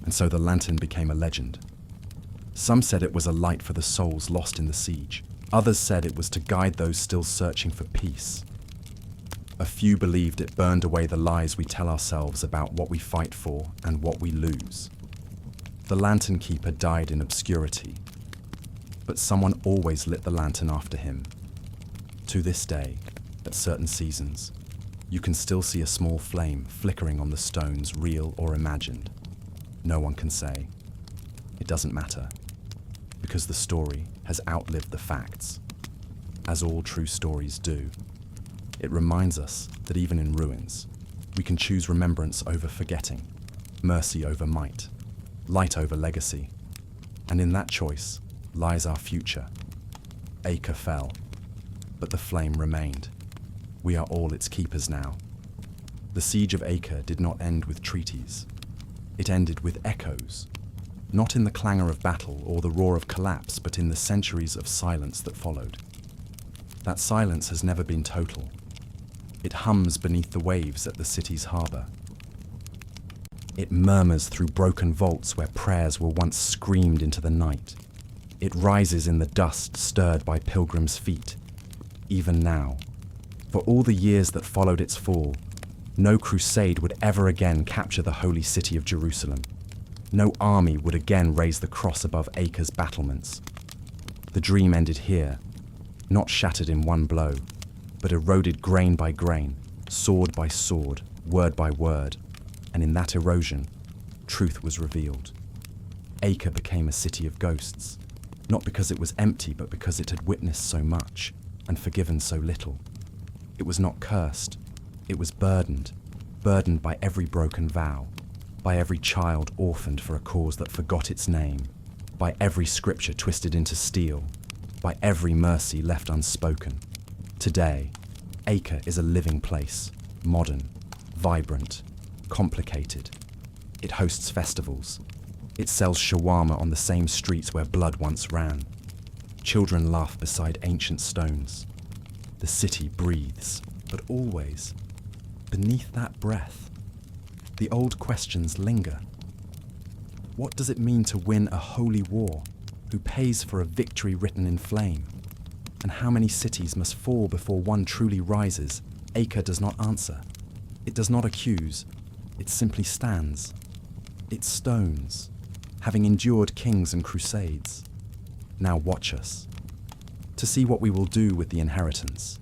And so the lantern became a legend. Some said it was a light for the souls lost in the siege. Others said it was to guide those still searching for peace. A few believed it burned away the lies we tell ourselves about what we fight for and what we lose. The lantern keeper died in obscurity, but someone always lit the lantern after him. To this day, at certain seasons, you can still see a small flame flickering on the stones, real or imagined. No one can say. It doesn't matter, because the story has outlived the facts, as all true stories do. It reminds us that even in ruins, we can choose remembrance over forgetting, mercy over might, light over legacy, and in that choice lies our future. Acre fell, but the flame remained. We are all its keepers now. The Siege of Acre did not end with treaties. It ended with echoes, not in the clangor of battle or the roar of collapse, but in the centuries of silence that followed. That silence has never been total. It hums beneath the waves at the city's harbour. It murmurs through broken vaults where prayers were once screamed into the night. It rises in the dust stirred by pilgrims' feet. Even now, for all the years that followed its fall, no crusade would ever again capture the holy city of Jerusalem. No army would again raise the cross above Acre's battlements. The dream ended here, not shattered in one blow, but eroded grain by grain, sword by sword, word by word, and in that erosion, truth was revealed. Acre became a city of ghosts, not because it was empty, but because it had witnessed so much and forgiven so little. It was not cursed, it was burdened by every broken vow, by every child orphaned for a cause that forgot its name, by every scripture twisted into steel, by every mercy left unspoken. Today, Acre is a living place, modern, vibrant, complicated. It hosts festivals. It sells shawarma on the same streets where blood once ran. Children laugh beside ancient stones. The city breathes, but always, beneath that breath, the old questions linger. What does it mean to win a holy war? Who pays for a victory written in flame? And how many cities must fall before one truly rises? Acre does not answer. It does not accuse. It simply stands. It stones, having endured kings and crusades. Now watch us, to see what we will do with the inheritance,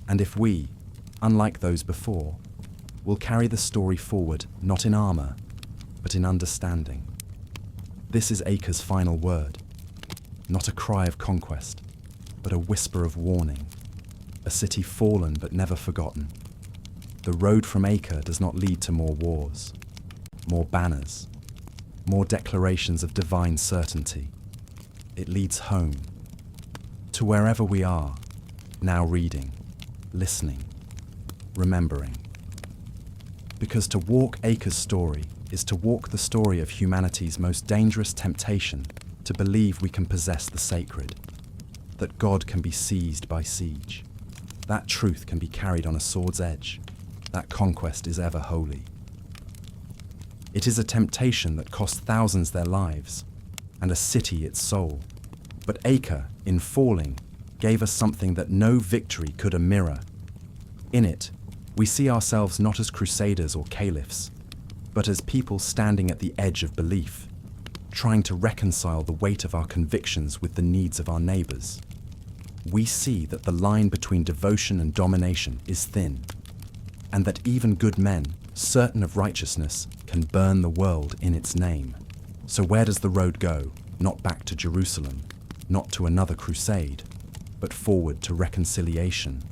and if we, unlike those before, will carry the story forward not in armor, but in understanding. This is Acre's final word, not a cry of conquest, but a whisper of warning, a city fallen but never forgotten. The road from Acre does not lead to more wars, more banners, more declarations of divine certainty. It leads home, to wherever we are, now reading, listening, remembering. Because to walk Acre's story is to walk the story of humanity's most dangerous temptation to believe we can possess the sacred, that God can be seized by siege, that truth can be carried on a sword's edge, that conquest is ever holy. It is a temptation that cost thousands their lives, and a city its soul. But Acre, in falling, gave us something that no victory could mirror. In it, we see ourselves not as crusaders or caliphs, but as people standing at the edge of belief, trying to reconcile the weight of our convictions with the needs of our neighbors. We see that the line between devotion and domination is thin, and that even good men, certain of righteousness, can burn the world in its name. So where does the road go? Not back to Jerusalem, not to another crusade, but forward to reconciliation,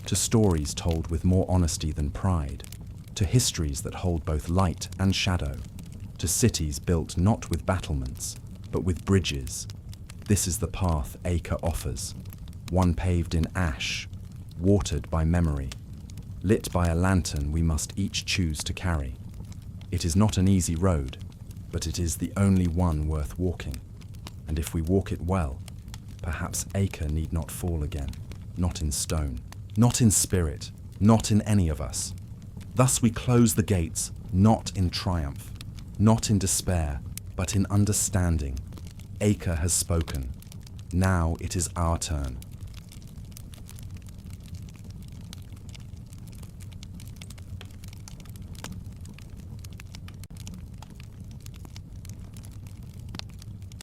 to stories told with more honesty than pride, to histories that hold both light and shadow, to cities built not with battlements, but with bridges. This is the path Acre offers, one paved in ash, watered by memory, lit by a lantern we must each choose to carry. It is not an easy road, but it is the only one worth walking, and if we walk it well, perhaps Acre need not fall again, not in stone, not in spirit, not in any of us. Thus we close the gates, not in triumph, not in despair, but in understanding. Acre has spoken. Now it is our turn.